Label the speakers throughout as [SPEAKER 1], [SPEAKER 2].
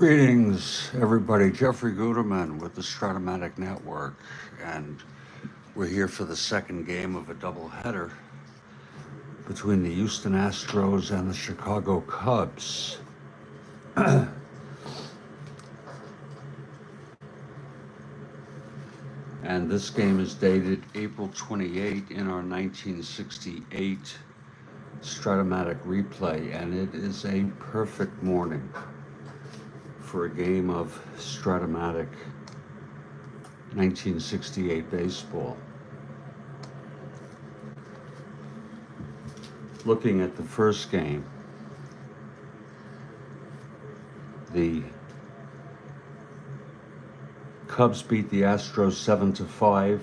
[SPEAKER 1] Greetings, everybody. Jeffrey Guterman with the Strat-O-Matic Network, and we're here for the second game of a doubleheader between the Houston Astros and the Chicago Cubs. And this game is dated April 28 in our 1968 Strat-O-Matic replay, and it is a perfect morning for a game of Strat-O-Matic 1968 baseball. Looking at the first game, the Cubs beat the Astros 7-5.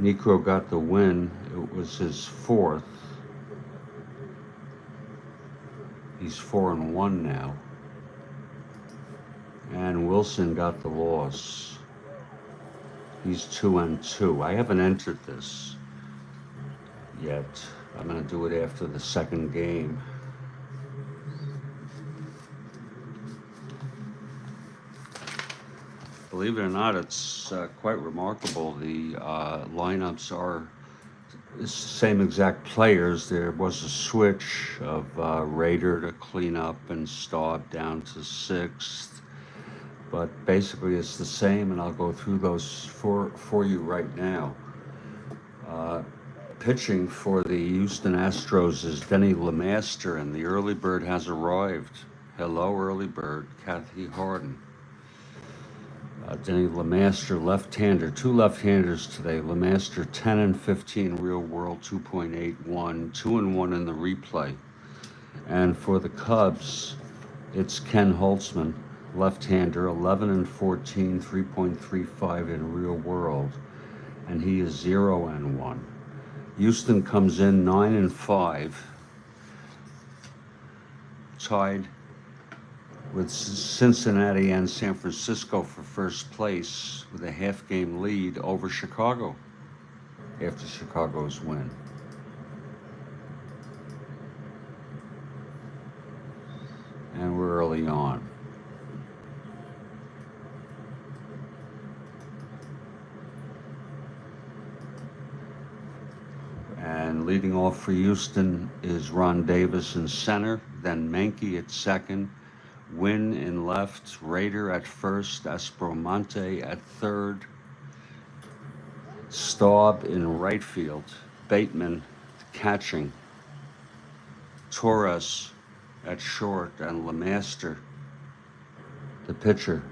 [SPEAKER 1] Necro got the win. It was his fourth. He's 4-1 now. And Wilson got the loss. He's 2-2. I haven't entered this yet. I'm going to do it after the second game. Believe it or not, it's quite remarkable. The lineups are the same exact players. There was a switch of Raider to clean up and Staub down to sixth, but basically it's the same, and I'll go through those for you right now. Pitching for the Houston Astros is Denny LeMaster, and the early bird has arrived. Hello, early bird, Kathy Harden. Denny LeMaster, left-hander, two left-handers today. LeMaster 10-15 real world, 2.81, 2-1 in the replay. And for the Cubs, it's Ken Holtzman, left-hander, 11-14, 3.35 in real world, and he is 0-1. Houston comes in 9-5, tied with Cincinnati and San Francisco for first place with a half-game lead over Chicago after Chicago's win. And we're early on. And leading off for Houston is Ron Davis in center, then Menke at second, Wynn in left, Raider at first, Aspromonte at third, Staub in right field, Bateman catching, Torres at short, and LeMaster, the pitcher,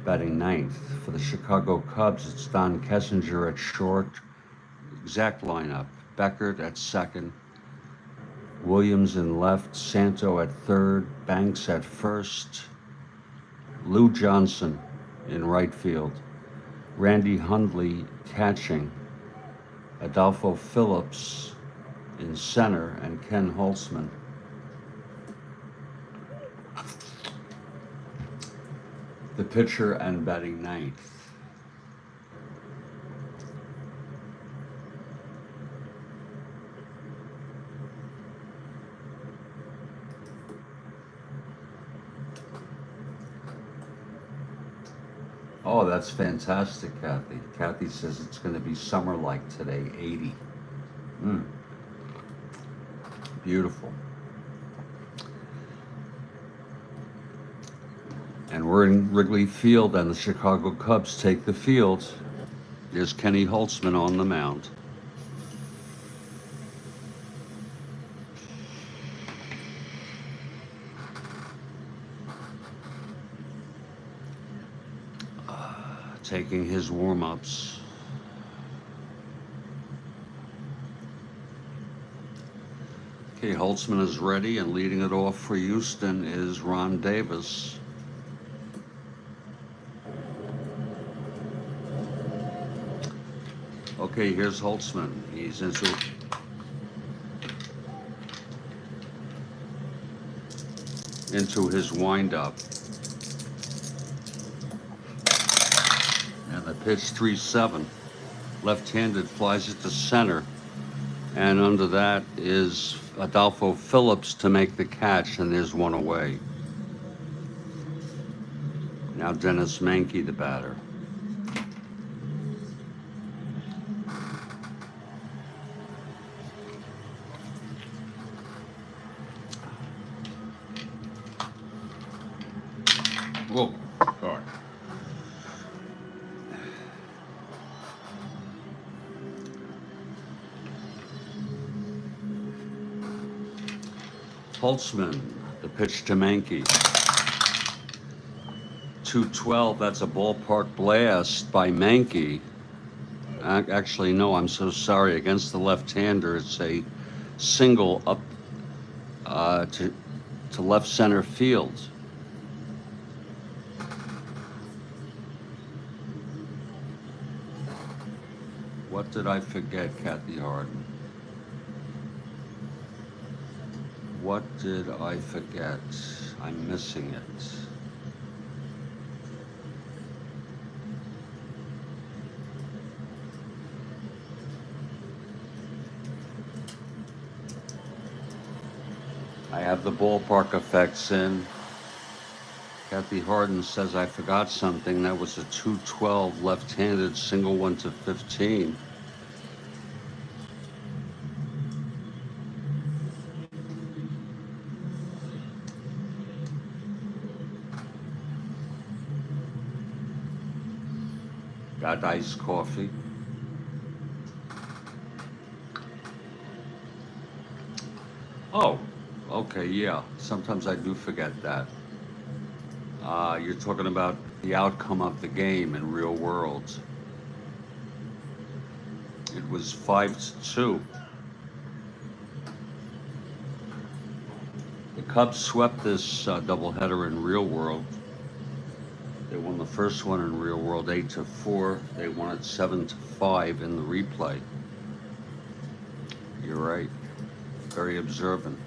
[SPEAKER 1] batting ninth. For the Chicago Cubs, it's Don Kessinger at short, exact lineup, Beckert at second, Williams in left, Santo at third, Banks at first, Lou Johnson in right field, Randy Hundley catching, Adolfo Phillips in center, and Ken Holtzman. The pitcher and batting ninth. Oh, that's fantastic, Kathy. Kathy says it's going to be summer-like today, 80. Beautiful. And we're in Wrigley Field, and the Chicago Cubs take the field. There's Kenny Holtzman on the mound. Taking his warm-ups. Okay, Holtzman is ready, and leading it off for Houston is Ron Davis. Okay, here's Holtzman. He's into his windup. And the pitch 3-7. Left-handed, flies it to center. And under that is Adolfo Phillips to make the catch, and there's one away. Now Dennis Mankey, the batter. Whoa, sorry. Holtzman, the pitch to Mankey. 212, that's a ballpark blast by Mankey. Actually, no, I'm so sorry. Against the left-hander, it's a single up to left center field. What did I forget, Kathy Harden? What did I forget? I'm missing it. I have the ballpark effects in. Kathy Harden says I forgot something. That was a 212 left-handed single one to 15. Got iced coffee. Oh, okay, yeah. Sometimes I do forget that. You're talking about the outcome of the game in real world. It was 5-2. The Cubs swept this doubleheader in real world. They won the first one in real world 8-4. They won it 7-5 in the replay. You're right. Very observant.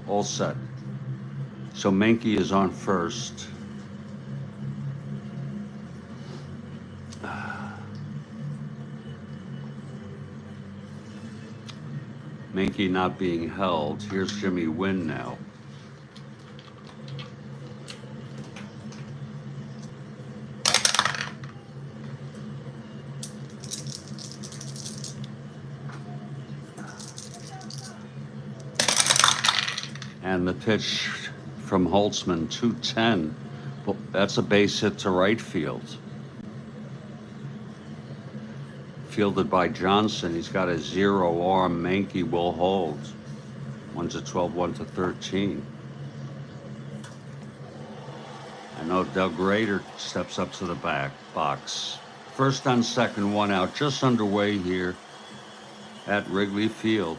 [SPEAKER 1] All set. So Mankey is on first. Mankey not being held. Here's Jimmy Wynn now. And the pitch from Holtzman, 210. That's a base hit to right field. Fielded by Johnson. He's got a 0 arm. Mankey will hold. 1-12, 1-13. I know Doug Rader steps up to the back box. First on second, one out, just underway here at Wrigley Field.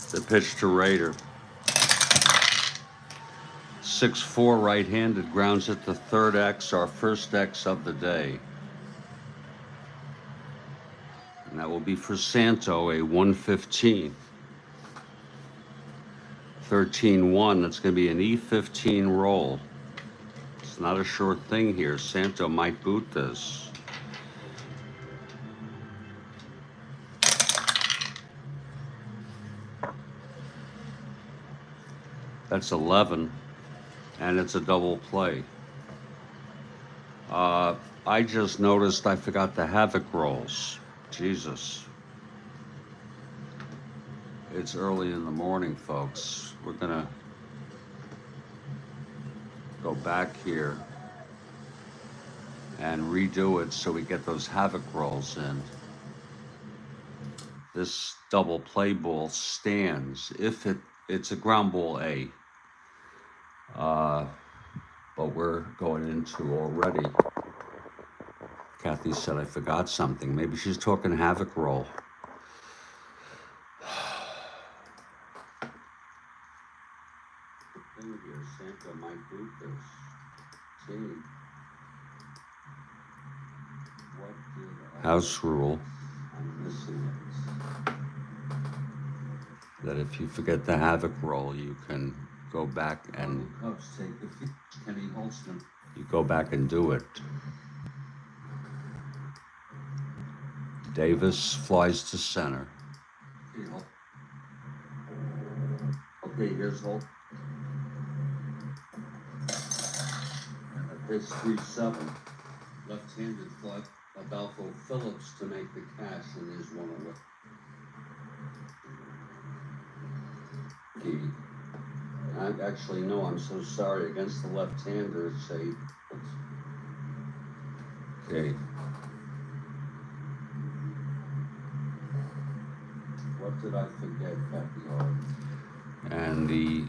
[SPEAKER 1] The pitch to Rader. 6'4", right-handed, grounds it to third X, our first X of the day. And that will be for Santo, a 115. 13-1, that's going to be an E15 roll. It's not a short thing here. Santo might boot this. That's 11, and it's a double play. I just noticed I forgot the Havoc rolls. Jesus. It's early in the morning, folks. We're gonna go back here and redo it so we get those Havoc rolls in. This double play ball stands if it's a ground ball A. But we're going into already. Kathy said I forgot something. Maybe she's talking Havoc roll. The thing here, Santa might boot this. Team. What did House rule that if you forget the havoc roll, you can go back and you go back and do it. Davis flies to center. Okay, here's Holt. And it's 3-7. Left-handed fly Adolfo Phillips to make the catch, and there's one away. Actually, no, I'm so sorry. Against the left-hander, it's a... Okay. What did I forget, Kathy Harden? And the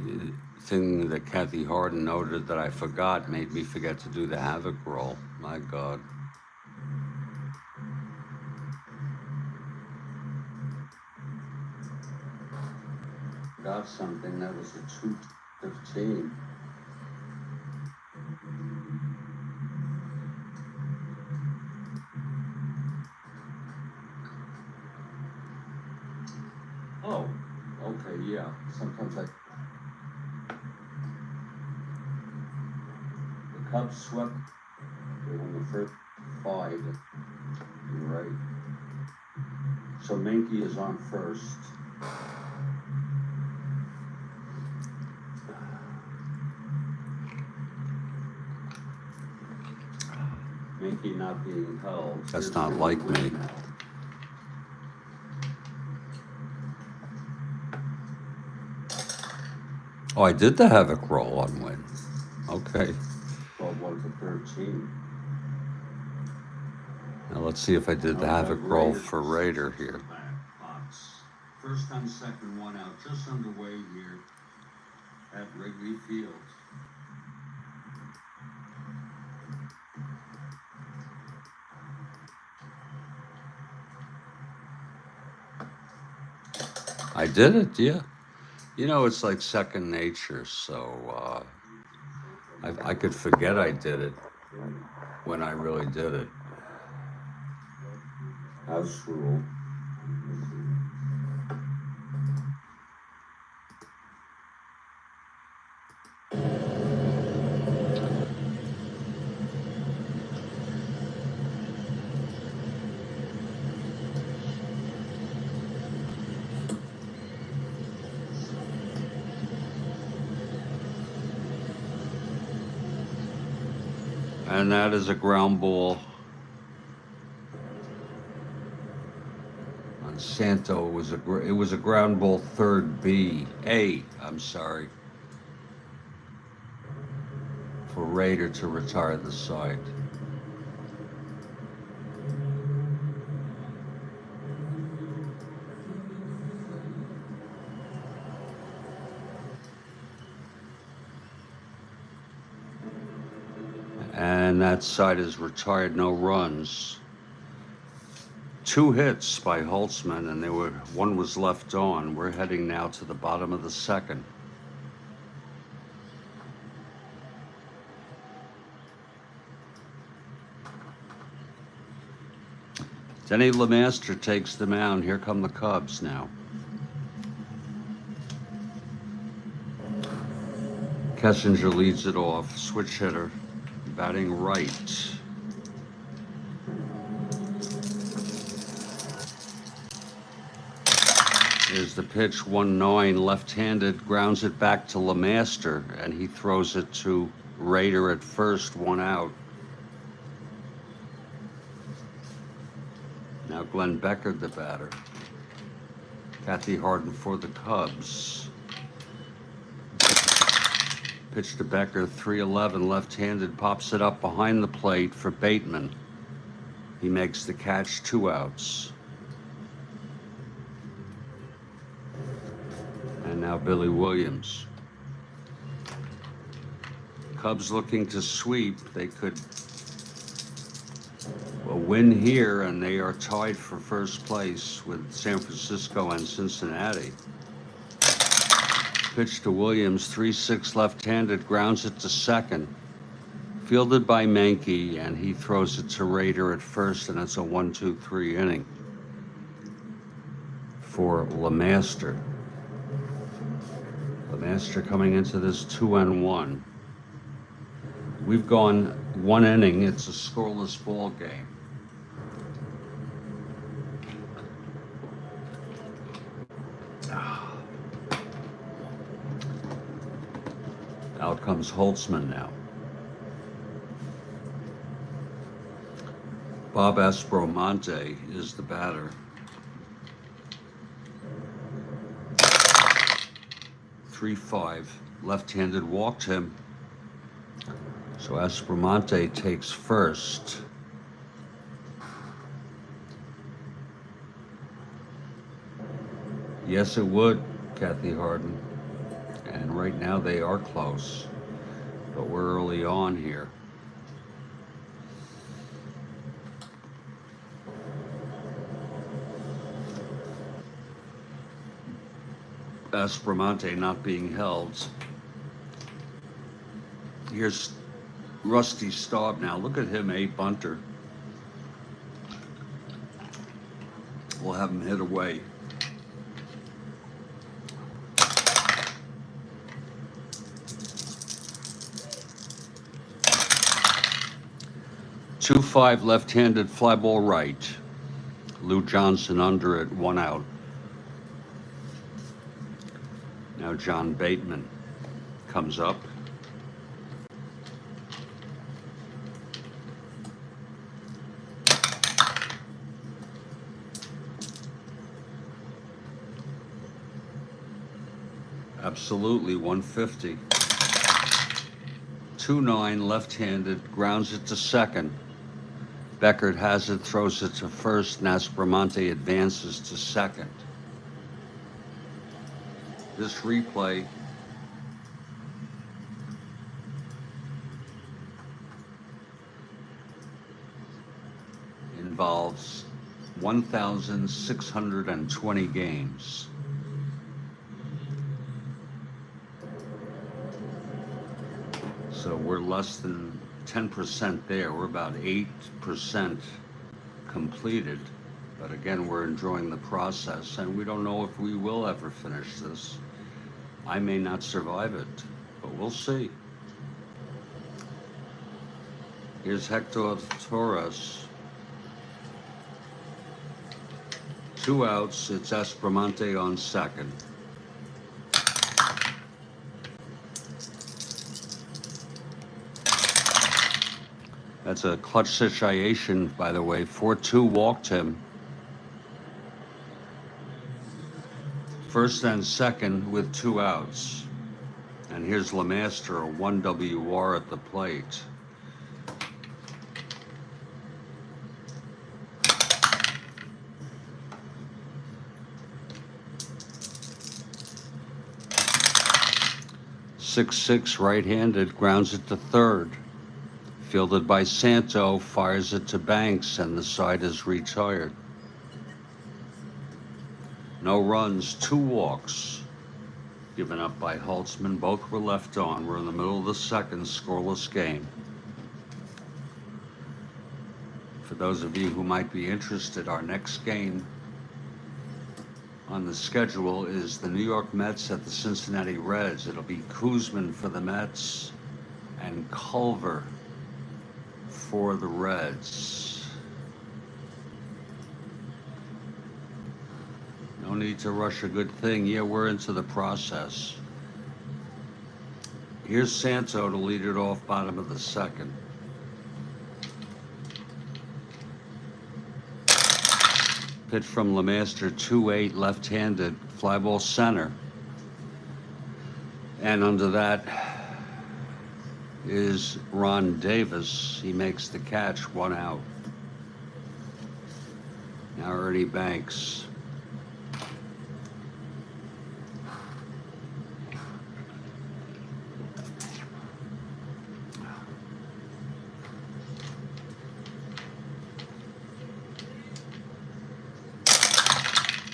[SPEAKER 1] thing that Kathy Harden noted that I forgot made me forget to do the havoc roll. My God. Got something that was a 215. Oh, okay, yeah. Sometimes the Cubs swept on the first 5. You're right. So Menke is on first. Menke not being held. That's not like me. Oh, I did the havoc roll on win. Okay. 12-1 to 13. Now let's see if I did the havoc roll for Raider here. First on second, 1 out, just underway here at Wrigley Field. I did it, yeah. You know, it's like second nature, so I could forget I did it when I really did it. House rule. And that is a ground ball on Santo. It was a ground ball third A. I'm sorry, for Raider to retire the side. And that side is retired, no runs. 2 hits by Holtzman, and one was left on. We're heading now to the bottom of the second. Denny LeMaster takes the mound. Here come the Cubs now. Kessinger leads it off, switch hitter, batting right. Here's the pitch, 1-9, left-handed, grounds it back to LeMaster, and he throws it to Raider at first, 1 out. Now Glenn Becker, the batter. Kathy Harden for the Cubs. Pitch to Becker, 3-11, left-handed, pops it up behind the plate for Bateman. He makes the catch, 2 outs. And now Billy Williams. Cubs looking to sweep. They could win here, and they are tied for first place with San Francisco and Cincinnati. Pitch to Williams, 3-6 left-handed, grounds it to second Fielded by Mankey, and he throws it to Rader at first, and it's a 1-2-3 inning for LeMaster. LeMaster coming into this 2-1. We've gone 1 inning. It's a scoreless ball game. Out comes Holtzman now. Bob Aspromonte is the batter. 3-5, left-handed, walked him. So Aspromonte takes first. Yes, it would, Kathy Harden. And right now they are close, but we're early on here. Aspromonte not being held. Here's Rusty Staub now. Look at him, a bunter. We'll have him hit away. Two 5 left-handed fly ball right. Lou Johnson under it, 1 out. Now John Bateman comes up. Absolutely, 150. 2-9, left-handed, grounds it to second. Beckert has it, throws it to first, and Aspromonte advances to second. This replay involves 1,620 games. So we're less than 10% there. We're about 8% completed. But again, we're enjoying the process, and we don't know if we will ever finish this. I may not survive it, but we'll see. Here's Hector Torres. 2 outs. It's Aspromonte on second. That's a clutch situation, by the way. 4-2 walked him. First and second with 2 outs. And here's LeMaster, a 1 WR at the plate. Six right-handed, grounds it to third. Fielded by Santo, fires it to Banks, and the side is retired. No runs, 2 walks given up by Holtzman. Both were left on. We're in the middle of the second, scoreless game. For those of you who might be interested, our next game on the schedule is the New York Mets at the Cincinnati Reds. It'll be Kuzman for the Mets and Culver for the Reds. No need to rush a good thing. Yeah, we're into the process. Here's Santo to lead it off, bottom of the second. Pitch from LeMaster, 2-8, left-handed, fly ball center. And under that is Ron Davis. He makes the catch, 1 out. Now Ernie Banks.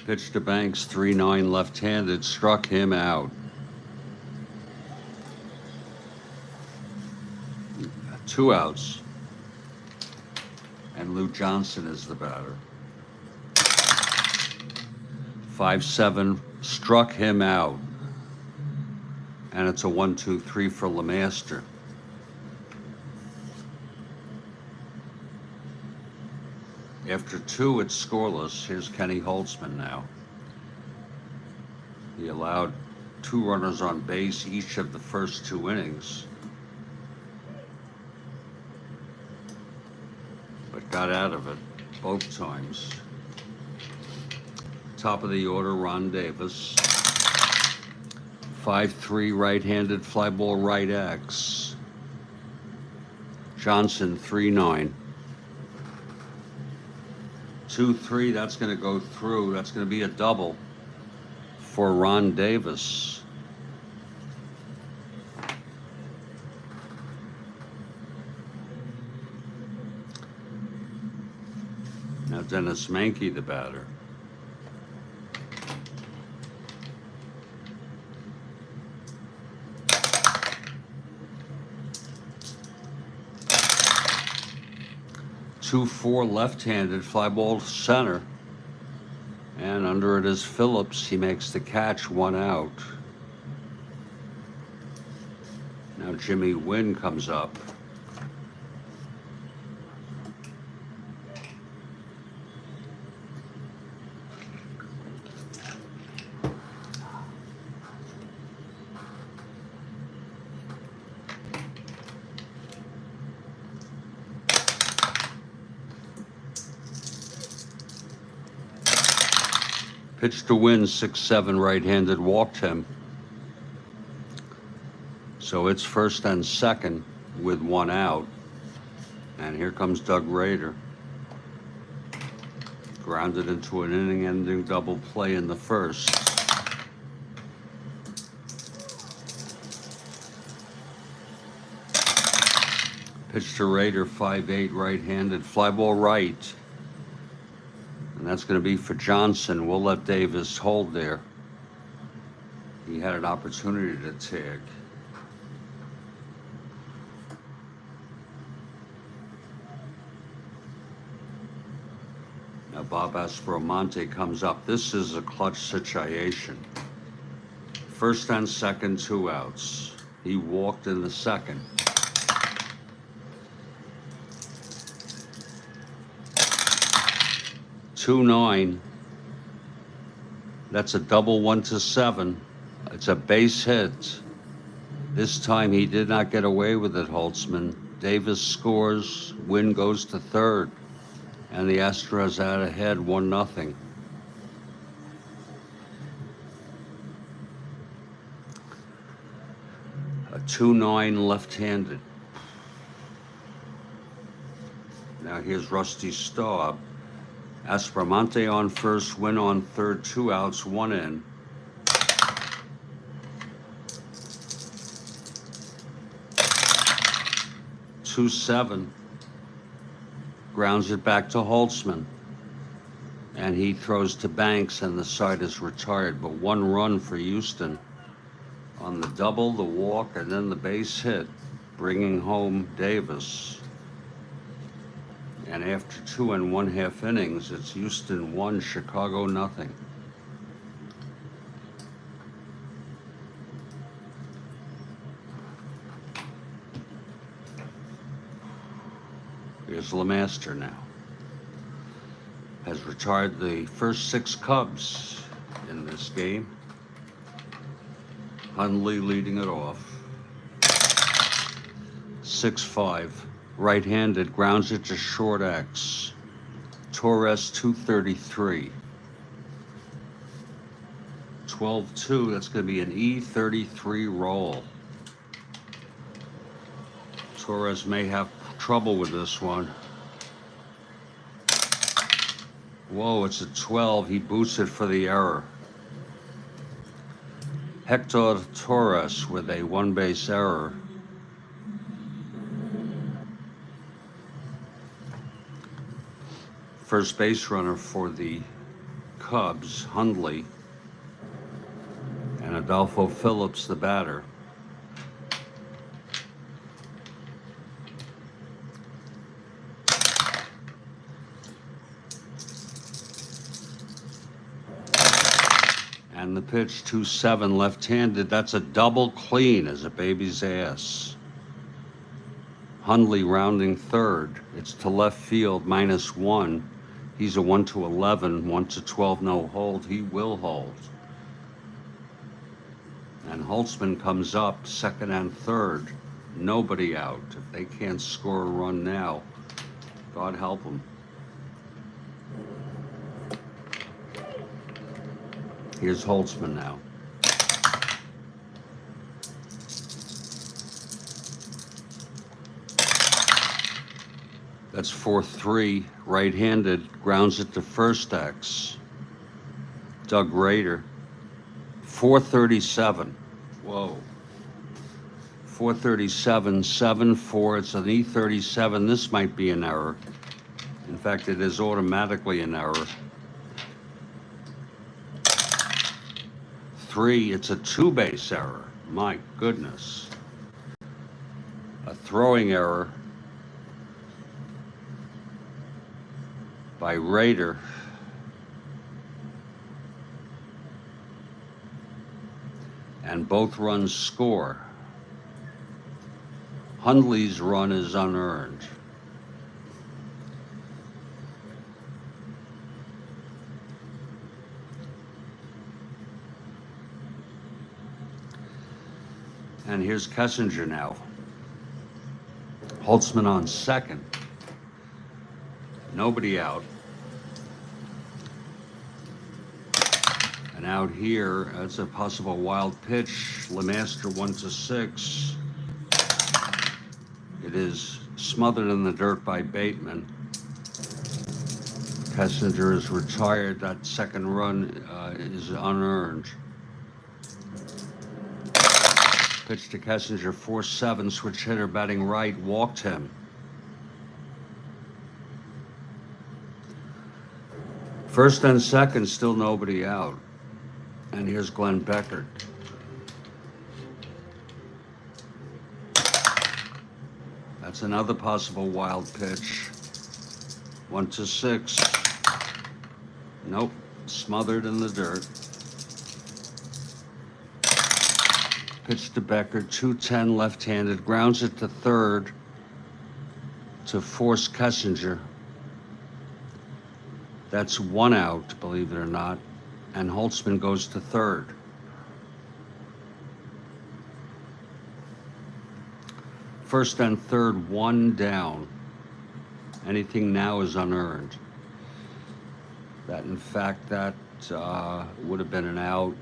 [SPEAKER 1] Pitch to Banks, 3-9, left-handed, struck him out. 2 outs. And Lou Johnson is the batter. 5-7, struck him out. And it's a 1-2-3 for LeMaster. After 2, it's scoreless. Here's Kenny Holtzman now. He allowed 2 runners on base each of the first 2 innings, but got out of it both times. Top of the order, Ron Davis. 5-3, right-handed fly ball right X. Johnson 3-9. 2-3, that's going to go through. That's going to be a double for Ron Davis. Now Dennis Mankey, the batter. Two-4, left-handed fly ball to center, and under it is Phillips. He makes the catch, 1 out. Now Jimmy Wynn comes up. Pitch to Win, 6-7, right-handed, walked him. So it's first and second with 1 out. And here comes Doug Rader. Grounded into an inning-ending double play in the first. Pitch to Rader, 5-8, right-handed, fly ball right. And that's going to be for Johnson. We'll let Davis hold there. He had an opportunity to tag. Now Bob Strat-O-Matic comes up. This is a clutch situation. First and second, 2 outs. He walked in the second. Two-9. That's a double 1-7. It's a base hit. This time he did not get away with it, Holtzman. Davis scores, Wynn goes to third, and the Astros out ahead 1-0. A 2-9 left-handed. Now here's Rusty Staub. Aspromonte on first, Wynn on third, 2 outs, 1 in. Two 7. Grounds it back to Holtzman. And he throws to Banks, and the side is retired. But 1 run for Houston on the double, the walk, and then the base hit, bringing home Davis. And after 2 1/2 innings, it's Houston 1, Chicago 0. Here's LeMaster now. Has retired the first 6 Cubs in this game. Hundley leading it off. 6-5. Right-handed, grounds it to short X. Torres 233. 12-2, that's going to be an E33 roll. Torres may have trouble with this one. Whoa, it's a 12. He boots it for the error. Hector Torres with a 1-base error. First base runner for the Cubs, Hundley, and Adolfo Phillips, the batter. And the pitch, 2-7, left-handed. That's a double clean as a baby's ass. Hundley rounding third. It's to left field, -1. He's a 1-11, 1-12, no hold. He will hold. And Holtzman comes up, second and third. Nobody out. If they can't score a run now, God help them. Here's Holtzman now. That's 4-3, right-handed, grounds it to first X. Doug Rader. 437. Whoa. 437, 7-4. It's an E37. This might be an error. In fact, it is automatically an error. 3, it's a two-base error. My goodness. A throwing error by Rader. And both runs score. Hundley's run is unearned. And here's Kessinger now. Holtzman on second. Nobody out. And out here, that's a possible wild pitch. Lemaster 1-6. It is smothered in the dirt by Bateman. Kessinger is retired. That second run is unearned. Pitch to Kessinger, 4-7, switch hitter batting right, walked him. First and second, still nobody out. And here's Glenn Beckert. That's another possible wild pitch. 1-6. Nope, smothered in the dirt. Pitch to Becker, 2-10, left-handed, grounds it to third to force Kessinger. That's one out, believe it or not, and Holtzman goes to third. First and third, one down. Anything now is unearned. That, in fact, that would have been an out.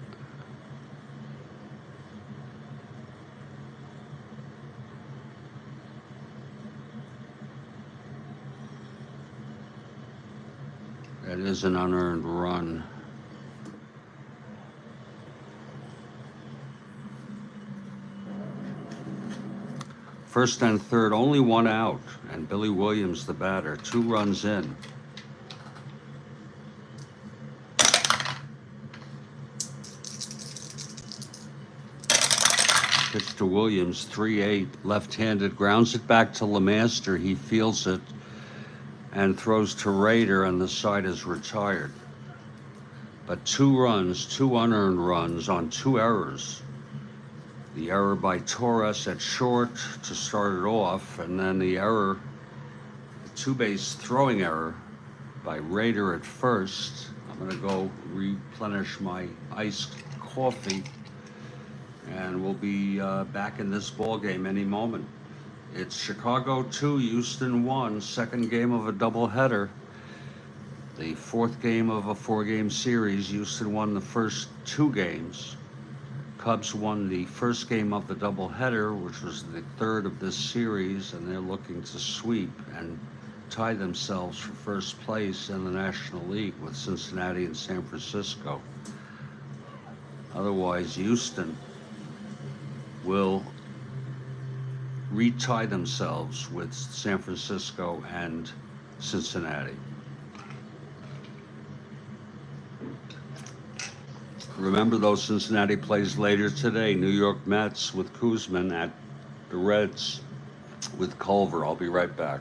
[SPEAKER 1] That is an unearned run. First and third, only one out, and Billy Williams, the batter, 2 runs in. Pitch to Williams, 3-8, left-handed, grounds it back to Lemaster. He fields it and throws to Rader, and the side is retired. But 2 runs, 2 unearned runs on 2 errors. The error by Torres at short to start it off, and then the error, the two-base throwing error by Rader at first. I'm gonna go replenish my iced coffee, and we'll be back in this ball game any moment. It's Chicago 2, Houston 1, second game of a doubleheader. The 4th game of a 4-game series. Houston won the first 2 games. Cubs won the first game of the doubleheader, which was the 3rd of this series, and they're looking to sweep and tie themselves for first place in the National League with Cincinnati and San Francisco. Otherwise, Houston will retie themselves with San Francisco and Cincinnati. Remember, though, Cincinnati plays later today. New York Mets with Kuzman at the Reds with Culver. I'll be right back.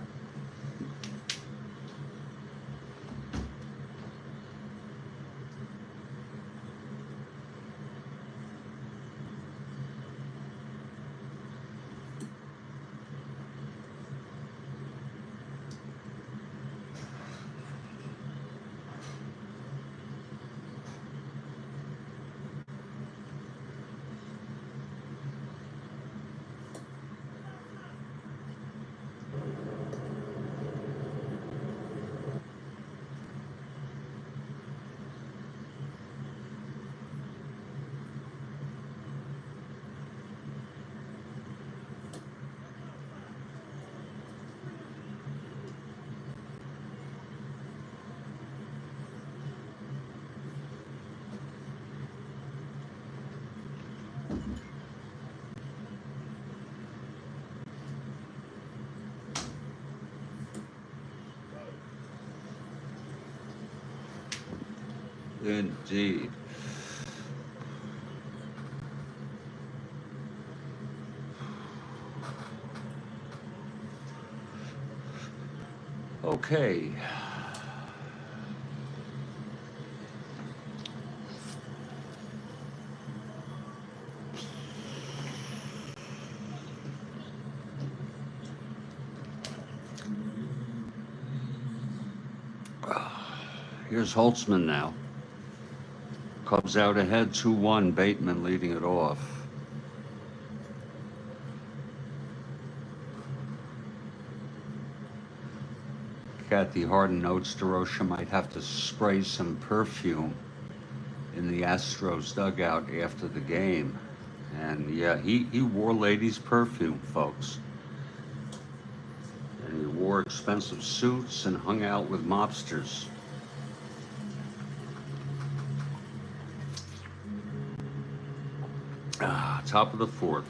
[SPEAKER 1] Indeed. Okay. Here's Holtzman now. Cubs out ahead 2-1. Bateman leading it off. Kathy Harden notes DeRocha might have to spray some perfume in the Astros dugout after the game. And yeah, he wore ladies' perfume, folks. And he wore expensive suits and hung out with mobsters. Top of the fourth.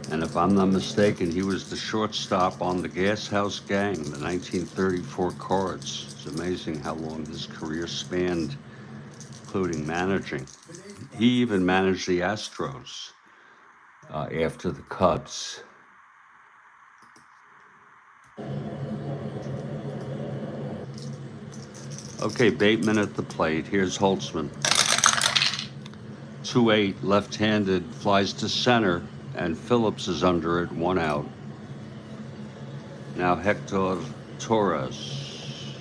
[SPEAKER 1] And if I'm not mistaken, he was the shortstop on the Gas House Gang, the 1934 Cards. It's amazing how long his career spanned, including managing. He even managed the Astros after the Cubs. Okay, Bateman at the plate. Here's Holtzman. 2-8, left-handed, flies to center, and Phillips is under it, 1 out. Now Hector Torres,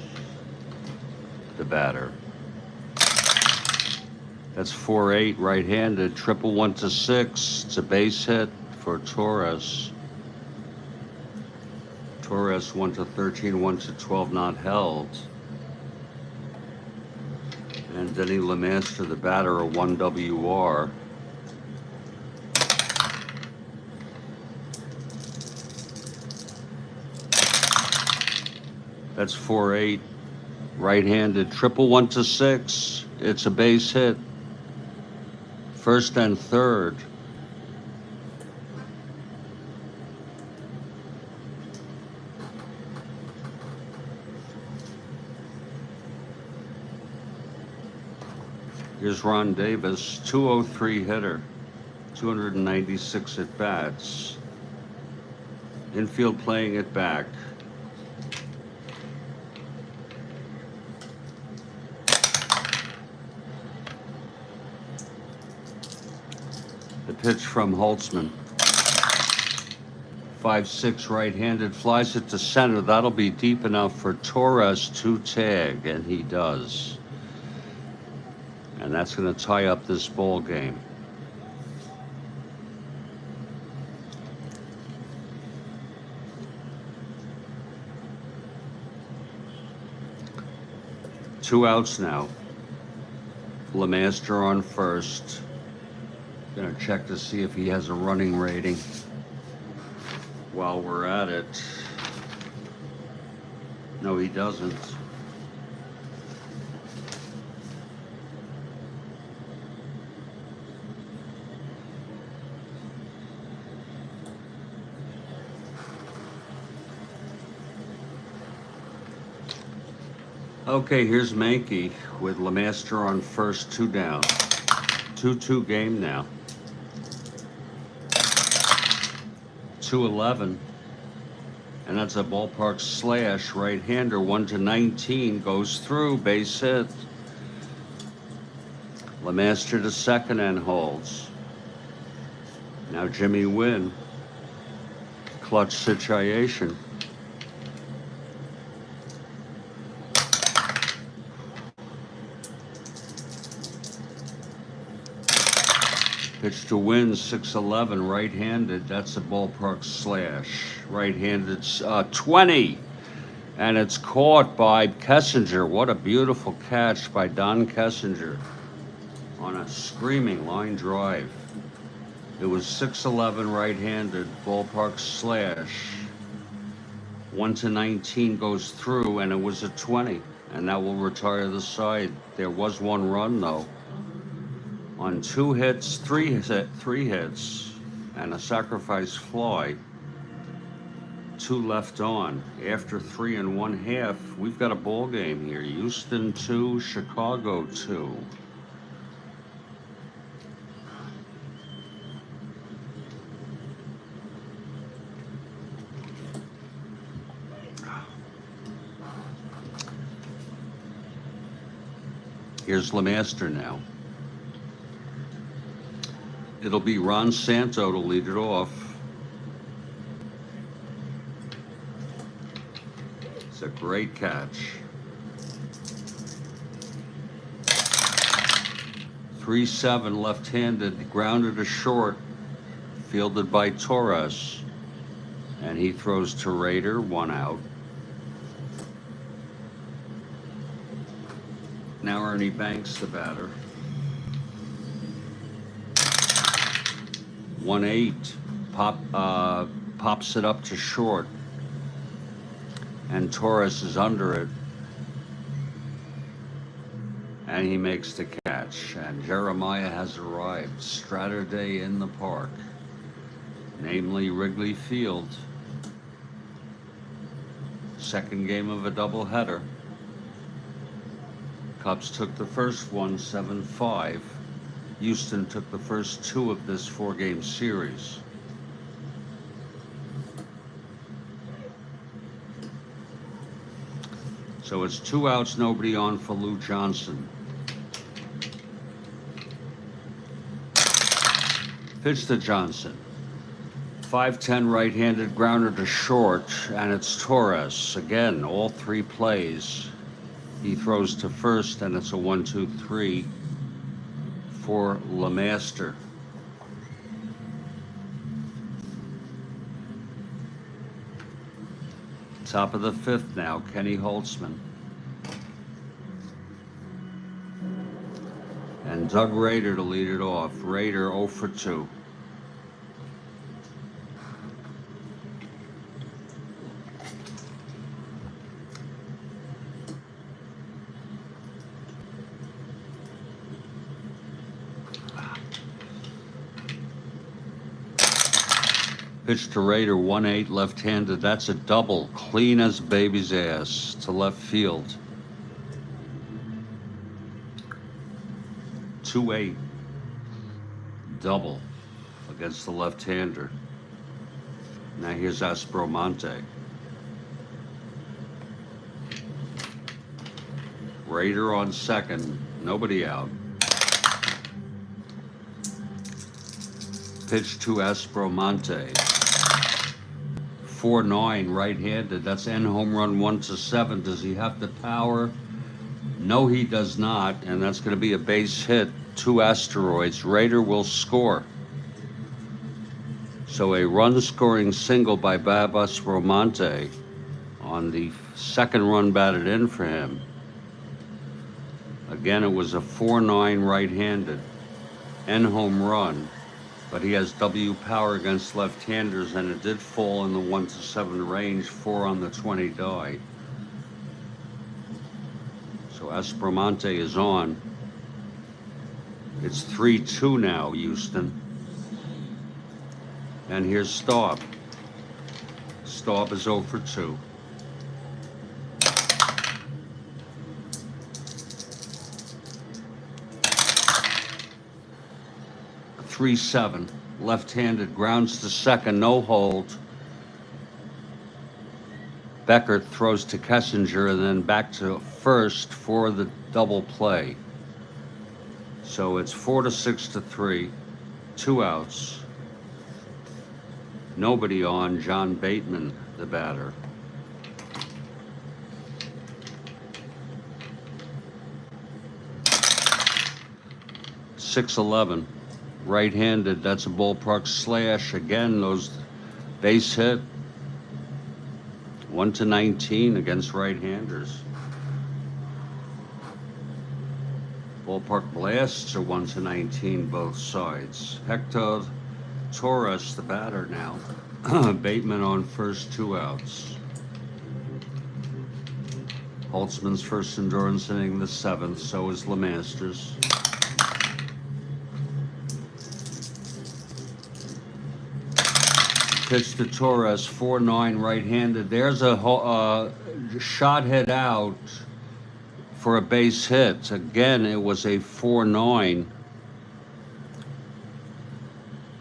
[SPEAKER 1] the batter. That's 4-8, right-handed, triple 1-6. It's a base hit for Torres. Torres 1-13, 1-12, not held. And Denny LeMaster, the batter, a 1 WR. That's 4-8, right-handed, triple 1-6. It's a base hit. First and third. Here's Ron Davis, 203 hitter, 296 at bats. Infield playing it back. The pitch from Holtzman. 5-6 right-handed, flies it to center. That'll be deep enough for Torres to tag, and he does. And that's going to tie up this ball game. Two outs now. LeMaster on first. Gonna check to see if he has a running rating while we're at it. No, he doesn't. Okay, here's Mankey with LeMaster on first, 2 down. 2-2 game now. 2-11, and that's a ballpark slash, right-hander, 1-19, goes through, base hit. LeMaster to second and holds. Now Jimmy Wynn, clutch situation. Pitch to Wynn, 6-11, right-handed. That's a ballpark slash. Right-handed, 20. And it's caught by Kessinger. What a beautiful catch by Don Kessinger on a screaming line drive. It was 6-11, right-handed, ballpark slash. 1-19 goes through, and it was a 20. And that will retire the side. There was 1 run, though. On 2 hits, 3 hits, and a sacrifice fly. 2 left on. After 3 1/2, we've got a ball game here. Houston 2, Chicago 2. Here's LeMaster now. It'll be Ron Santo to lead it off. It's a great catch. 3-7 left-handed, grounded to short, fielded by Torres. And he throws to Raider, 1 out. Now Ernie Banks, the batter. 1-8, pops it up to short, and Torres is under it, and he makes the catch, and Jeremiah has arrived. Saturday in the park, namely Wrigley Field. Second game of a doubleheader. Cubs took the first one 7-5. Houston took the first 2 of this 4-game series. So it's 2 outs, nobody on for Lou Johnson. Pitch to Johnson. 5-10 right-handed, grounder to short, and it's Torres. Again, all 3 plays. He throws to first, and it's a 1-2-3 for LeMaster. Top of the 5th now, Kenny Holtzman. And Doug Raider to lead it off. Raider 0 for 2. Pitch to Raider, 1-8 left-handed. That's a double, clean as baby's ass to left field. 2-8 double against the left-hander. Now here's Astros-Matic. Raider on second, nobody out. Pitch to Astros-Matic. 4-9 right-handed. That's end home run 1-7. Does he have the power? No, he does not. And that's going to be a base hit. 2 asteroids. Raider will score. So a run-scoring single by Astros-Matic on the second run batted in for him. Again, it was a 4-9 right-handed end home run. But he has W power against left-handers, and it did fall in the 1-7 range, 4 on the 20 die. So Astros-Matic is on. It's 3-2 now, Houston. And here's Staub. Staub is 0 for 2. .37 left-handed, grounds to second, no hold. Beckert throws to Kessinger and then back to first for the double play. So it's 4-6-3, 2 outs. Nobody on. John Bateman, the batter. .611. Right-handed, that's a ballpark slash. Again, those base hit. 1-19 against right-handers. Ballpark blasts are 1-19 both sides. Hector Torres, the batter now. Bateman on first, 2 outs. Holtzman's first endurance inning, the 7th. So is LeMaster's. Pitch to Torres, 4-9 right-handed. There's a shot hit out for a base hit. Again, it was a 4-9.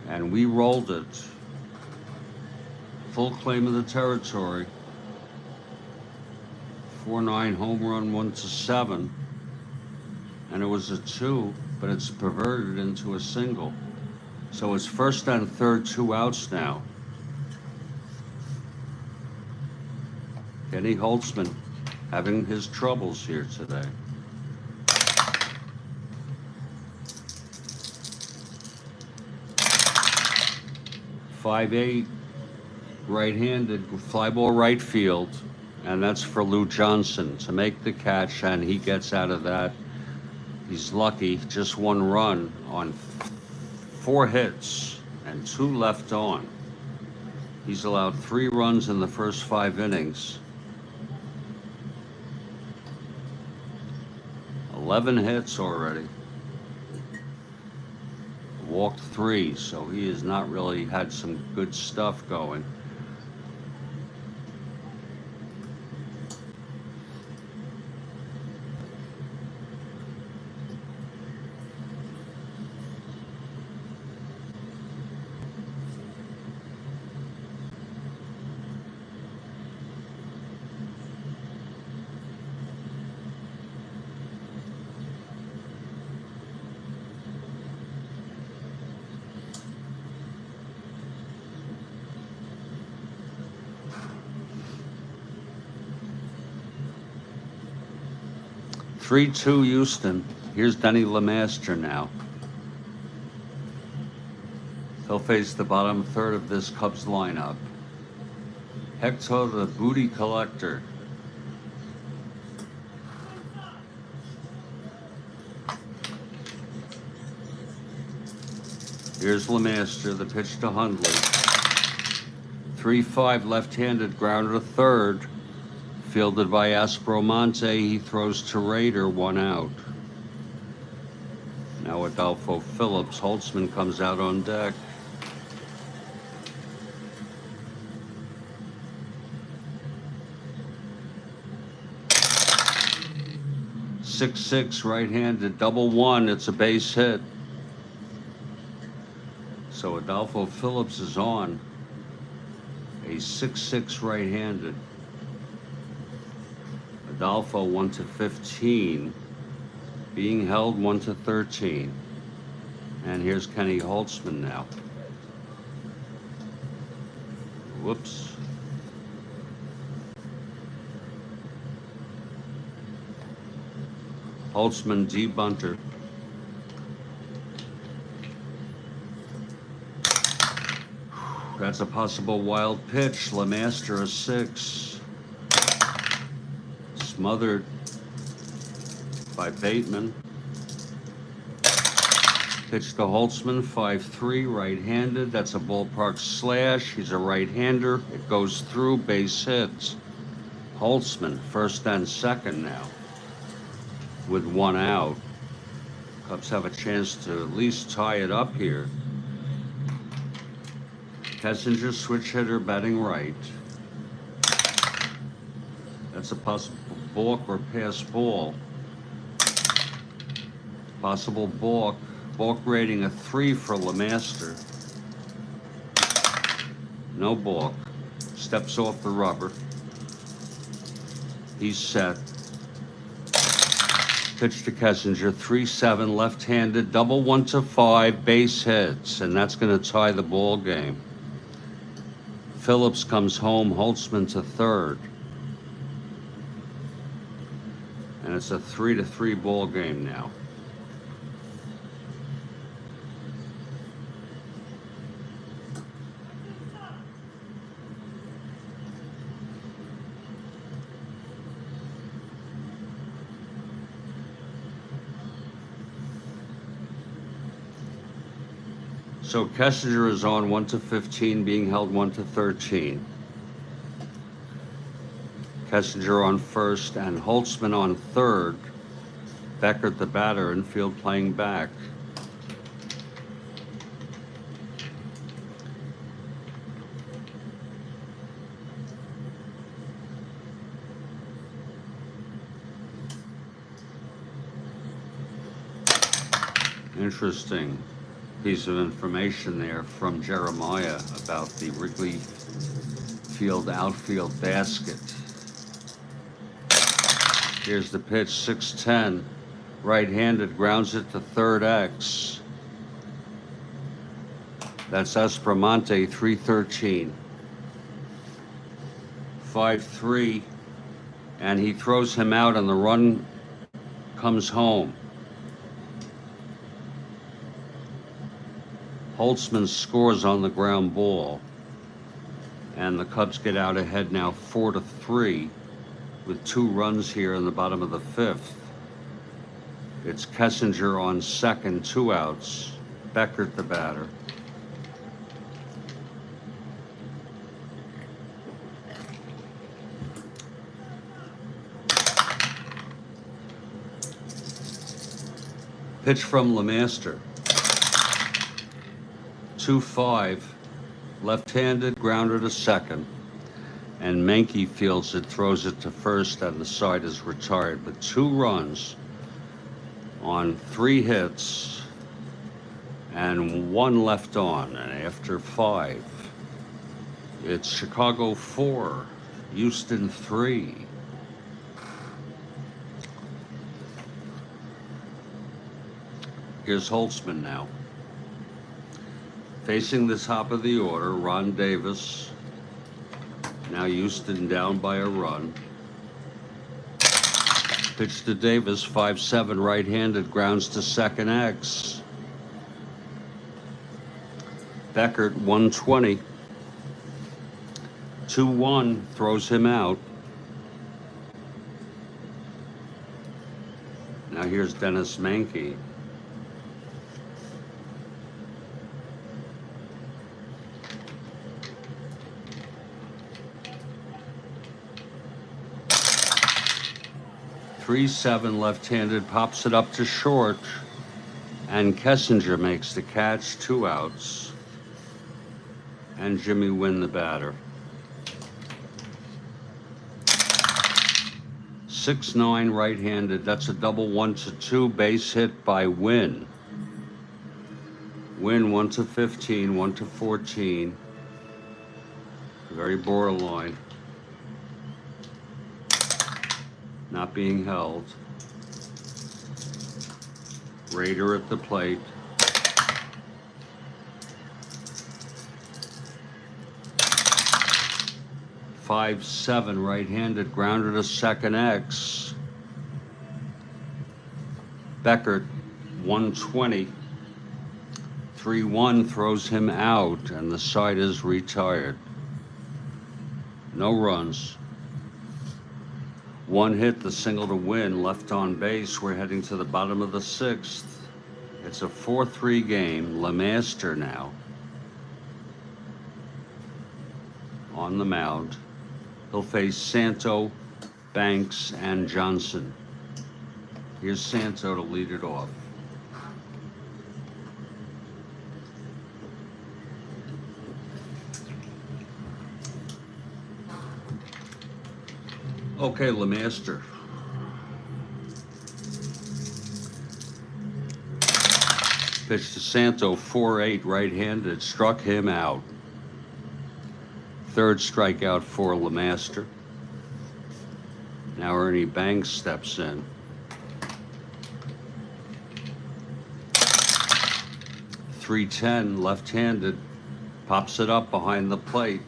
[SPEAKER 1] And we rolled it. Full claim of the territory. 4-9 home run, 1-7. And it was a 2, but it's perverted into a single. So it's first and third, 2 outs now. Kenny Holtzman having his troubles here today. .58 right-handed, fly ball right field, and that's for Lou Johnson to make the catch, and he gets out of that. He's lucky, just 1 run on 4 hits and 2 left on. He's allowed 3 runs in the first 5 innings. 11 hits already. Walked 3, so he has not really had some good stuff going. (3-2) Houston. Here's Denny LeMaster now. He'll face the bottom third of this Cubs lineup. Hector the Booty Collector. Here's LeMaster, the pitch to Hundley. 3-5 left-handed, grounder to third. Fielded by Strat-O-Matic, he throws to Raider, 1 out. Now Adolfo Phillips, Holtzman comes out on deck. .66 right-handed, double 1, it's a base hit. So Adolfo Phillips is on. A .66 right-handed. Adolfo 1-15, being held 1-13. And here's Kenny Holtzman now. Whoops. Holtzman debunter. That's a possible wild pitch. LeMaster a 6. Smothered by Bateman. Pitch to Holtzman, 5-3, right-handed. That's a ballpark slash. He's a right-hander. It goes through, base hits. Holtzman, first and second now, with 1 out. Cubs have a chance to at least tie it up here. Kessinger, switch hitter, batting right. That's a possible balk or pass ball. Possible balk. Balk rating a 3 for LeMaster. No balk. Steps off the rubber. He's set. Pitch to Kessinger, 3-7, left-handed, double 1-5, base hits, and that's going to tie the ball game. Phillips comes home, Holtzman to third. And it's a 3-3 ball game now. So Kessinger is on 1-15, being held 1-13. Kessinger on first and Holtzman on third. Beckert, the batter, infield playing back. Interesting piece of information there from Jeremiah about the Wrigley Field outfield basket. Here's the pitch, 6-10, right-handed, grounds it to third X. That's Aspromonte, 313. 5-3, and he throws him out, and the run comes home. Holtzman scores on the ground ball, and the Cubs get out ahead now 4-3 with 2 runs here in the bottom of the 5th. It's Kessinger on second, 2 outs. Beckert the batter. Pitch from LeMaster. 2-5, left-handed, grounder to second, and Menke fields it, throws it to first, and the side is retired. But 2 runs on 3 hits and 1 left on, and after 5, it's Chicago 4, Houston 3. Here's Holtzman now. Facing the top of the order, Ron Davis. Now Houston down by a run. Pitch to Davis, 5-7, right-handed, grounds to second X. Beckert, 120. 2-1, throws him out. Now here's Dennis Menke. Three-7, left-handed, pops it up to short, and Kessinger makes the catch, 2 outs, and Jimmy Wynn the batter. 6-9, right-handed, that's a double 1-2, base hit by Wynn. Wynn 1-15, 1-14, very borderline. Not being held. Raider at the plate. Five-7, right-handed, grounder to second X. Beckert, 120. 3-1, throws him out, and the side is retired. No runs. 1 hit, the single to Win, left on base. We're heading to the bottom of the 6th. It's a 4-3 game. LeMaster now on the mound. He'll face Santo, Banks, and Johnson. Here's Santo to lead it off. Okay, LeMaster. Pitch to Santo, 4-8, right-handed, struck him out. 3rd strikeout for LeMaster. Now Ernie Banks steps in. 3-10, left-handed, pops it up behind the plate.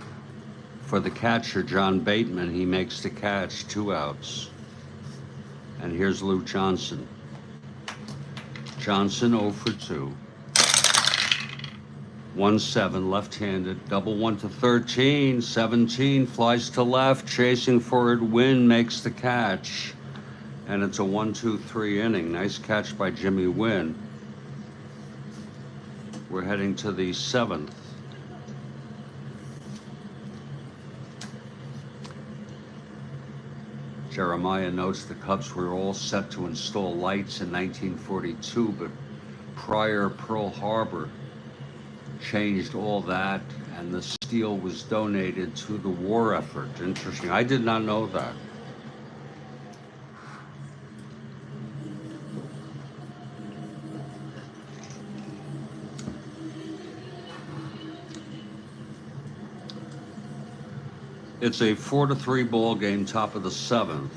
[SPEAKER 1] For the catcher, John Bateman, he makes the catch, 2 outs. And here's Lou Johnson. Johnson 0 for 2. 1-7, left-handed, double 1 to 13, 17, flies to left, chasing for it, Win makes the catch. And it's a 1-2-3 inning. Nice catch by Jimmy Wynn. We're heading to the 7th. Jeremiah notes the Cubs were all set to install lights in 1942, but prior Pearl Harbor changed all that, and the steel was donated to the war effort. Interesting. I did not know that. It's a 4-3 ball game, top of the 7th.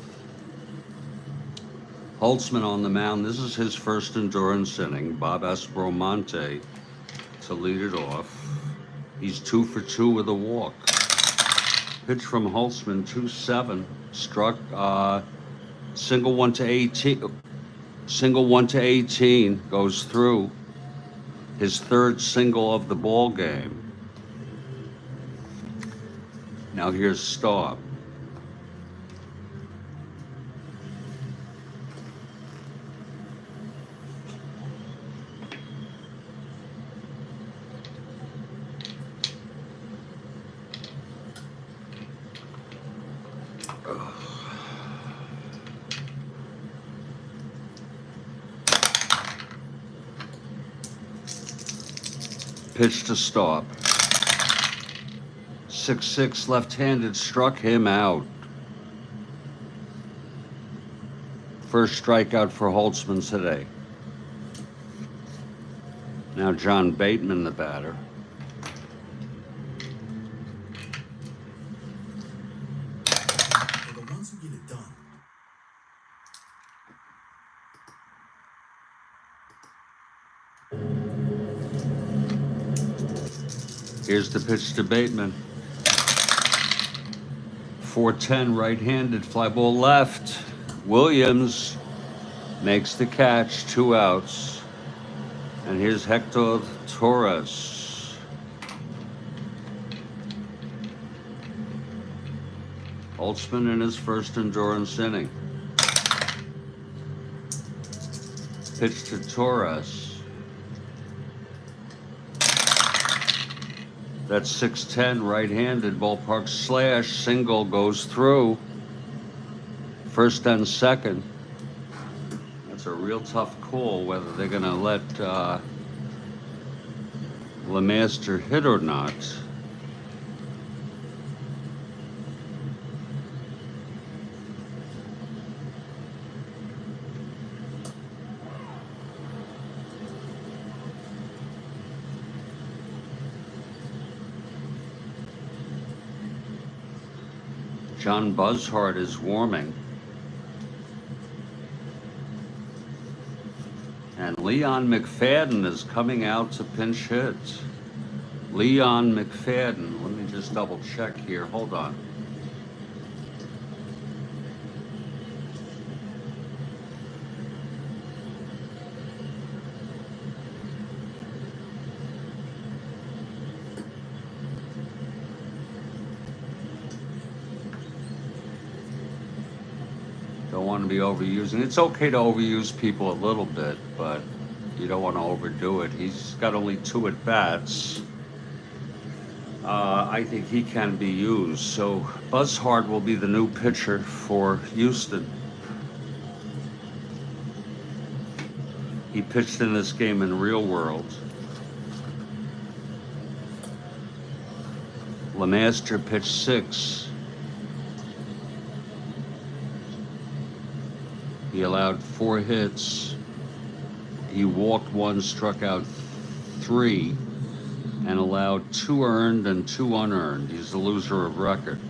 [SPEAKER 1] Holtzman on the mound. This is his first endurance inning. Bob Strat-O-Matic to lead it off. He's 2 for 2 with a walk. Pitch from Holtzman, 2-7. Struck, single 1 to 18. Single 1 to 18 goes through. His third single of the ball game. Now here's Staub. Pitch to Staub. 6-6 left-handed, struck him out. First strikeout for Holtzman today. Now John Bateman, the batter.
[SPEAKER 2] For the ones who get it done.
[SPEAKER 1] Here's the pitch to Bateman. 4-10 right-handed, fly ball left. Williams makes the catch, 2 outs. And here's Hector Torres. Holtzman in his first endurance inning. Pitch to Torres. That's 6-10 right-handed, ballpark slash, single goes through. First and second. That's a real tough call whether they're going to let LeMaster hit or not. John Buzzhart is warming. And Leon McFadden is coming out to pinch hit. Leon McFadden. Let me just double check here. Hold on. Don't want to be overusing. It's okay to overuse people a little bit, but you don't want to overdo it. He's got only 2 at-bats. I think he can be used. So Buzzhart will be the new pitcher for Houston. He pitched in this game in real world. LeMaster pitched 6. He allowed 4 hits. He walked 1, struck out 3, and allowed 2 earned and 2 unearned. He's the loser of record.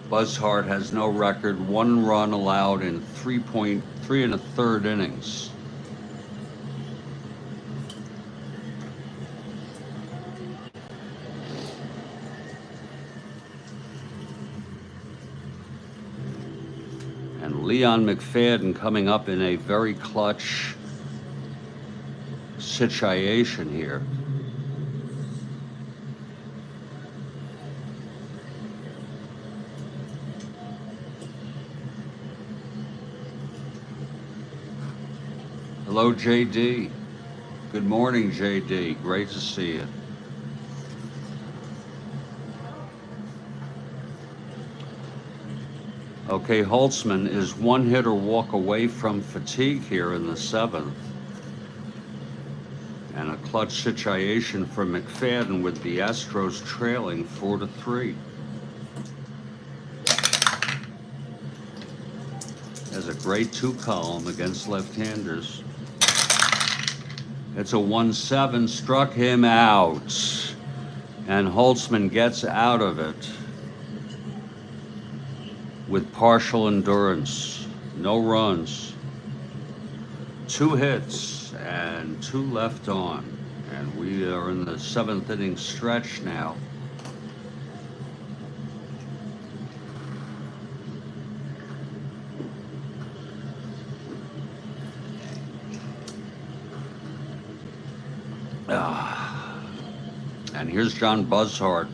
[SPEAKER 1] Buzzhart has no record, 1 run allowed in 3.3 1/3 innings. And Leon McFadden coming up in a very clutch situation here. Hello, JD. Good morning, JD. Great to see you. Okay, Holtzman is 1 hit or walk away from fatigue here in the 7th. And a clutch situation for McFadden with the Astros trailing 4-3. Has a great 2-column against left-handers. It's a 1-7, struck him out. And Holtzman gets out of it with partial endurance. No runs. 2 hits and 2 left on. And we are in the 7th inning stretch now. And here's John Buzzhart.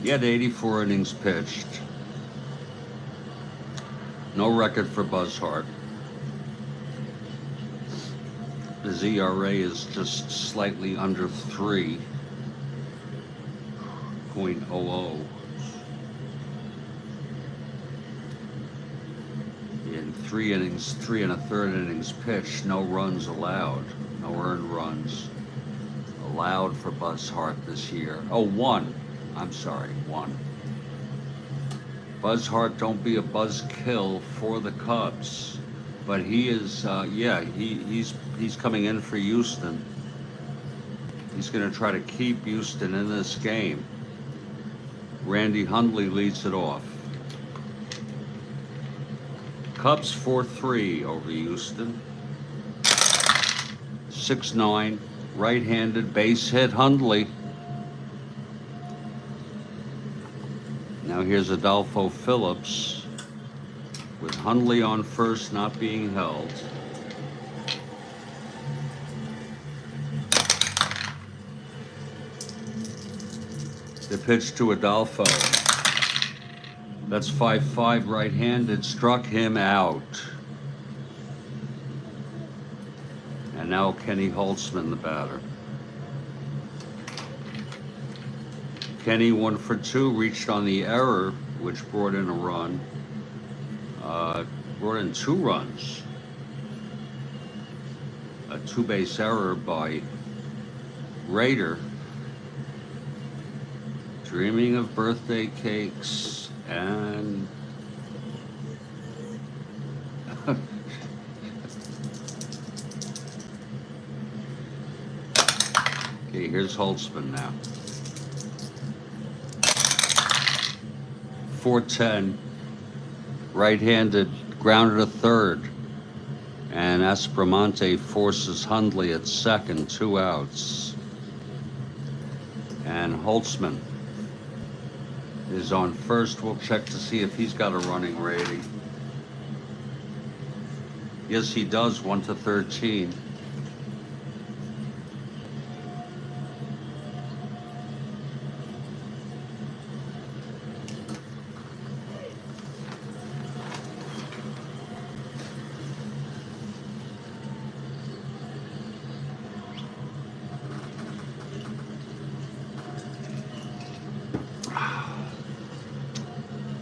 [SPEAKER 1] He had 84 innings pitched. No record for Buzzhart. His ERA is just slightly under 3.00. In 3 innings, 3 1/3 innings pitched, no runs allowed, no earned runs allowed for Buzzhart this year. Oh, 1. I'm sorry, 1. Buzzhart don't be a buzzkill for the Cubs, but he is. He's coming in for Houston. He's going to try to keep Houston in this game. Randy Hundley leads it off. Cubs 4-3 over Houston. 6-9, right-handed, base hit Hundley. Now here's Adolfo Phillips with Hundley on first, not being held. The pitch to Adolfo. That's 5-5, right-handed, struck him out. And now Kenny Holtzman, the batter. Kenny 1 for 2, reached on the error, which brought in a run. Brought in 2 runs. A 2-base error by Rader. Dreaming of birthday cakes and okay, here's Holtzman now. 4-10, right-handed, grounded to third, and Aspromonte forces Hundley at second, 2 outs. And Holtzman is on first. We'll check to see if he's got a running rating. Yes, he does, 1-13.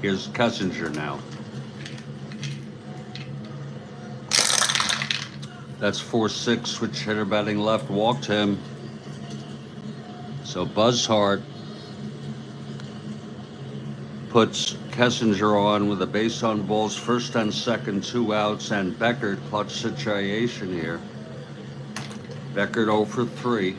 [SPEAKER 1] Here's Kessinger now. That's 4-6, switch hitter batting left, walked him. So Buzzhart puts Kessinger on with a base on balls, first and second, 2 outs, and Beckert, clutch situation here. Beckert 0 for 3.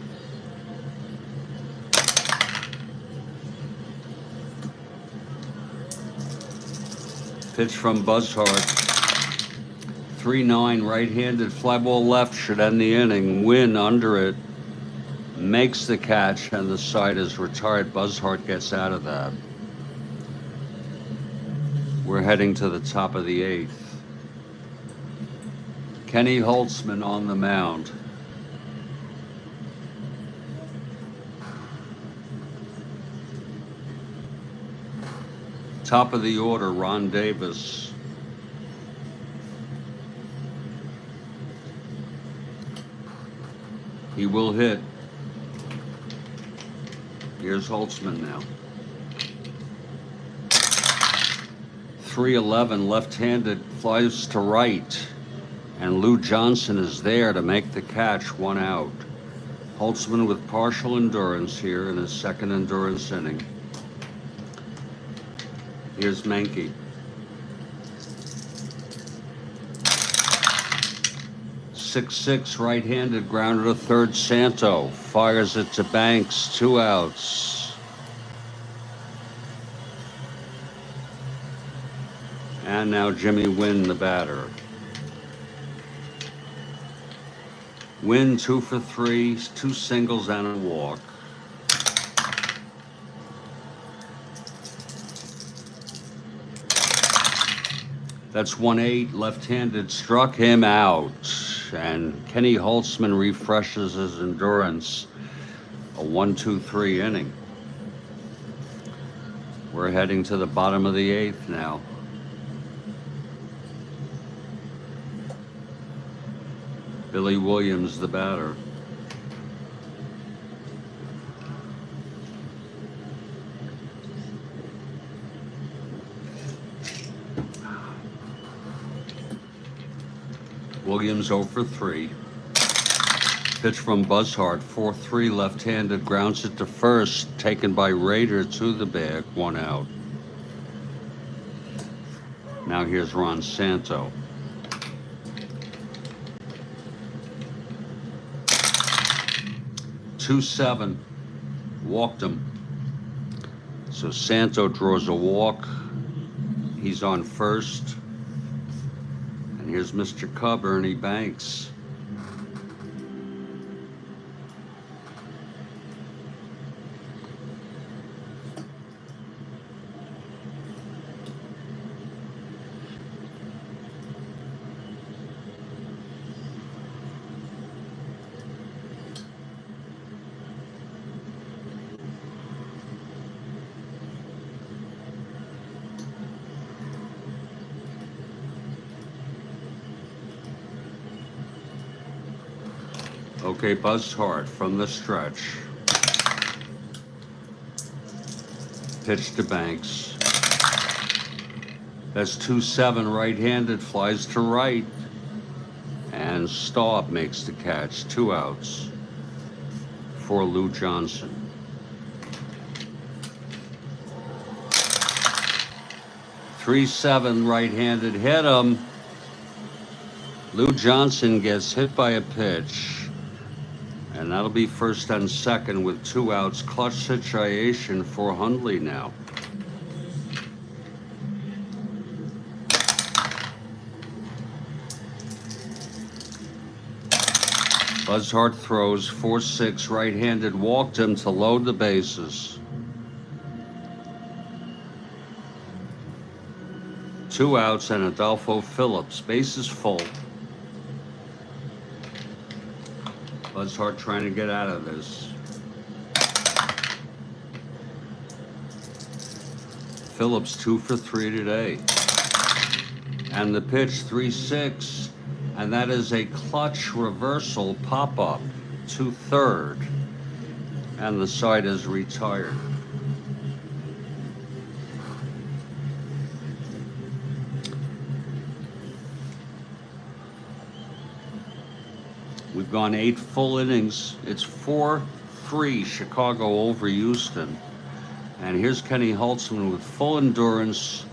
[SPEAKER 1] Pitch from Buzzhart. 3-9, right-handed, fly ball left, should end the inning. Win under it, makes the catch, and the side is retired. Buzzhart gets out of that. We're heading to the top of the 8th. Kenny Holtzman on the mound. Top of the order, Ron Davis. He will hit. Here's Holtzman now. 3-11, left-handed, flies to right. And Lou Johnson is there to make the catch, 1 out. Holtzman with partial endurance here in his second endurance inning. Here's Menke. 6-6 right-handed grounded to third. Santo fires it to Banks. 2 outs. And now Jimmy Wynn, the batter. Wynn 2 for 3, 2 singles and a walk. That's 1-8, left-handed, struck him out. And Kenny Holtzman refreshes his endurance. A 1-2-3 inning. We're heading to the bottom of the 8th now. Billy Williams, the batter. Williams 0 for 3. Pitch from Buzzhart, 4-3, left-handed, grounds it to first, taken by Rader to the bag, 1 out. Now here's Ron Santo. .27, walked him. So Santo draws a walk. He's on first. And here's Mr. Cub, Ernie Banks. Okay, Buzzhart from the stretch. Pitch to Banks. That's 2-7, right-handed, flies to right. And Staub makes the catch, 2 outs for Lou Johnson. .37, right-handed, hit him. Lou Johnson gets hit by a pitch. And that'll be first and second with 2 outs. Clutch situation for Hundley now. Buzzhart throws 4-6, right-handed, walked him to load the bases. 2 outs and Adolfo Phillips. Bases full. Buzzhart trying to get out of this. Phillips 2 for 3 today. And the pitch 3-6, and that is a clutch reversal pop-up to third. And the side is retired. We've gone 8 full innings. It's 4-3 Chicago over Houston. And here's Kenny Holtzman with full endurance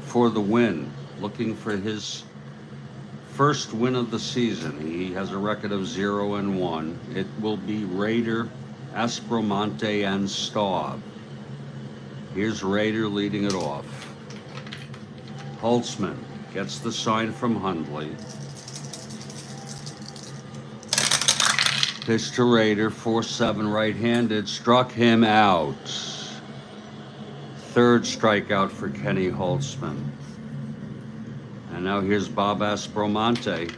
[SPEAKER 1] for the win, looking for his first win of the season. He has a record of 0-1. It will be Rader, Aspromonte, and Staub. Here's Rader leading it off. Holtzman gets the sign from Hundley. Pitch to Rader, 4-7, right-handed, struck him out. Third strikeout for Kenny Holtzman. And now here's Bob Aspromonte.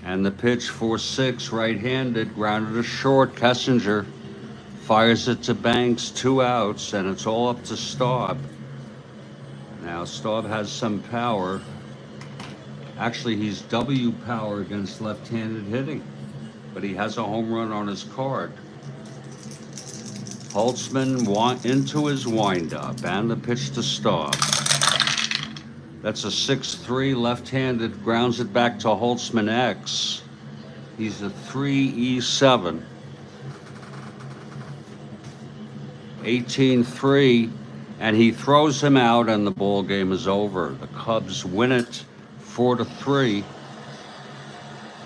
[SPEAKER 1] And the pitch, 4-6, right-handed, grounded to short. Kessinger fires it to Banks, 2 outs, and it's all up to Staub. Now, Staub has some power. Actually, he's W power against left-handed hitting, but he has a home run on his card. Holtzman into his windup, and the pitch to Staub. That's a 6-3, left-handed, grounds it back to Holtzman X. He's a 3-E7. 18-3. And he throws him out, and the ball game is over. The Cubs win it 4-3,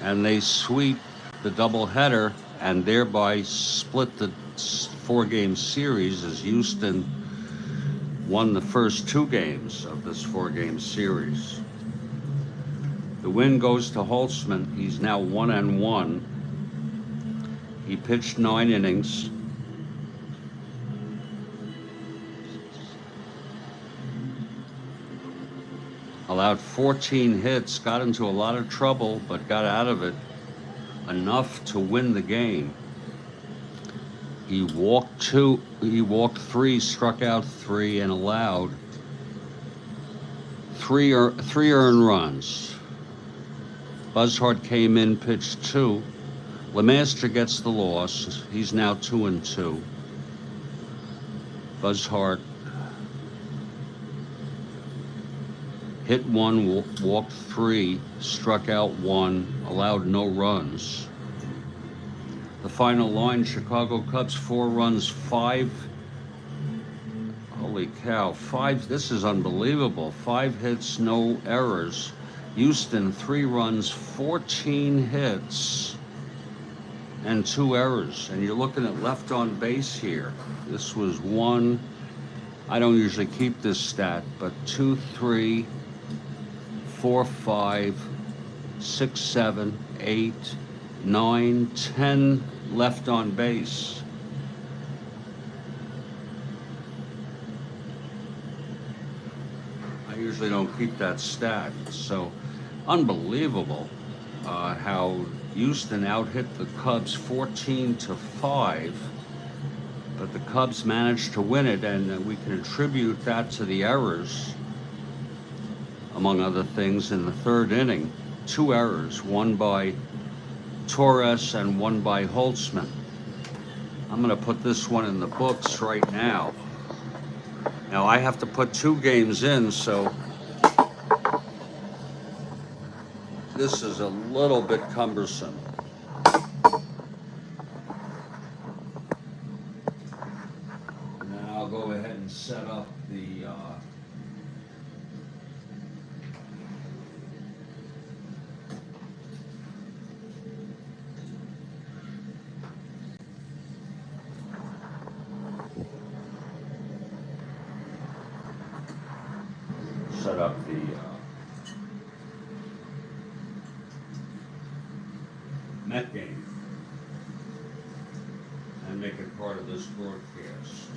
[SPEAKER 1] and they sweep the doubleheader and thereby split the 4-game series as Houston won the first 2 games of this 4-game series. The win goes to Holtzman. He's now 1-1. He pitched 9 innings. Allowed 14 hits, got into a lot of trouble, but got out of it enough to win the game. He walked 3, struck out 3, and allowed 3 earned runs. Buzzhart came in, pitched 2. LeMaster gets the loss. He's now 2-2. Buzzhart hit 1, walked 3, struck out 1, allowed no runs. The final line, Chicago Cubs 4 runs, 5. Holy cow, 5, this is unbelievable. 5 hits, no errors. Houston 3 runs, 14 hits, and 2 errors. And you're looking at left on base here. This was 1, I don't usually keep this stat, but 2, 3, 4, 5, 6, 7, 8, 9, 10 left on base. I usually don't keep that stat, so unbelievable how Houston out-hit the Cubs 14-5, but the Cubs managed to win it, and we can attribute that to the errors, among other things, in the 3rd inning. 2 errors, one by Torres and one by Holtzman. I'm going to put this one in the books right now. Now I have to put 2 games in, so this is a little bit cumbersome. Now I'll go ahead and set up the Met game and make it part of this broadcast.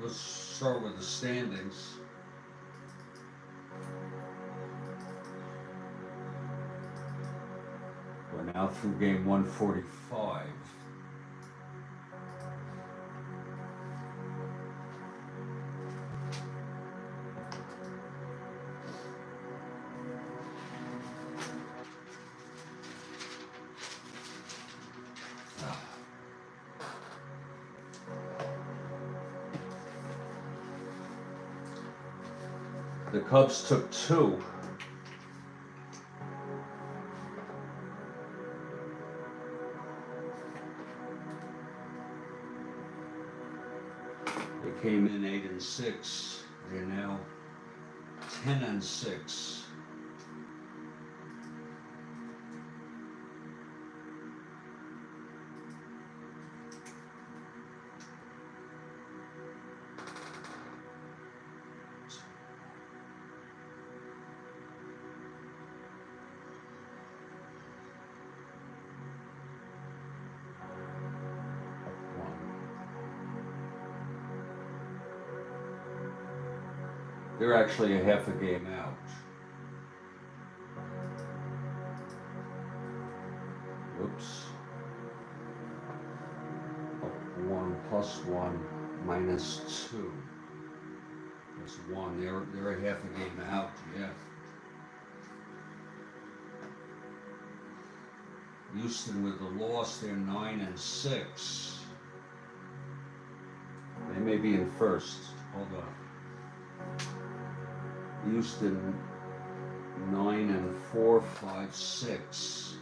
[SPEAKER 1] Let's start with the standings. We're now through game 145. The Cubs took 2. They came in 8-6. They're now 10-6. They're actually a half a game out. Whoops. Up 1 plus 1 minus 2. That's 1. They're a half a game out, yeah. Houston with the loss, they're 9-6. They may be in first. Hold on. Houston 9-4, 5-6.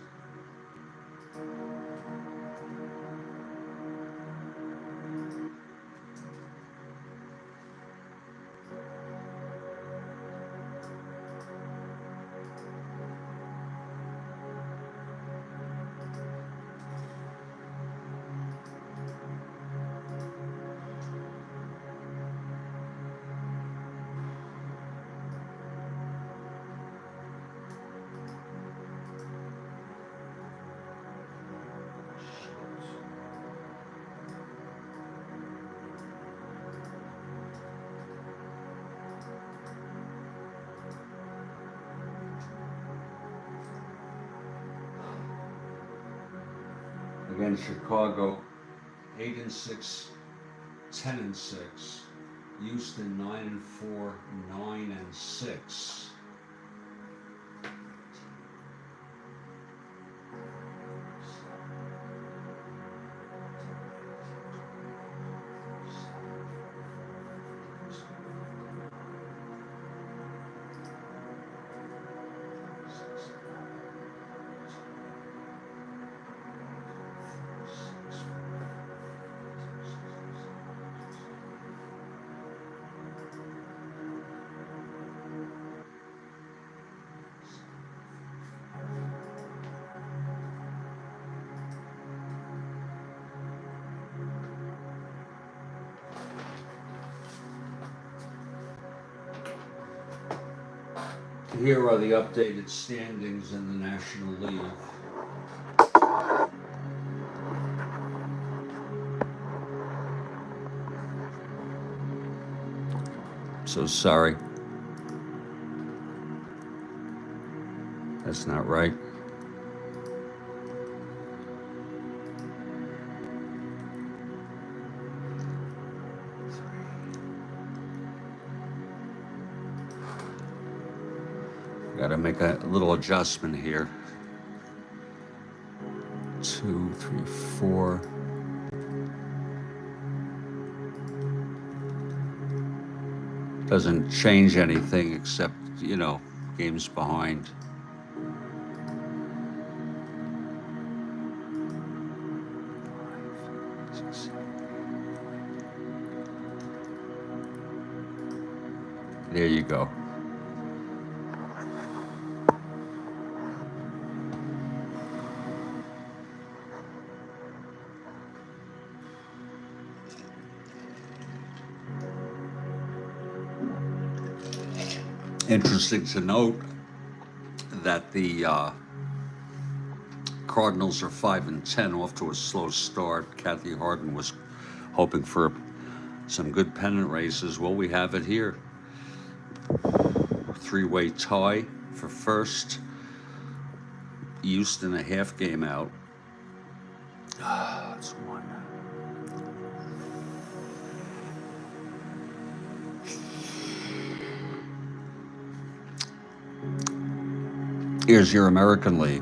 [SPEAKER 1] Again, Chicago 8-6, 10-6. Houston 9-4, 9-6. Here are the updated standings in the National League. So sorry. That's not right. Got to make a little adjustment here. 2, 3, 4. Doesn't change anything except, you know, games behind. There you go. Interesting to note that the Cardinals are 5-10, off to a slow start. Kathy Harden was hoping for some good pennant races. Well, we have it here. 3-way tie for first. Houston a half game out. That's 1. Here's your American League.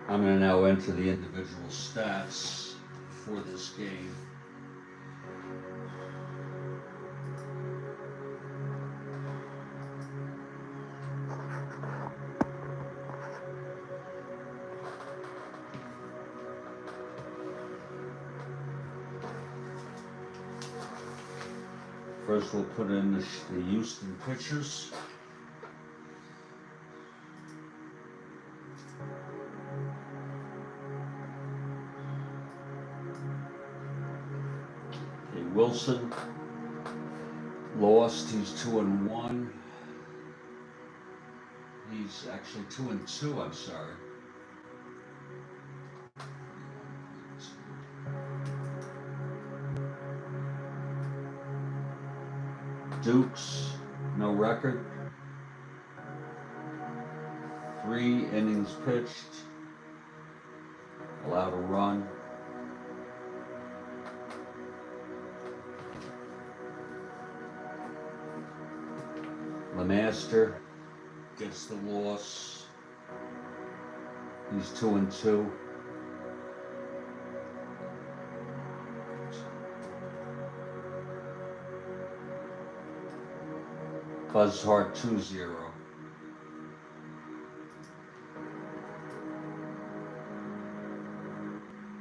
[SPEAKER 1] I'm going to now enter the individual stats for this game. First, we'll put in the Houston pitchers. Wilson lost. He's 2-1. He's actually 2-2, I'm sorry. Dukes, no record. 3 innings pitched. Allowed a run. Lemaster gets the loss. He's 2-2. Buzzhart 2-0.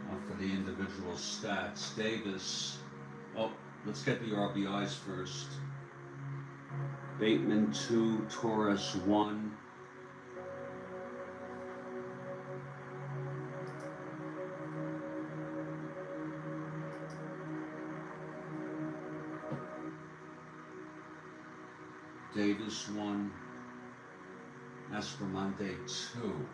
[SPEAKER 1] Now for the individual stats. Davis. Oh, let's get the RBIs first. Bateman 2, Torres 1. Davis 1. Aspromonte 2.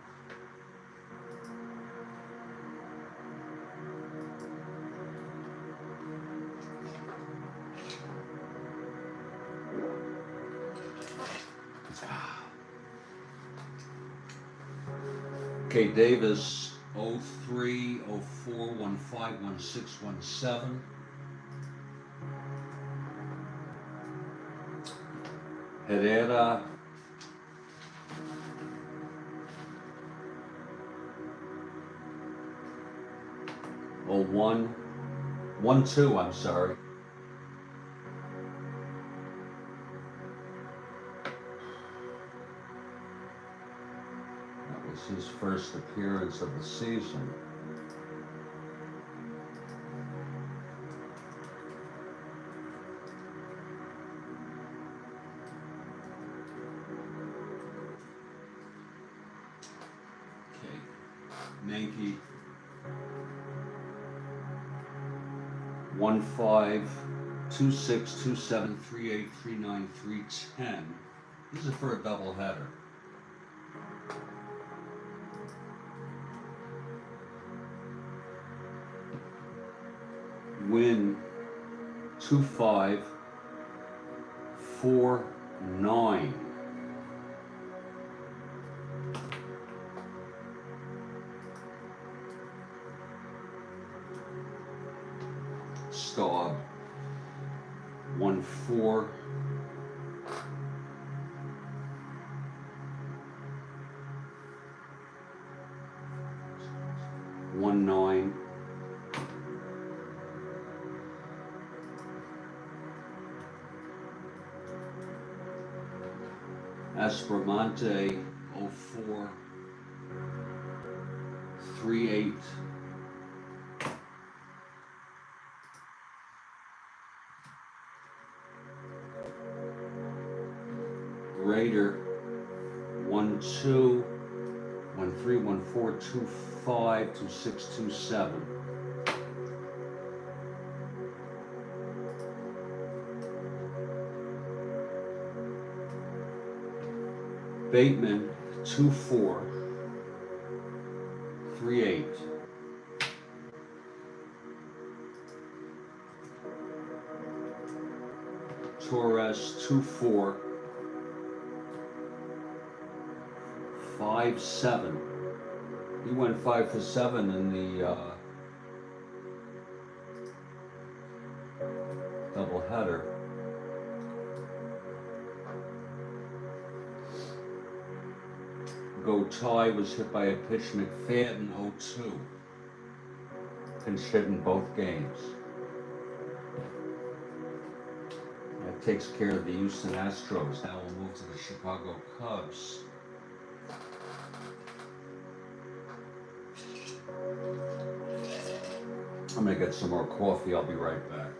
[SPEAKER 1] Okay, Davis 03, 04, 15, 16, 17. Herrera 01, 1-2, I'm sorry. That was his first appearance of the season. Okay, Mankey 15, 26, 27, 38, 39, 310. These are for a doubleheader. Win 2-5, 4-9. Staub 1-4. One nine. Aspromonte 04, 3-8. Raider 1-2, 1-3, 1-4, 2-5, 2-6, 2-7. Bateman 2-4, 3-8. Torres 2-4, 5-7. He went 5 for 7 in the doubleheader. Gotai was hit by a pitch. McFadden 0-2. Pinch hit in both games. That takes care of the Houston Astros. Now we'll move to the Chicago Cubs. I'm gonna get some more coffee. I'll be right back.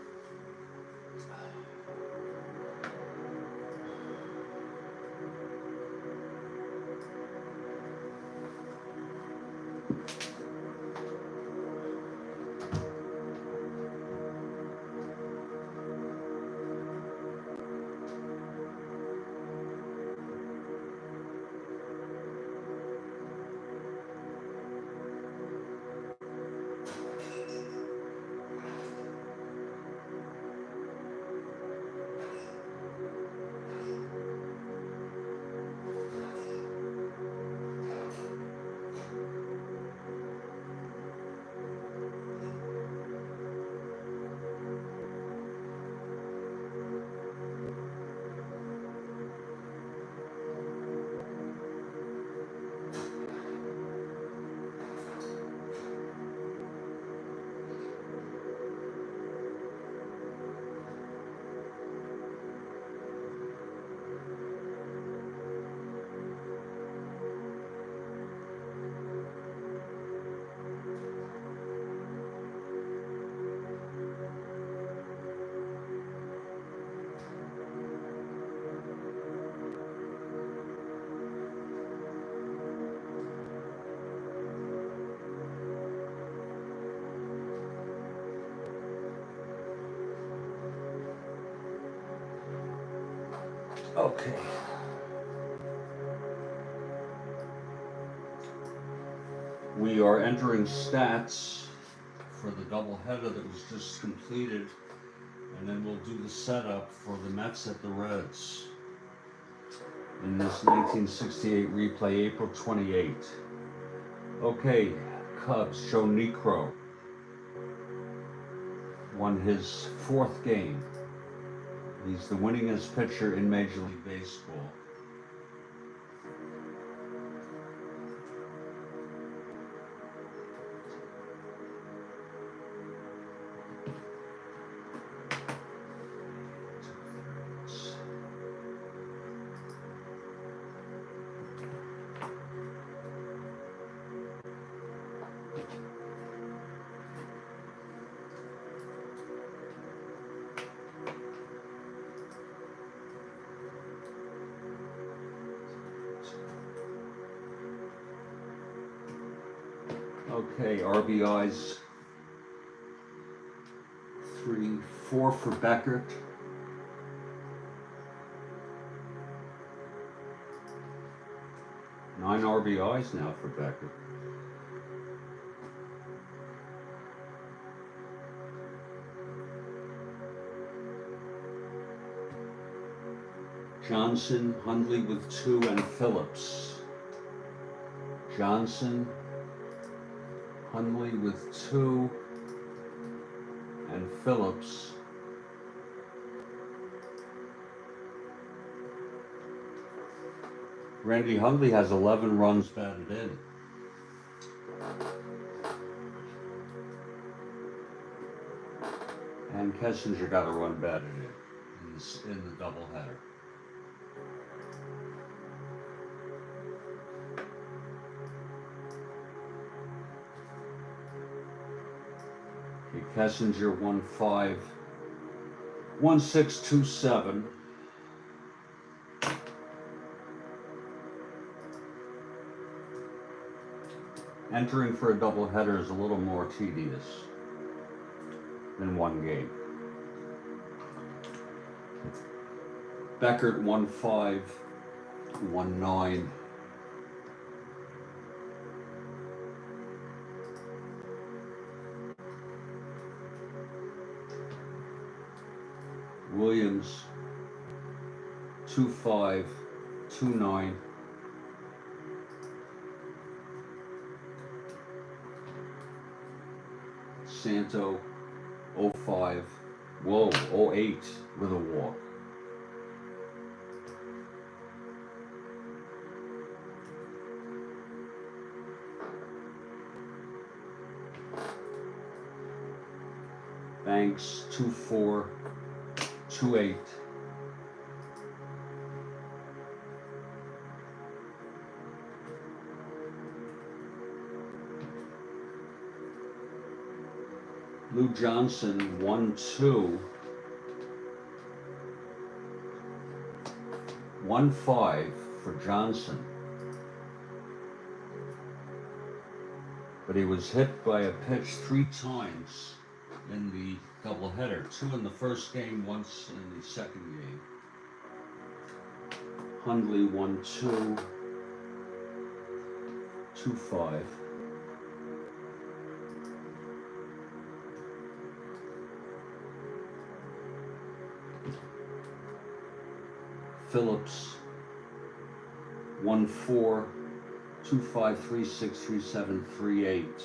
[SPEAKER 1] Okay. We are entering stats for the doubleheader that was just completed, and then we'll do the setup for the Mets at the Reds in this 1968 replay, April 28. Okay, Cubs, Joe Niekro won his 4th game. He's the winningest pitcher in Major League Baseball. Okay, RBIs 3, 4 for Beckert. Nine RBIs now for Beckert. Johnson, Hundley with 2, and Phillips. Johnson, Hundley with 2, and Phillips. Randy Hundley has 11 runs batted in. And Kessinger got a run batted in the doubleheader. Okay, Kessinger 1-5, 1-6-2-7. Entering for a doubleheader is a little more tedious than one game. Beckert 1-5, 1-9. Williams 2-5, 2-9. Santo 0-5, 0-8 with a walk. Banks 2-4, 2-8. Lou Johnson 1-2, 1-5 for Johnson. But he was hit by a pitch 3 times in the doubleheader. 2 in the first game, once in the second game. Hundley 1-2, 2-5. Phillips 1-4, 2-5, 3-6, 3-7, 3-8.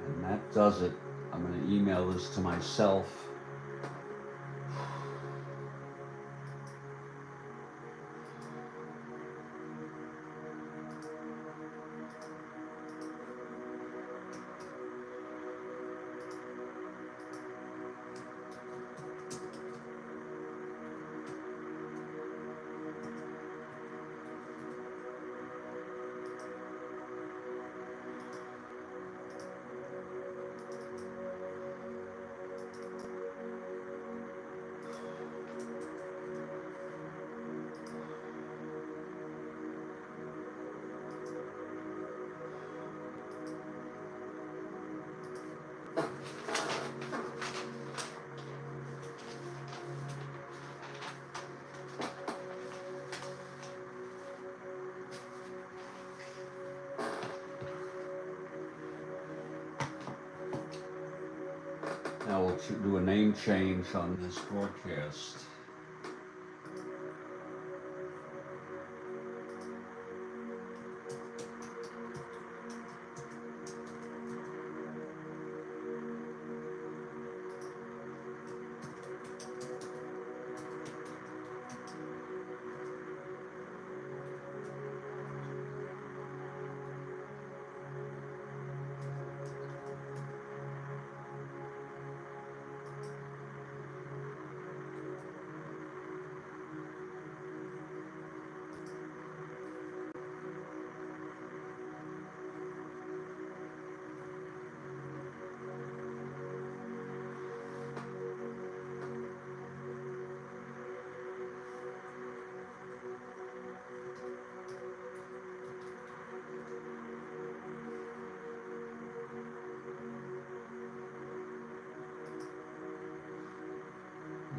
[SPEAKER 1] And that does it. I'm going to email this to myself. Now we'll do a name change on this broadcast.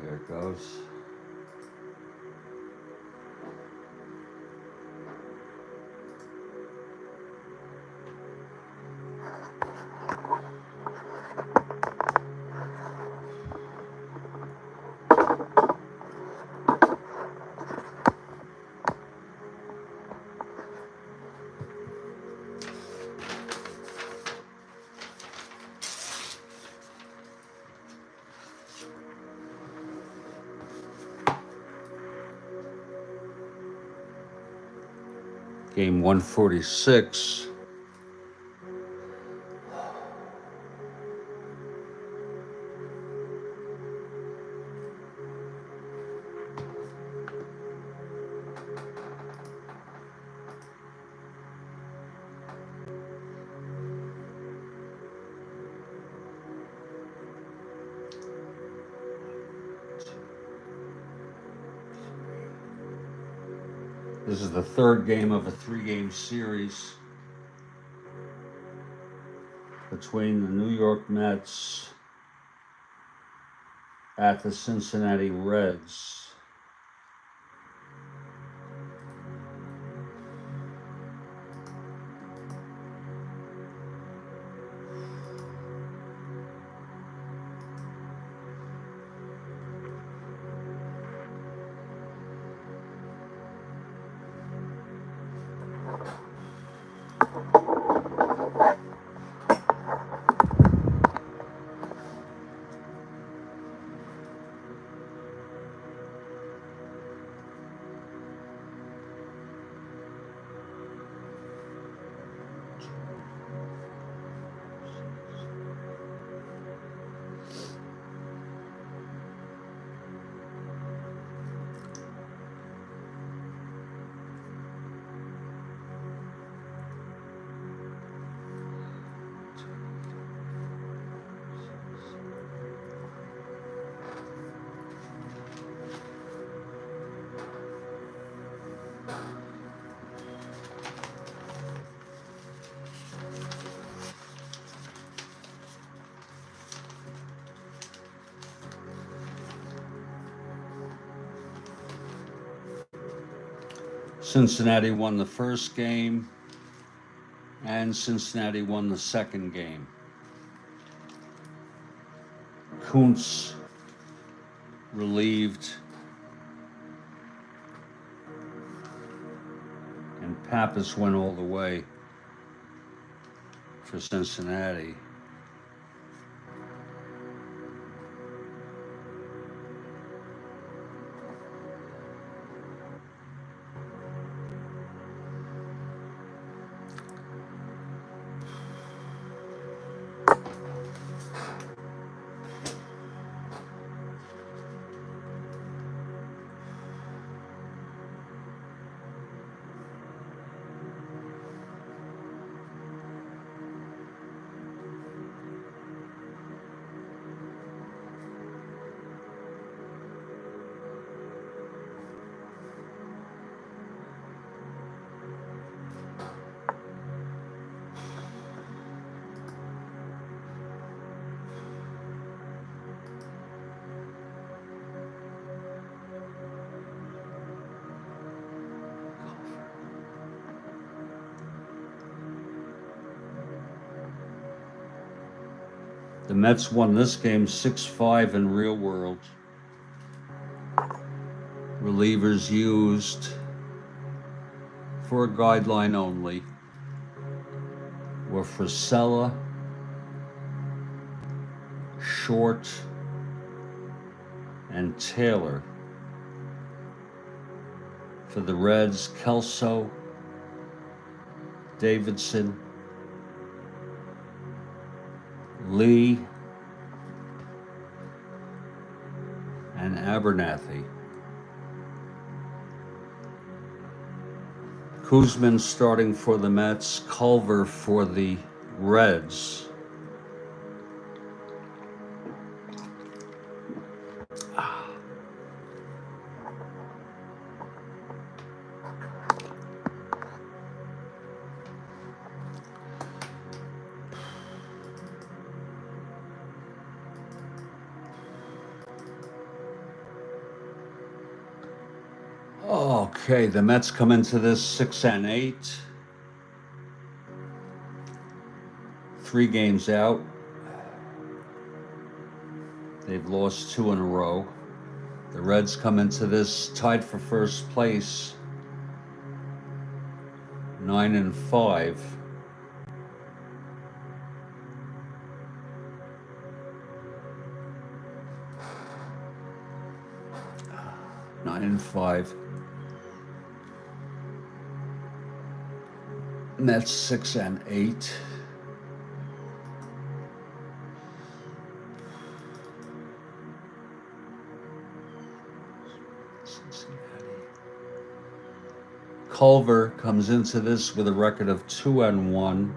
[SPEAKER 1] There it goes. Game 146. This is the third game of a 3-game series between the New York Mets at the Cincinnati Reds. Cincinnati won the first game, and Cincinnati won the second game. Kuntz relieved, and Pappas went all the way for Cincinnati. The Mets won this game 6-5 in real world. Relievers used for a guideline only were Frisella, Short, and Taylor. For the Reds, Kelso, Davidson, Lee, and Abernathy. Kuzman starting for the Mets, Culver for the Reds. Okay, the Mets come into this 6-8. 3 games out. They've lost 2 in a row. The Reds come into this tied for first place, 9-5. Nine and 5. Mets 6-8. Culver comes into this with a record of 2-1.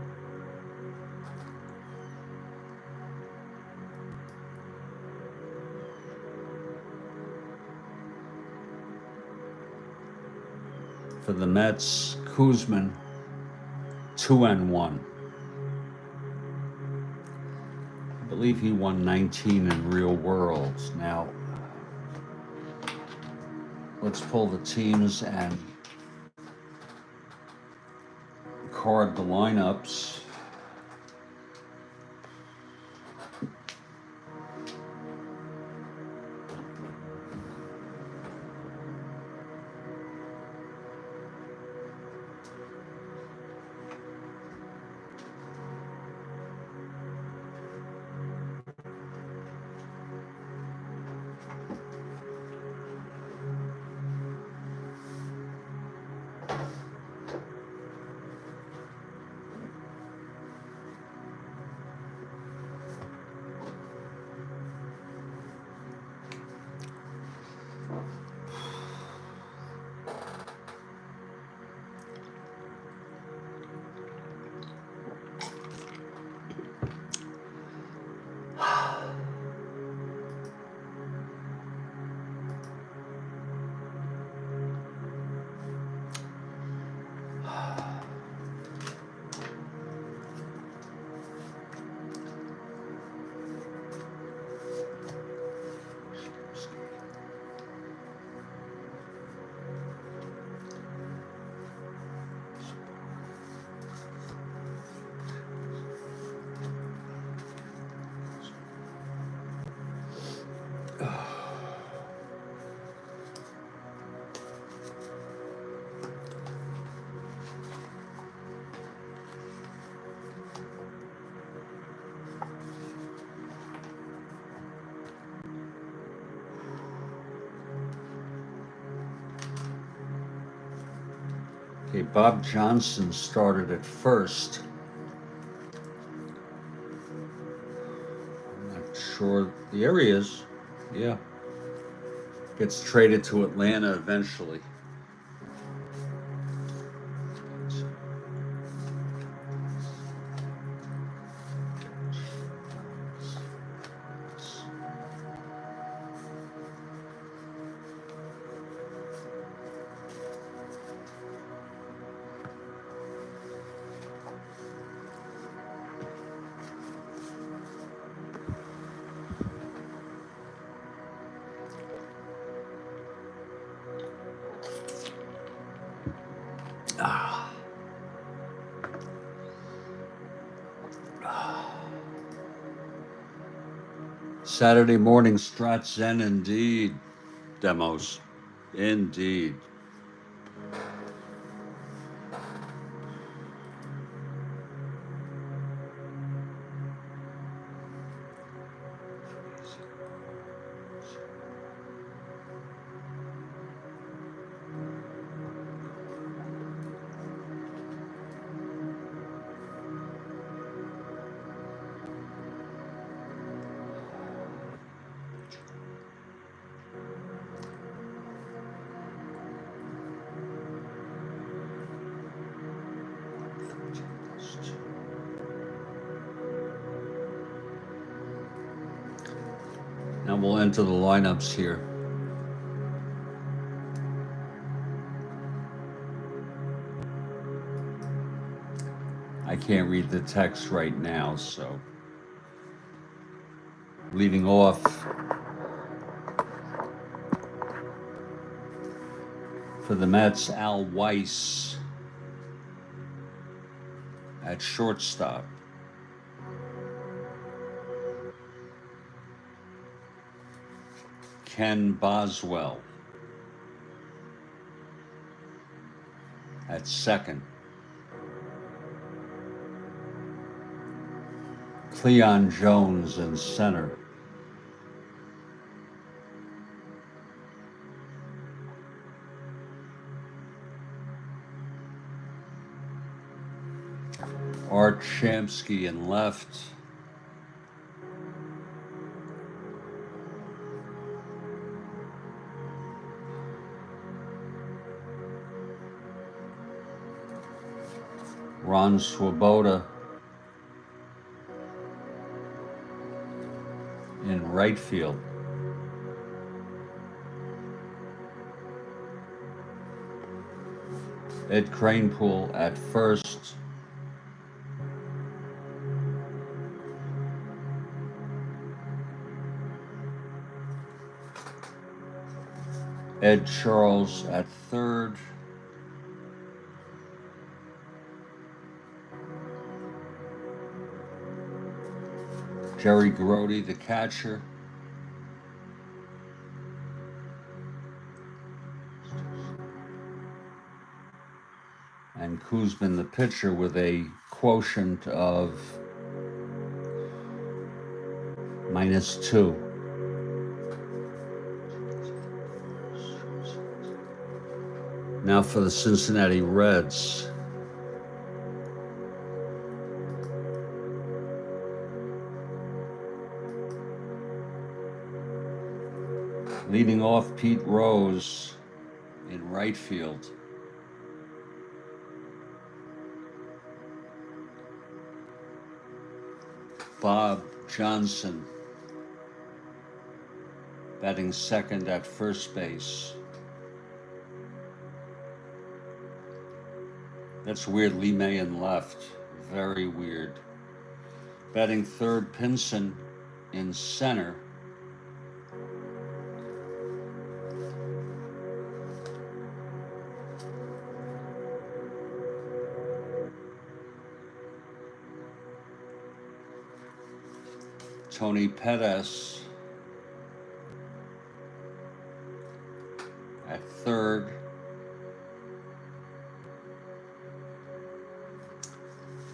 [SPEAKER 1] For the Mets, Kuzman 2-1. I believe he won 19 in real world. Now, let's pull the teams and card the lineups. Okay, Bob Johnson started at first. I'm not sure the area is. Yeah. Gets traded to Atlanta eventually. Saturday morning Strat Zen indeed. Demos. Indeed. Now we'll enter the lineups here. I can't read the text right now, so leading off for the Mets, Al Weiss at shortstop. Ken Boswell at second. Cleon Jones in center. Art Shamsky in left. Ron Swoboda in right field. Ed Kranepool at first. Ed Charles at third. Jerry Grody, the catcher. And Kuzmin, the pitcher, with a quotient of -2. Now for the Cincinnati Reds. Leading off, Pete Rose in right field. Bob Johnson batting second at first base. That's weird. Lee May in left. Very weird. Batting third, Pinson in center. Tony Pettis at third.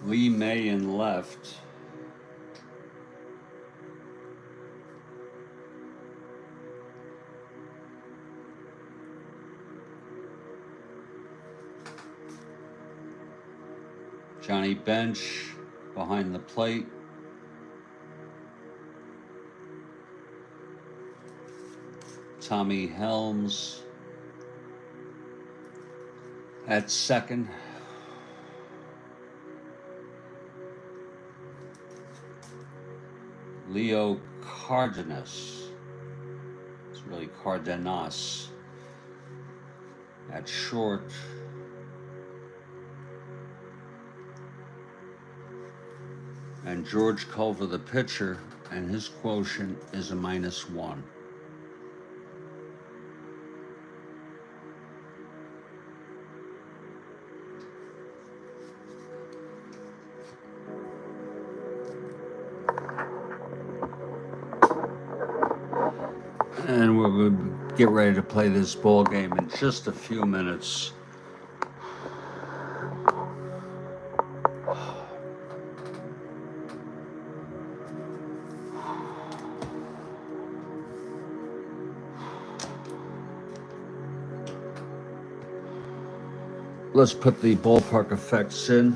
[SPEAKER 1] Lee May in left. Johnny Bench behind the plate. Tommy Helms at second. Leo Cardenas, it's really Cardenas, at short. And George Culver, the pitcher, and his quotient is a -1. And we're going to get ready to play this ball game in just a few minutes. Let's put the ballpark effects in.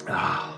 [SPEAKER 1] Ah.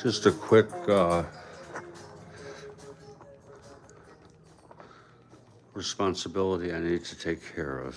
[SPEAKER 1] Just a quick responsibility I need to take care of.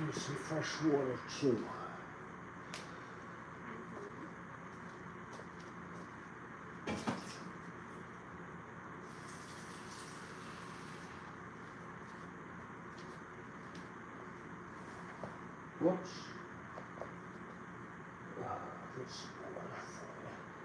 [SPEAKER 3] want to see fresh water too. Whoops. This water for you.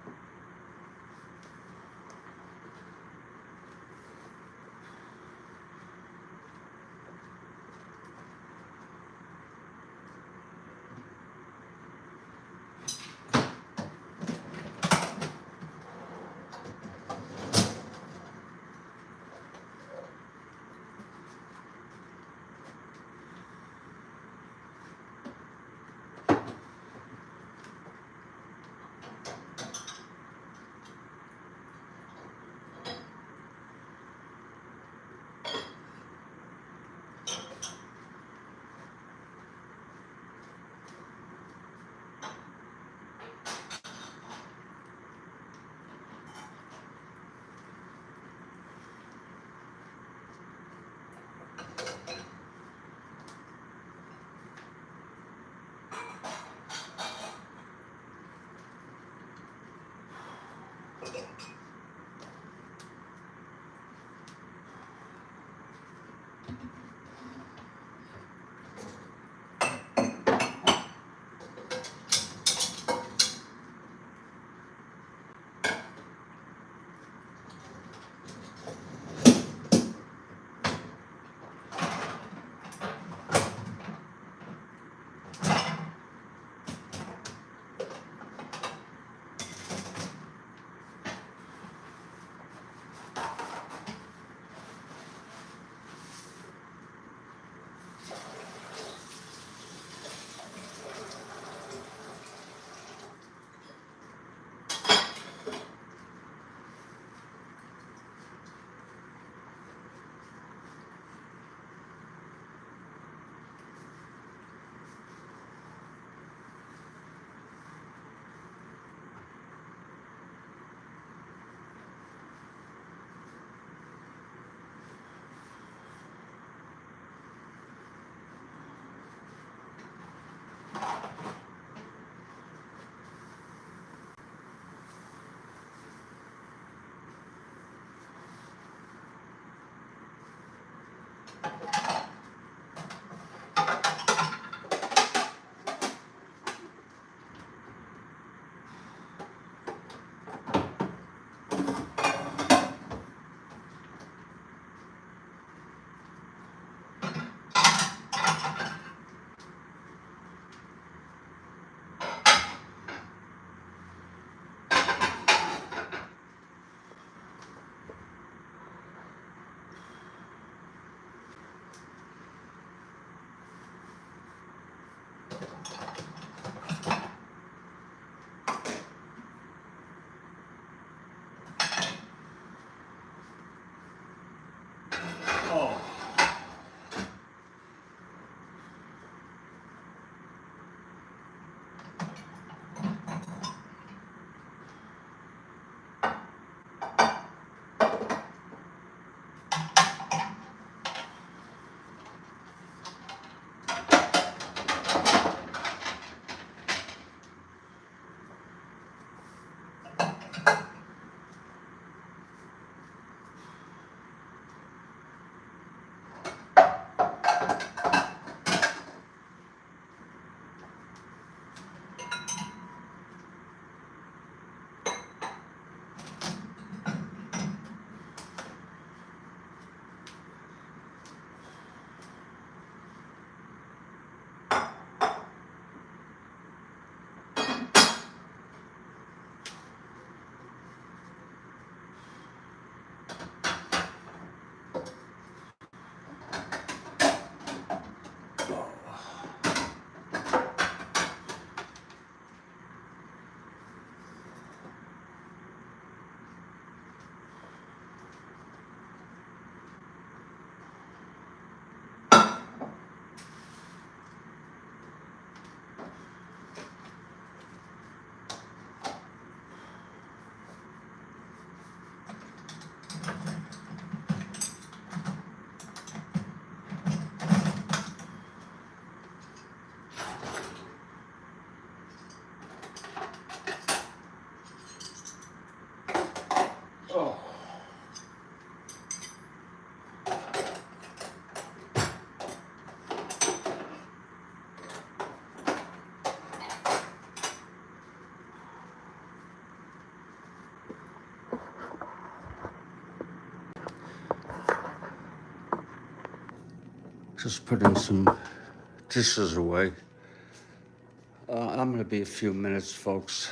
[SPEAKER 1] Just putting some dishes away. I'm going to be a few minutes, folks.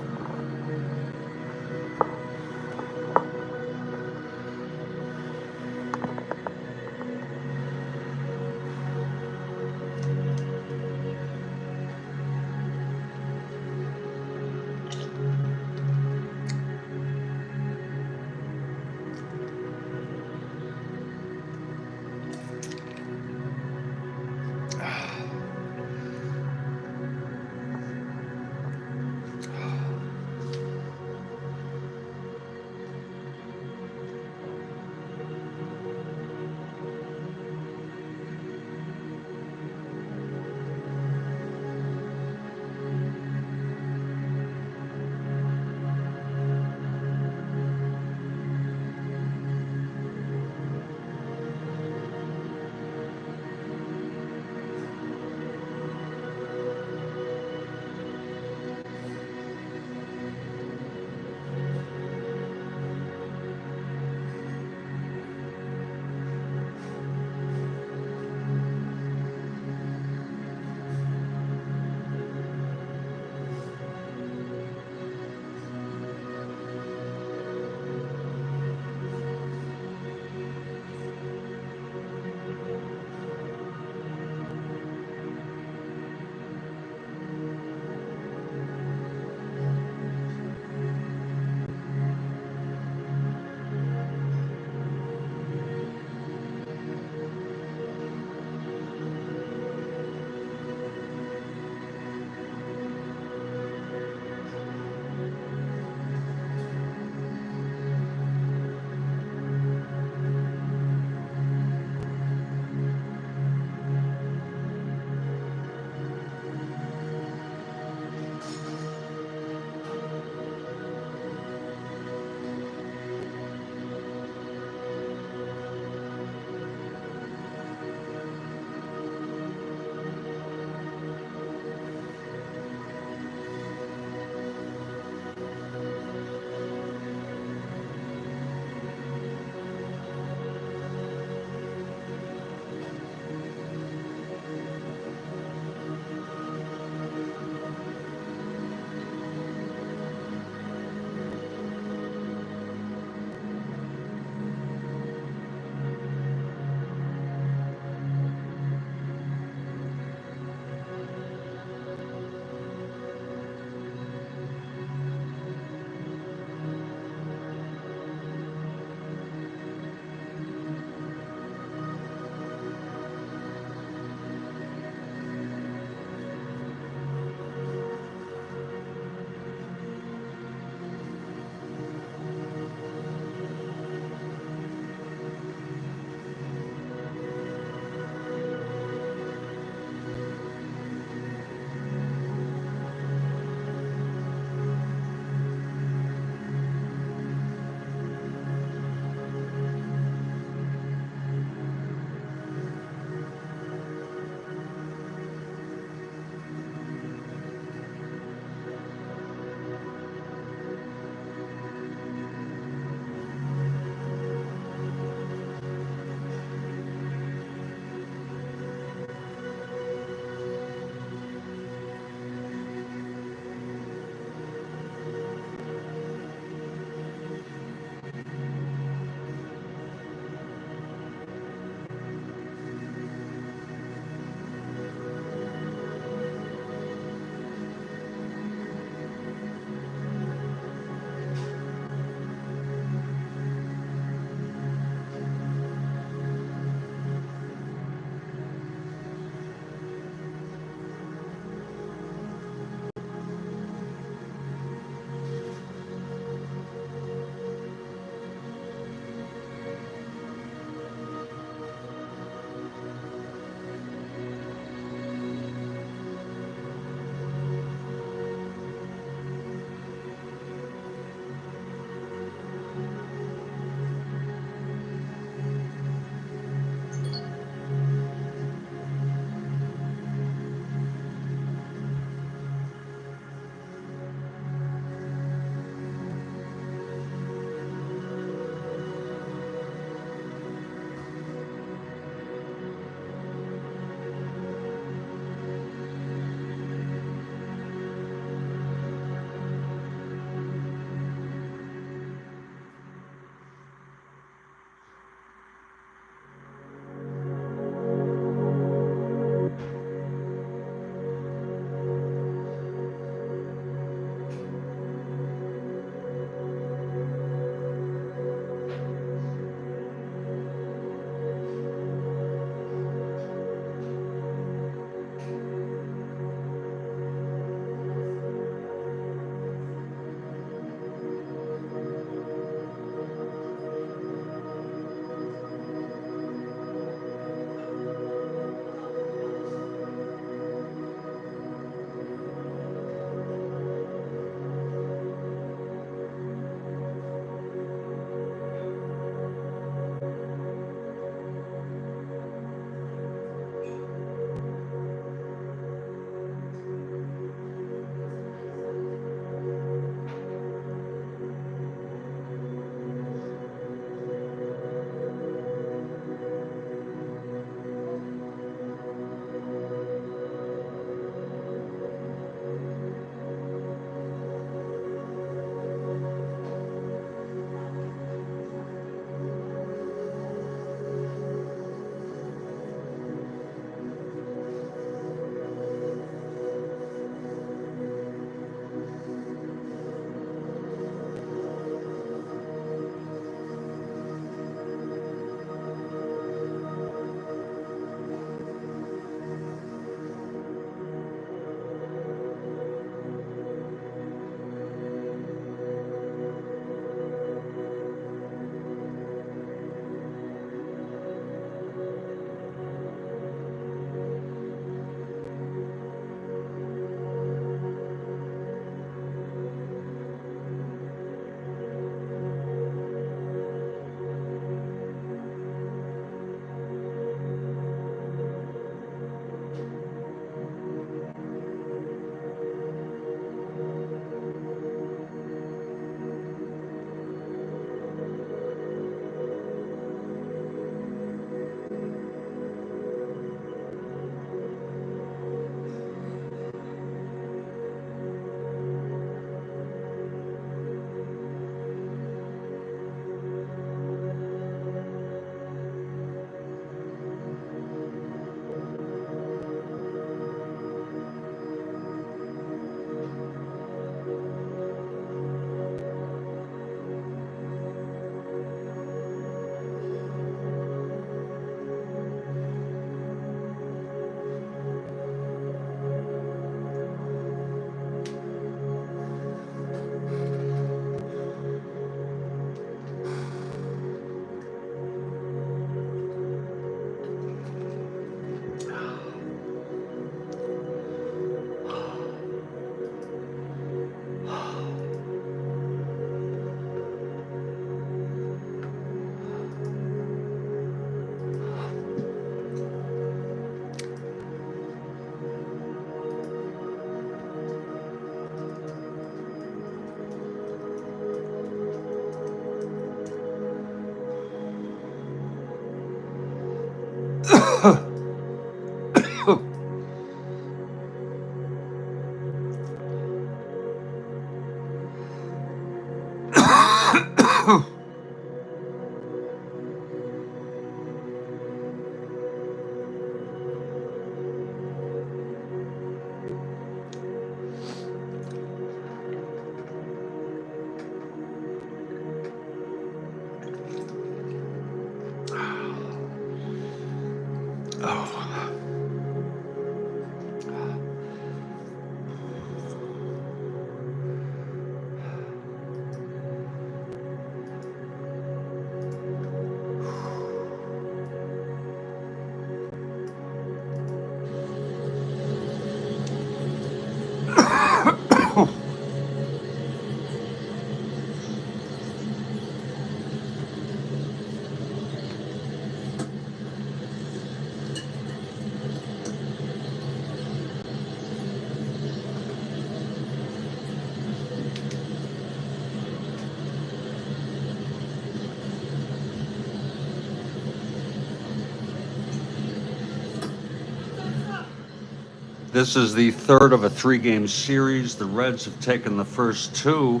[SPEAKER 1] This is the third of a three-game series. The Reds have taken the first two.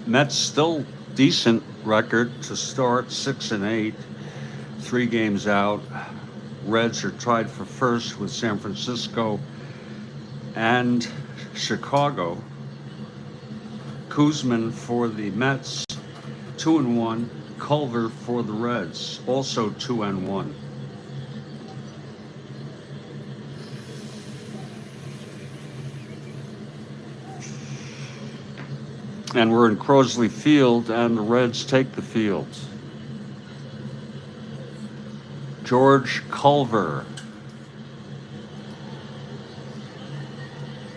[SPEAKER 1] Mets still decent record to start, 6-8, 3 games out. Reds are tied for first with San Francisco and Chicago. Kuzman for the Mets, 2-1. Culver for the Reds, also 2-1. And we're in Crosley Field, and the Reds take the field. George Culver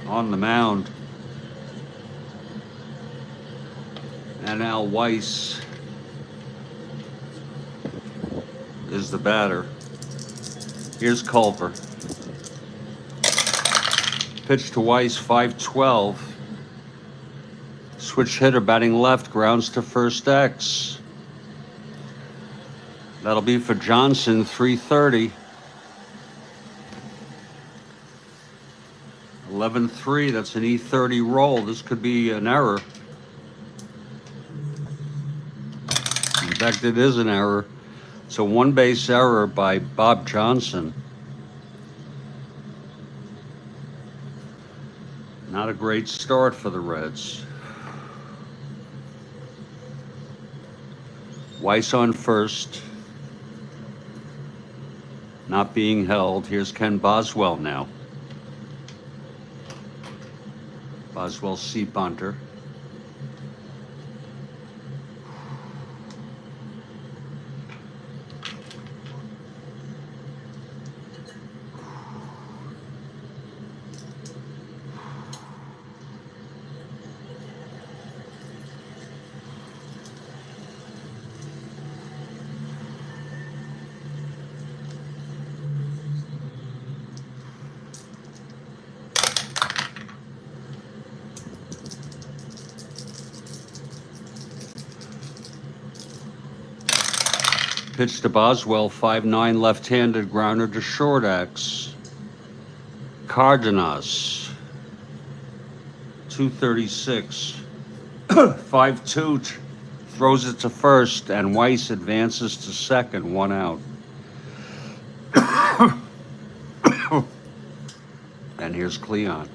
[SPEAKER 1] on the mound. And Al Weiss is the batter. Here's Culver. Pitch to Weiss, 5-12. Switch hitter batting left, grounds to first X. That'll be for Johnson, 3:30. 11-3, that's an E30 roll. This could be an error. In fact, it is an error. It's a one-base error by Bob Johnson. Not a great start for the Reds. Weiss on first. Not being held. Here's Ken Boswell now. Boswell seat bunter. Pitch to Boswell, 5-9, left-handed, grounder to short X. Cardenas, 236. 5-2, throws it to first, and Weiss advances to second, 1 out. And here's Cleon.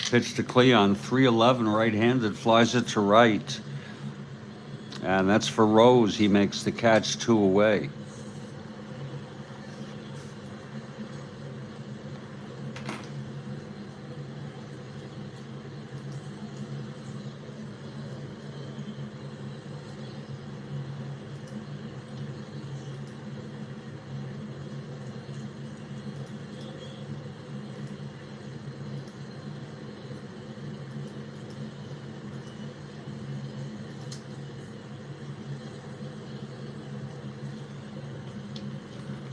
[SPEAKER 1] Pitch to Cleon, 3-11, right-handed, flies it to right. And that's for Rose. He makes the catch, 2 away.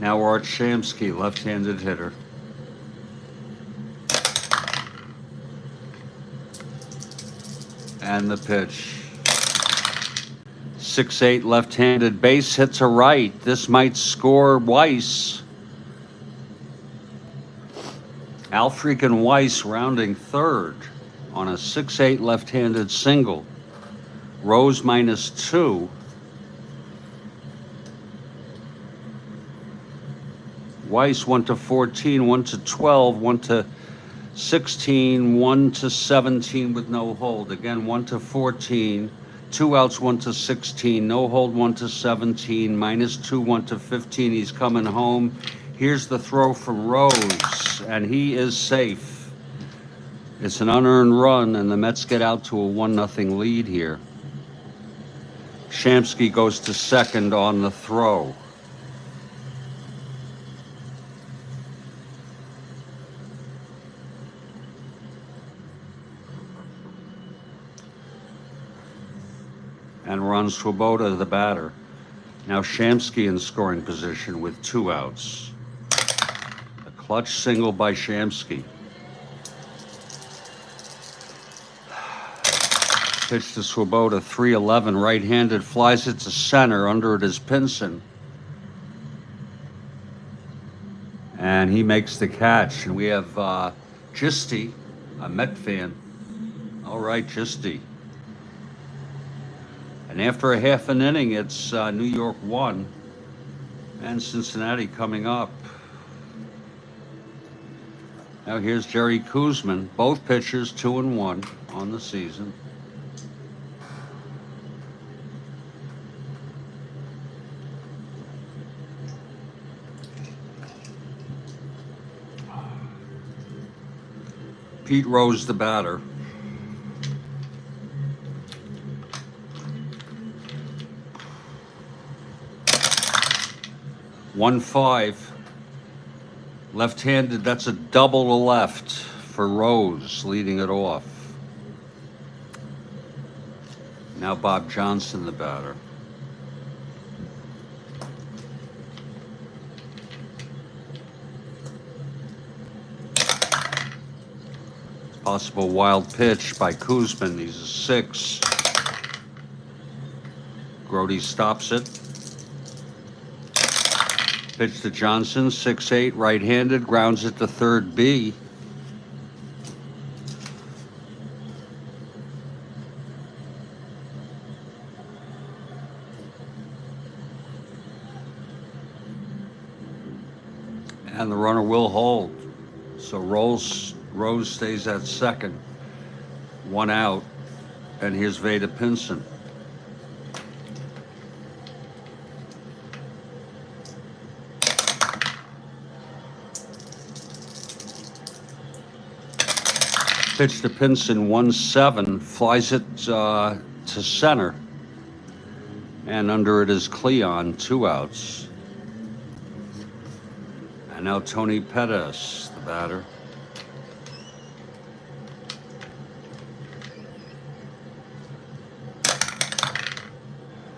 [SPEAKER 1] Now Art Shamsky, left-handed hitter. And the pitch. 6-8 left-handed, base hit to right. This might score Weiss. Alfreakin Weiss rounding third on a 6-8 left-handed single. Rose -2. Weiss 1-14, 1-12, 1-16, 1-17 with no hold. Again, 1-14, 2 outs, 1-16, no hold, 1-17, -2, 1-15. He's coming home. Here's the throw from Rose, and he is safe. It's an unearned run, and the Mets get out to a 1-0 lead here. Shamsky goes to second on the throw. And Ron Swoboda, the batter. Now Shamsky in scoring position with 2 outs. A clutch single by Shamsky. Pitch to Swoboda, 3-11, right-handed, flies it to center. Under it is Pinson. And he makes the catch. And we have Gisty, a Met fan. All right, Gisty. And after a half an inning, it's New York 1 and Cincinnati coming up. Now here's Jerry Kuzman, both pitchers 2-1 on the season. Pete Rose, the batter. .15, left-handed, that's a double to left for Rose, leading it off. Now Bob Johnson, the batter. Possible wild pitch by Kuzman, he's a 6. Grody stops it. Pitch to Johnson, 6-8, right-handed, grounds it to third B. And the runner will hold. So Rose stays at second. 1 out, and here's Veda Pinson. Pitch to Pinson, 1-7, flies it to center. And under it is Cleon, 2 outs. And now Tony Pettis, the batter.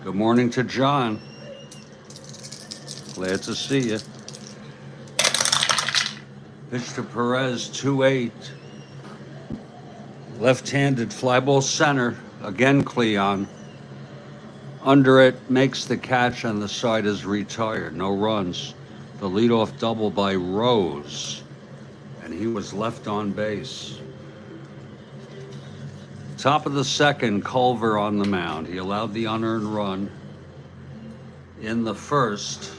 [SPEAKER 1] Good morning to John. Glad to see you. Pitch to Perez, 2-8. Left-handed fly ball center, again Cleon. Under it, makes the catch, and the side is retired. No runs. The leadoff double by Rose, and he was left on base. Top of the second, Culver on the mound. He allowed the unearned run in the first.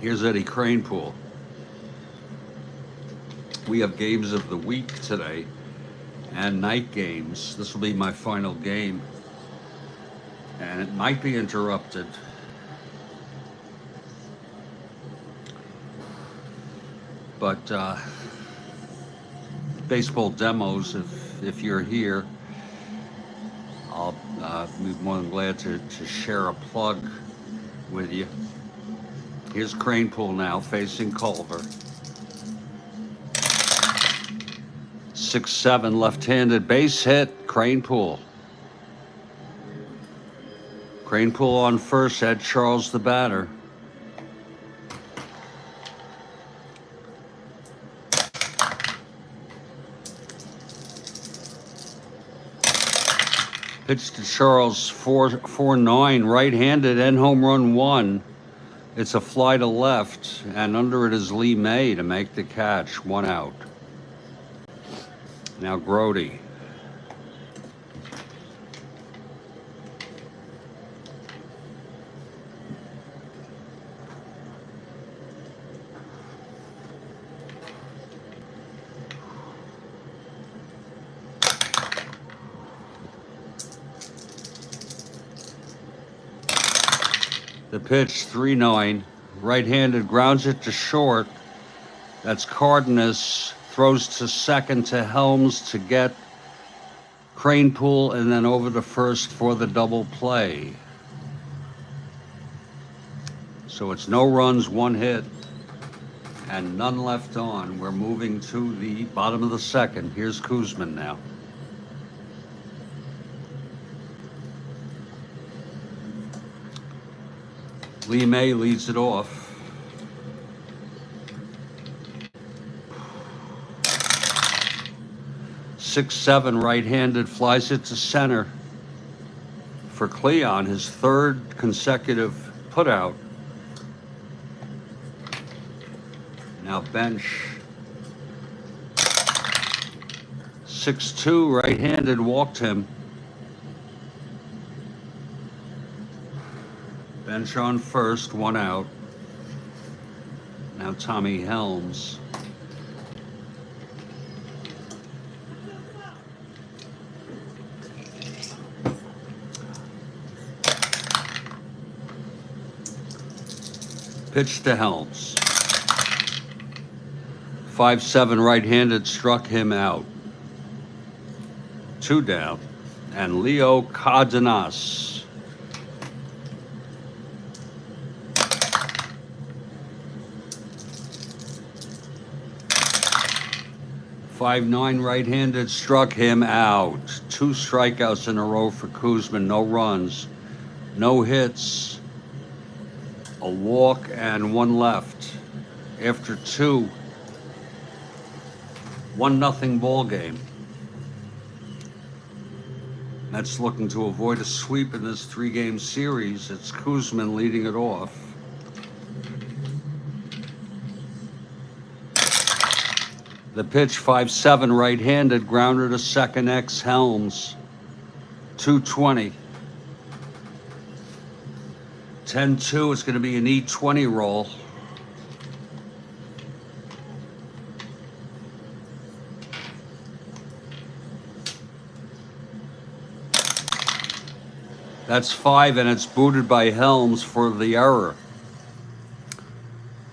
[SPEAKER 1] Here's Eddie Kranepool. We have games of the week today and night games. This will be my final game, and it might be interrupted. But baseball demos, if you're here, I'll be more than glad to share a plug with you. Here's Kranepool now facing Culver. 6-7, left-handed base hit, Kranepool. Kranepool on first, Ed Charles the batter. Pitch to Charles, 4-9, right-handed, and home run 1. It's a fly to left, and under it is Lee May to make the catch, 1 out. Now Grody. The pitch, 3-9, right-handed, grounds it to short. That's Cardenas, throws to second to Helms to get Kranepool, and then over to first for the double play. So it's no runs, 1 hit, and none left on. We're moving to the bottom of the second. Here's Kuzman now. Lee May leads it off. Six-seven, right-handed, flies it to center for Cleon, his 3rd consecutive putout. Now bench. 6-2, right-handed, walked him. Bench on first, 1 out. Now Tommy Helms. Pitch to Helms. 5-7, right-handed, struck him out. 2 down. And Leo Cardenas. 5-9, right-handed, struck him out. 2 strikeouts in a row for Kuzman. No runs, no hits, a walk, and 1 left. After 2, 1-0 ball game. Mets looking to avoid a sweep in this 3-game series. It's Kuzman leading it off. The pitch, 5-7, right-handed, grounder to second, X Helms. 2-20. 10-2, it's going to be an E20 roll. That's 5, and it's booted by Helms for the error.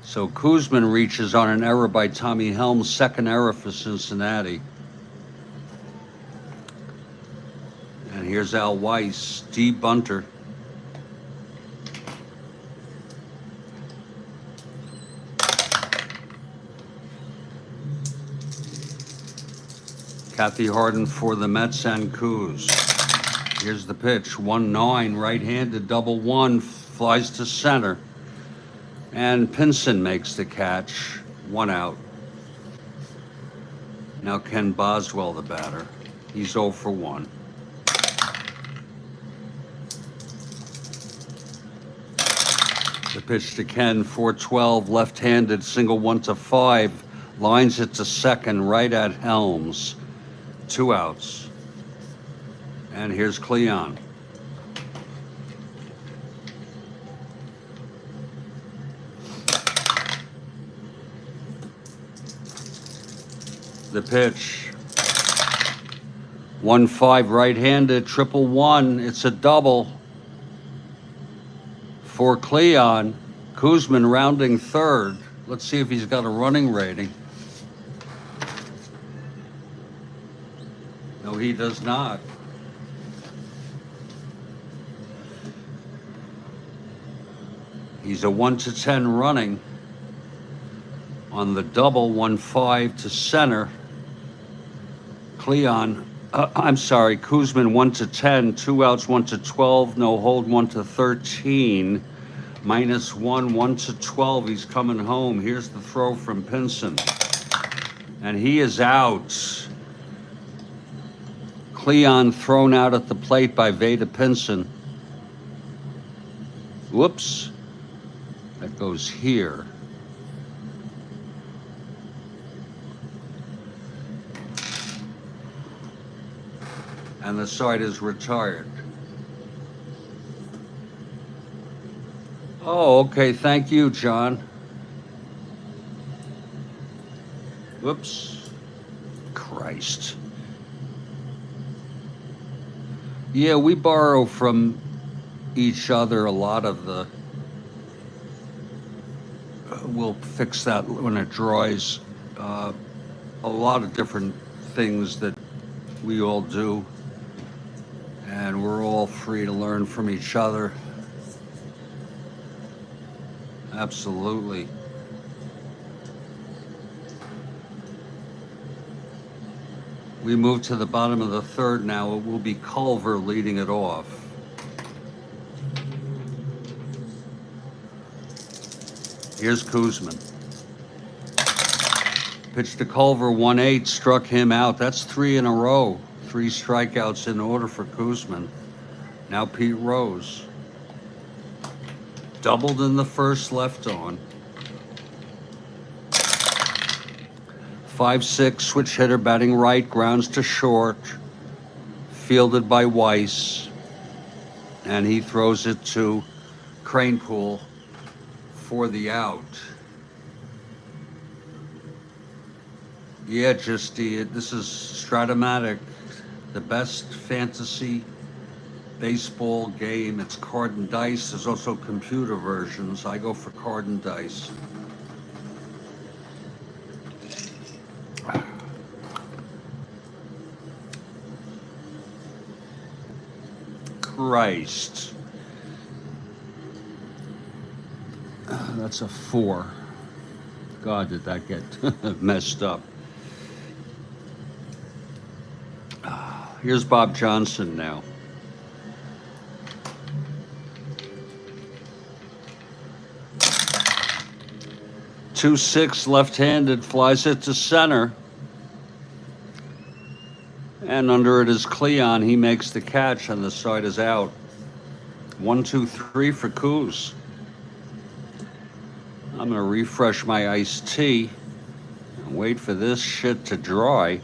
[SPEAKER 1] So Kuzman reaches on an error by Tommy Helms, 2nd error for Cincinnati. And here's Al Weiss, D. bunter. Kathy Harden for the Mets and Kuz. Here's the pitch, 1-9, right-handed, double 1, flies to center. And Pinson makes the catch, 1 out. Now Ken Boswell, the batter. He's 0 for 1. The pitch to Ken, 4-12, left-handed, single 1 to 5, lines it to second, right at Helms. 2 outs. And here's Cleon. The pitch, 1-5, right-handed, 1-1. It's a double for Cleon. Kuzman rounding 3rd. Let's see if he's got a running rating. No, he does not. He's a 1 to 10 running on the double, 1-5 to center. I'm sorry, Kuzman 1-10, 2 outs, 1-12, no hold, 1-13, -1, 1-12. He's coming home. Here's the throw from Pinson, and he is out. Cleon thrown out at the plate by Veda Pinson. Whoops. That goes here. And the side is retired. Oh, okay. Thank you, John. Whoops. Christ. Yeah, we borrow from each other a lot of the... we'll fix that when it dries. A lot of different things that we all do. And we're all free to learn from each other. Absolutely. We move to the bottom of the third now. It will be Culver leading it off. Here's Kuzman. Pitch to Culver, 1-8, struck him out. That's 3 in a row. 3 strikeouts in order for Kuzman. Now Pete Rose. Doubled in the first, left on. 5-6, switch hitter, batting right, grounds to short. Fielded by Weiss. And he throws it to Cranepool for the out. Yeah, this is Strat-O-Matic, the best fantasy baseball game. It's card and dice. There's also computer versions. I go for card and dice. Christ. That's a 4. God, did that get messed up. Here's Bob Johnson now. .26 left-handed, flies it to center. And under it is Cleon. He makes the catch, and the side is out. 1-2-3 for Kuz. I'm going to refresh my iced tea and wait for this shit to dry.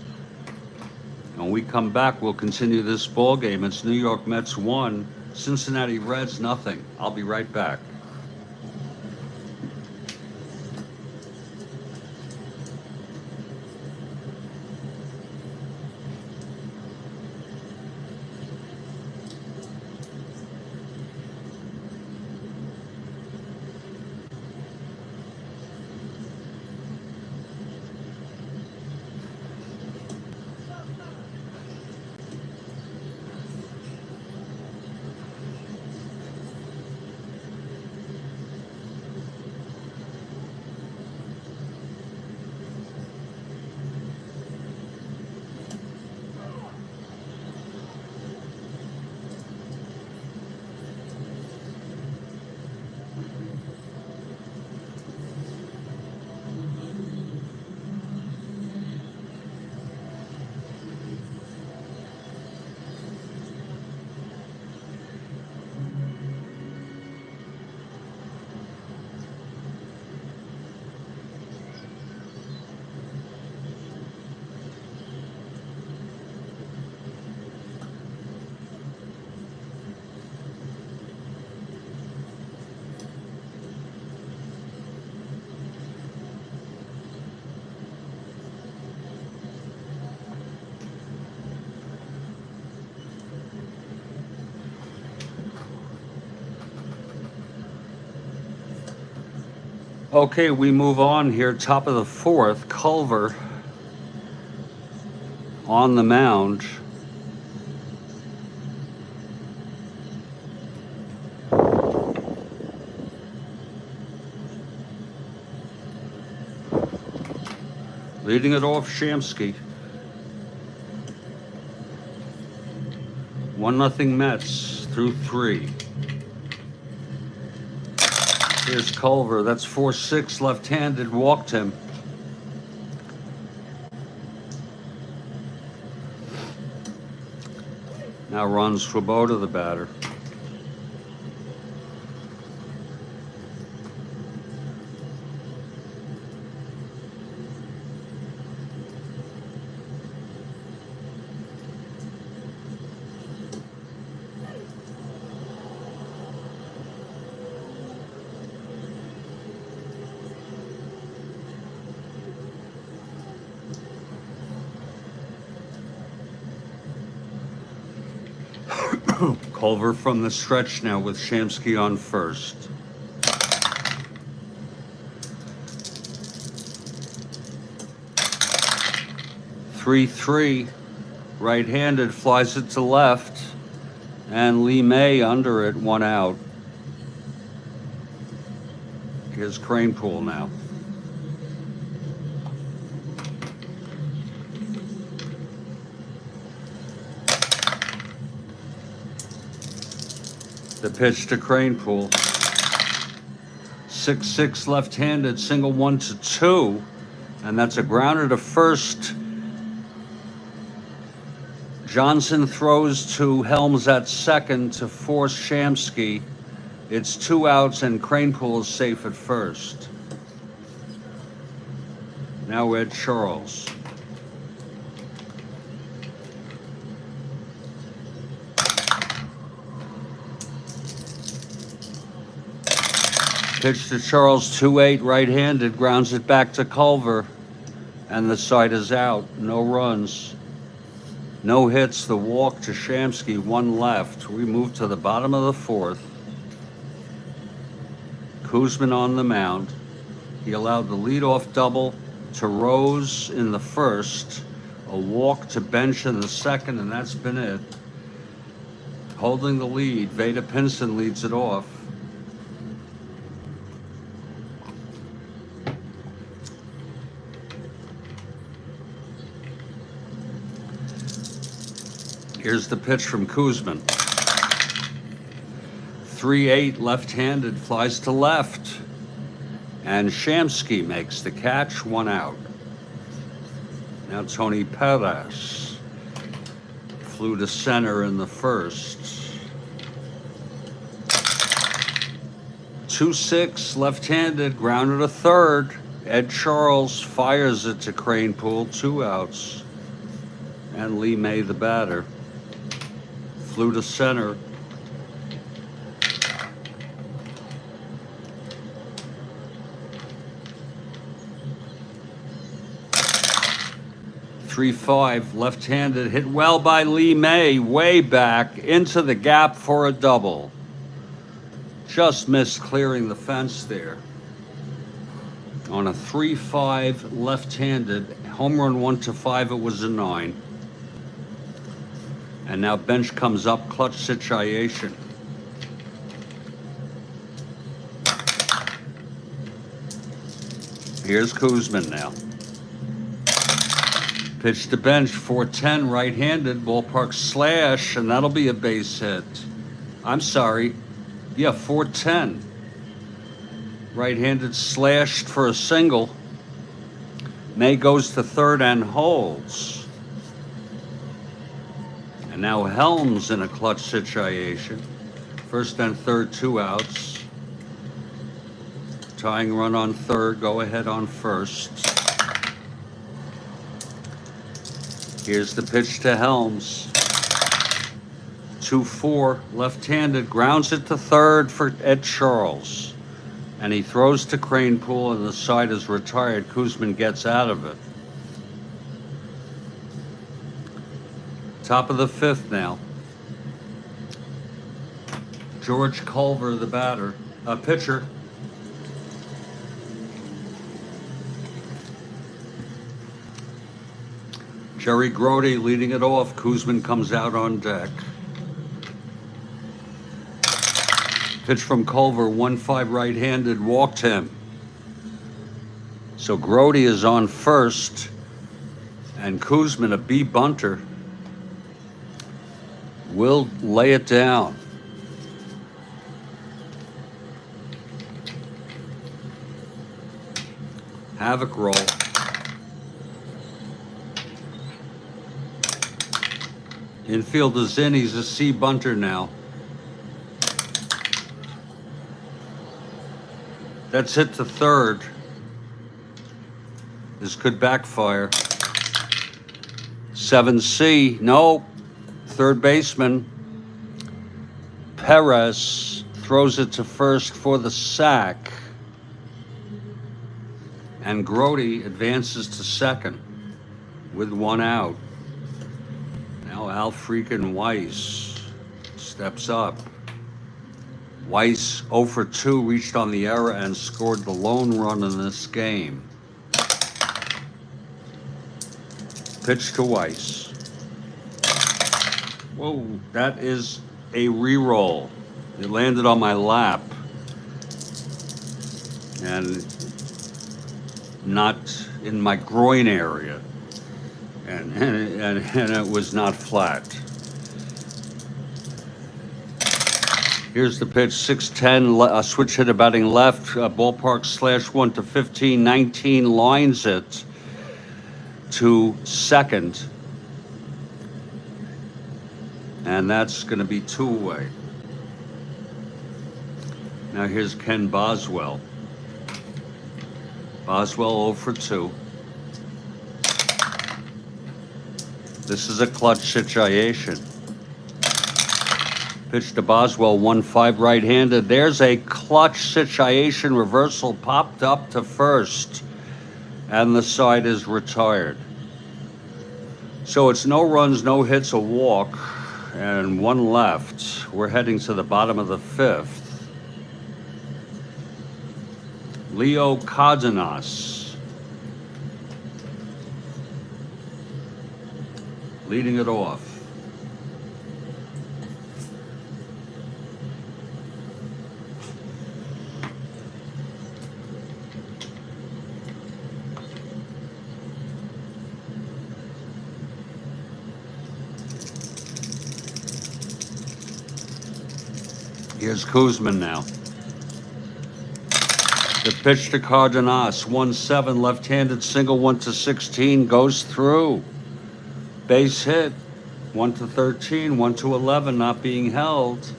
[SPEAKER 1] When we come back, we'll continue this ball game. It's New York Mets 1, Cincinnati Reds nothing. I'll be right back. Okay, we move on here. Top of the fourth, Culver on the mound. Leading it off, Shamsky. 1-0 Mets through 3. Here's Culver. That's 4-6 left-handed. Walked him. Now Ron Swoboda, the batter. Culver from the stretch now with Shamsky on first. Three, right-handed, flies it to left, and Lee May under it, 1 out. Here's Cranepool now. The pitch to Cranepool. 6-6 left-handed, single 1-2, and that's a grounder to first. Johnson throws to Helms at second to force Shamsky. It's 2 outs and Cranepool is safe at first. Now Ed Charles. Pitch to Charles, 2-8 right-handed, grounds it back to Culver, and the side is out. No runs. No hits, the walk to Shamsky, 1 left. We move to the bottom of the 4th. Kuzman on the mound. He allowed the leadoff double to Rose in the 1st, a walk to Bench in the 2nd, and that's been it. Holding the lead, Veda Pinson leads it off. Here's the pitch from Kuzman. 3-8 left-handed, flies to left. And Shamsky makes the catch, 1 out. Now Tony Perez flew to center in the 1st. 2-6 left-handed, grounded to 3rd. Ed Charles fires it to Cranepool, 2 outs. And Lee May, the batter, flew to center. .35 left-handed, hit well by Lee May, way back into the gap for a double. Just missed clearing the fence there. On a 3-5 left-handed, home run 1-5, it was a 9. And now Bench comes up, clutch situation. Here's Kuzman now. Pitch to Bench, 4-10, right-handed, ballpark slash, and that'll be a base hit. I'm sorry. Yeah, 4-10. Right-handed slashed for a single. May goes to 3rd and holds. And now Helms in a clutch situation. 1st and 3rd, 2 outs. Tying run on 3rd, go ahead on 1st. Here's the pitch to Helms. 2-4, left-handed, grounds it to 3rd for Ed Charles. And he throws to Cranepool, and the side is retired. Kuzman gets out of it. Top of the 5th now. George Culver, the batter, pitcher. Jerry Grody leading it off. Kuzman comes out on deck. Pitch from Culver, 1-5 right-handed, walked him. So Grody is on first, and Kuzman, a B bunter. will lay it down. Havoc roll. Infield is in. He's a C bunter now. That's hit to third. This could backfire. 7C. No. Third baseman. Perez throws it to first for the sack. And Grody advances to second with one out. Now Al freaking Weiss steps up. Weiss 0 for 2 reached on the error and scored the lone run in this game. Pitch to Weiss. Whoa, that is a re-roll. It landed on my lap. And not in my groin area. And it was not flat. Here's the pitch, 6-10, switch hitter batting left, ballpark /1 to 15, 19 lines it to second. And that's going to be 2 away. Now here's Ken Boswell. Boswell 0 for 2. This is a clutch situation. Pitch to Boswell, 1-5 right-handed. There's a clutch situation. Reversal popped up to first. And the side is retired. So it's no runs, no hits, a walk, and 1 left. We're heading to the bottom of the 5th. Leo Cardenas leading it off. Here's Kuzman now. The pitch to Cardenas, 1-7, left-handed single, 1 to 16, goes through. Base hit, 1 to 13, 1 to 11, not being held.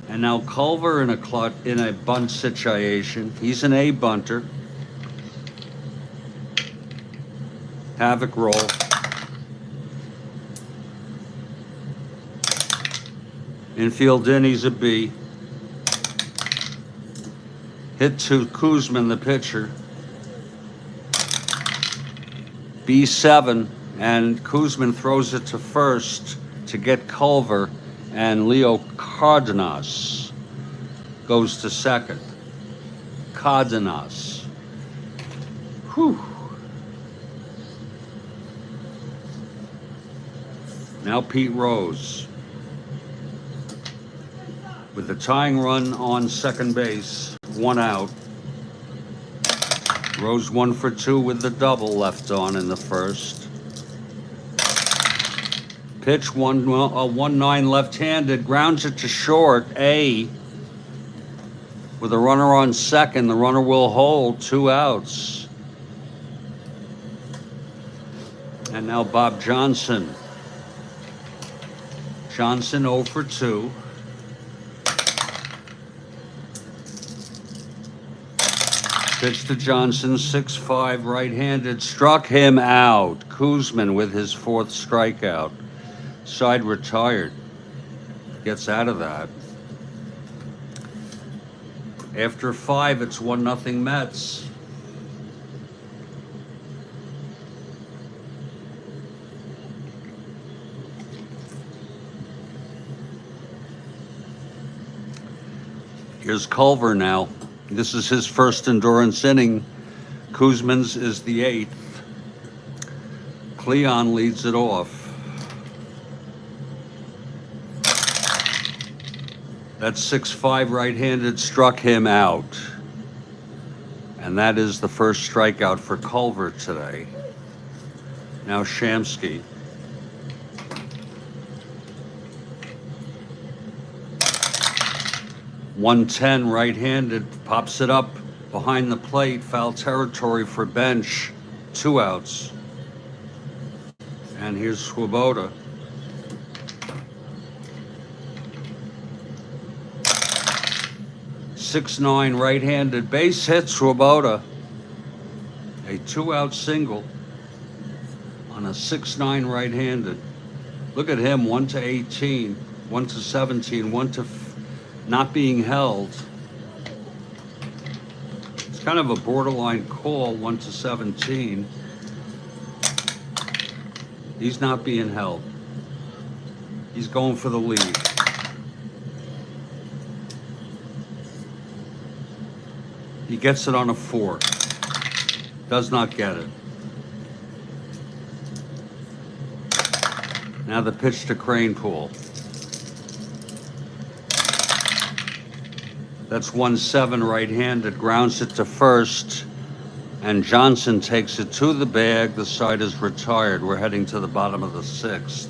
[SPEAKER 1] And now Culver in a bunt situation. He's an A bunter. Havoc roll. Infield in, he's a B. Hit to Kuzman, the pitcher. B7, and Kuzman throws it to first to get Culver, and Leo Cardenas goes to second. Cardenas. Whew. Now Pete Rose with the tying run on second base. 1 out. Rose 1 for 2 with the double left on in the first. Pitch 1-9 left-handed, grounds it to short. A with a runner on second. The runner will hold, 2 outs. And now Bob Johnson. Johnson 0 for 2. Pitch to Johnson, 6-5 right-handed, struck him out. Kuzman with his 4th strikeout. Side retired. Gets out of that. After 5, it's 1-0 Mets. Here's Culver now. This is his first endurance inning. Kuzman's is the 8th. Cleon leads it off. That 6-5 right-handed struck him out. And that is the first strikeout for Culver today. Now Shamsky. 110 right-handed, pops it up behind the plate, foul territory for bench, 2 outs. And here's Swoboda. .6'9" right-handed, base hit, Swoboda. A 2-out single on a 6'9" right-handed. Look at him, 1 to 18, 1 to 17, 1 to not being held. It's kind of a borderline call, 1 to 17. He's not being held. He's going for the lead. He gets it on a 4. Does not get it. Now the pitch to Cranepool. That's 1-7 right-handed, grounds it to first, and Johnson takes it to the bag. The side is retired. We're heading to the bottom of the 6th.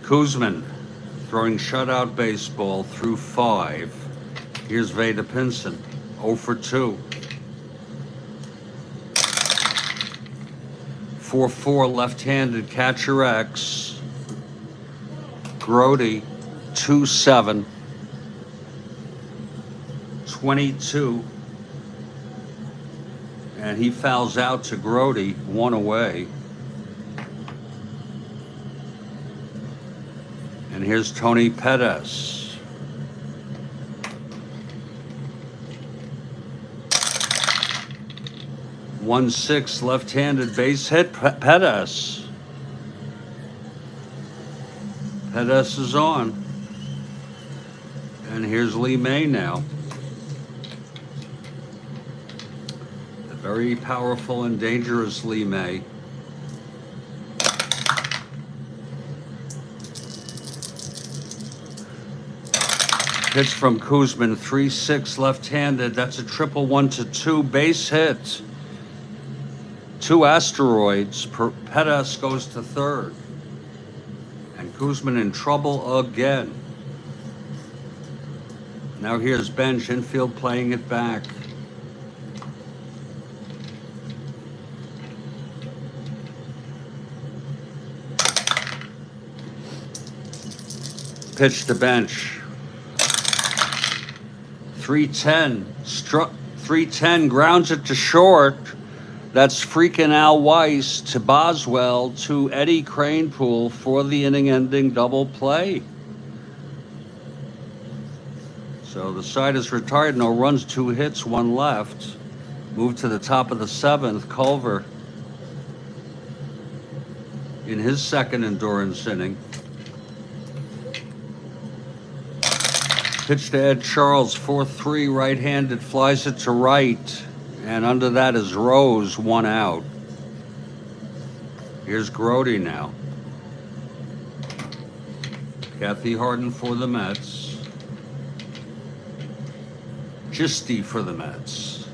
[SPEAKER 1] Kuzman throwing shutout baseball through 5. Here's Veda Pinson, 0 for 2. 4-4 left-handed, catcher X. Grody, 2-7. 22. And he fouls out to Grody, 1 away. And here's Tony Pettis. .16 left-handed, base hit, Pettis. Pettis is on. And here's Lee May now. The very powerful and dangerous Lee May. Pitch from Kuzman, 3-6 left-handed. That's a triple 1-2 base hit. 2 asteroids. Pettis goes to third. And Kuzman in trouble again. Now here's bench, infield playing it back. Pitch to bench. 3-10, 3-10, grounds it to short. That's freaking Al Weiss to Boswell to Eddie Cranepool for the inning-ending double play. So the side is retired, no runs, 2 hits, 1 left. Move to the top of the 7th, Culver in his second endurance inning. Pitch to Ed Charles, 4-3 right-handed, flies it to right. And under that is Rose, 1 out. Here's Grody now. Kathy Harden for the Mets. Gisty for the Mets.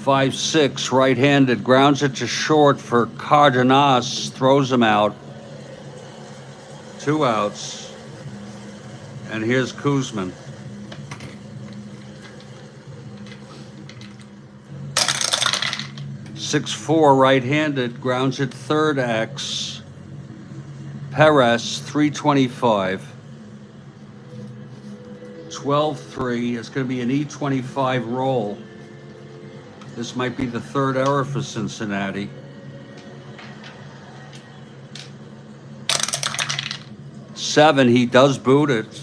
[SPEAKER 1] 5-6 right-handed, grounds it to short for Cardenas, throws him out. 2 outs. And here's Kuzman. .64 right-handed, grounds it third X. Perez, 325. 12-3. It's going to be an E25 roll. This might be the 3rd error for Cincinnati. .7, he does boot it.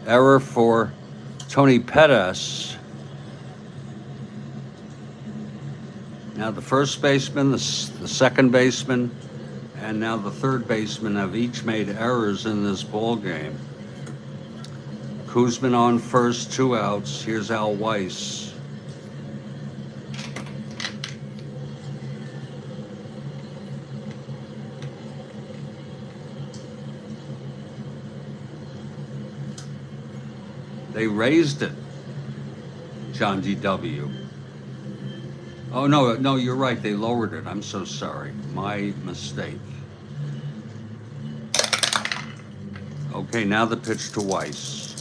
[SPEAKER 1] Error for Tony Pettis. Now the first baseman, the second baseman, and now the third baseman have each made errors in this ball game. Kuzman on first, 2 outs. Here's Al Weiss. They raised it, John D.W. Oh, no, no, you're right. They lowered it. I'm so sorry. My mistake. Okay, now the pitch to Weiss.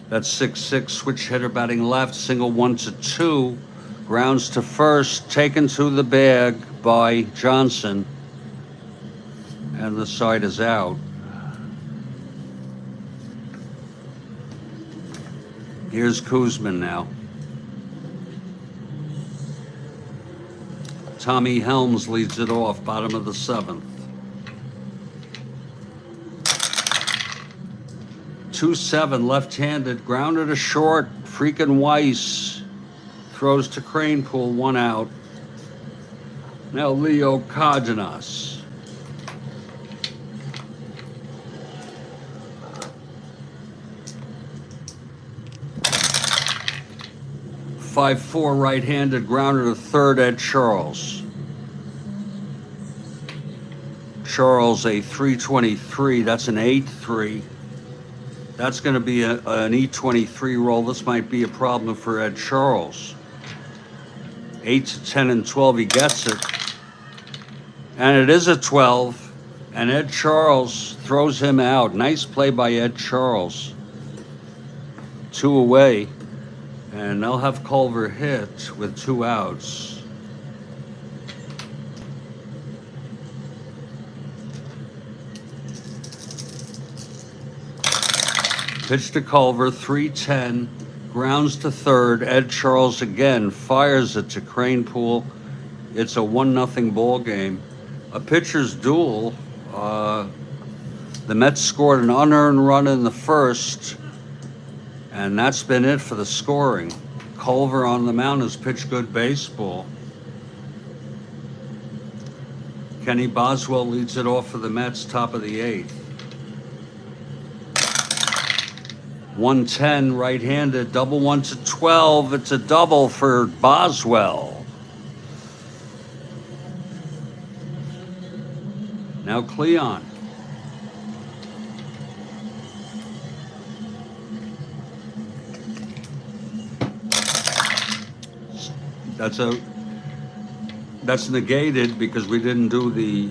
[SPEAKER 1] That's 6-6. Switch hitter batting left. Single 1-2. Grounds to first. Taken to the bag by Johnson. And the side is out. Here's Kuzman now. Tommy Helms leads it off, bottom of the 7th. 2-7, left-handed, grounded to short. Freaking Weiss throws to Cranepool, 1 out. Now Leo Cardenas. .54 right-handed, grounder to third, Ed Charles. Charles a 323. That's an 8-3. That's going to be an E23 roll. This might be a problem for Ed Charles. 8 to 10 and 12. He gets it. And it is a 12. And Ed Charles throws him out. Nice play by Ed Charles. 2 away. And they'll have Culver hit with 2 outs. Pitch to Culver, 3-10, grounds to third. Ed Charles again fires it to Cranepool. It's a 1-0 ball game. A pitcher's duel. The Mets scored an unearned run in the first, and that's been it for the scoring. Culver on the mound has pitched good baseball. Kenny Boswell leads it off for the Mets, top of the 8th. 110, right-handed, double 1 to 12. It's a double for Boswell. Now Cleon. That's negated because we didn't do the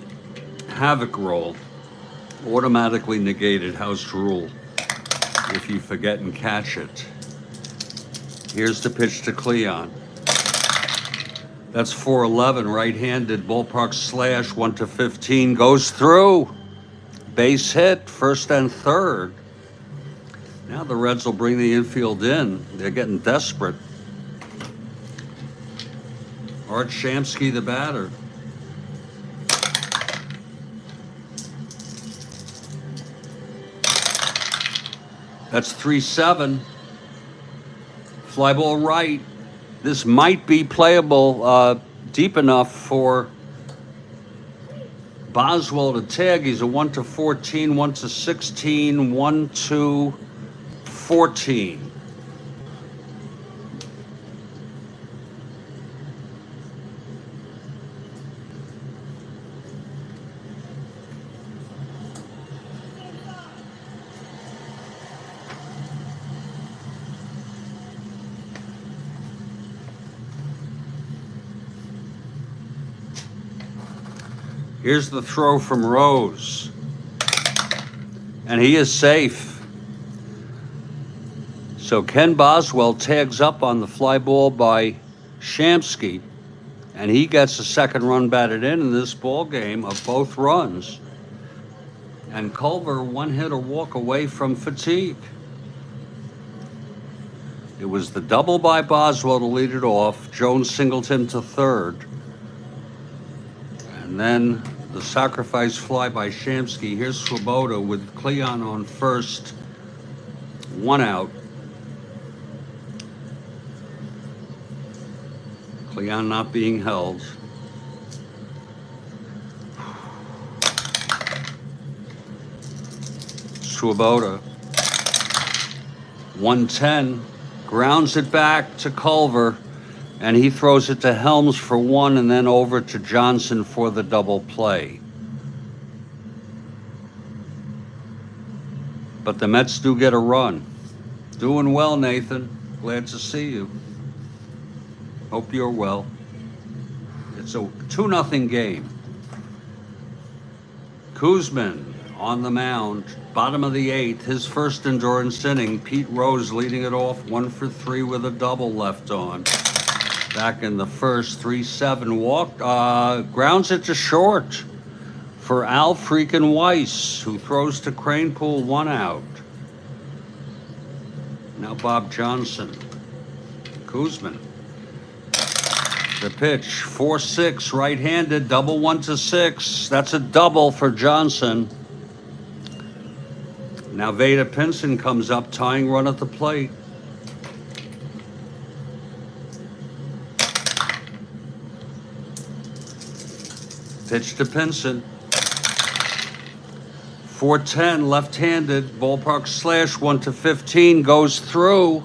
[SPEAKER 1] havoc roll. Automatically negated, house rule, if you forget and catch it. Here's the pitch to Cleon. That's 4-11, right-handed, ballpark slash, 1 to 15, goes through. Base hit, first and third. Now the Reds will bring the infield in. They're getting desperate. Art Shamsky, the batter. That's 3-7. Fly ball right. This might be playable deep enough for Boswell to tag. He's a 1 to 14, 1 to 16, 1 to 14. Here's the throw from Rose. And he is safe. So Ken Boswell tags up on the fly ball by Shamsky, and he gets a second run batted in this ball game of both runs. And Culver 1 hit or walk away from fatigue. It was the double by Boswell to lead it off. Jones singled him to third. And then the sacrifice fly by Shamsky. Here's Swoboda with Cleon on first. 1 out. Cleon not being held. Swoboda. 110. Grounds it back to Culver. And he throws it to Helms for 1 and then over to Johnson for the double play. But the Mets do get a run. Doing well, Nathan. Glad to see you. Hope you're well. It's a 2-0 game. Kuzman on the mound, bottom of the 8th, his first endurance inning. Pete Rose leading it off, 1 for 3 with a double left on. Back in the first, 3-7 walked, grounds it to short for Al freaking Weiss, who throws to Cranepool, 1 out. Now Bob Johnson. Kuzman. The pitch, 4-6, right-handed, double 1-6. That's a double for Johnson. Now Veda Pinson comes up, tying run at the plate. Pitch to Pinson. 4-10, left-handed, ballpark slash, 1-15, goes through.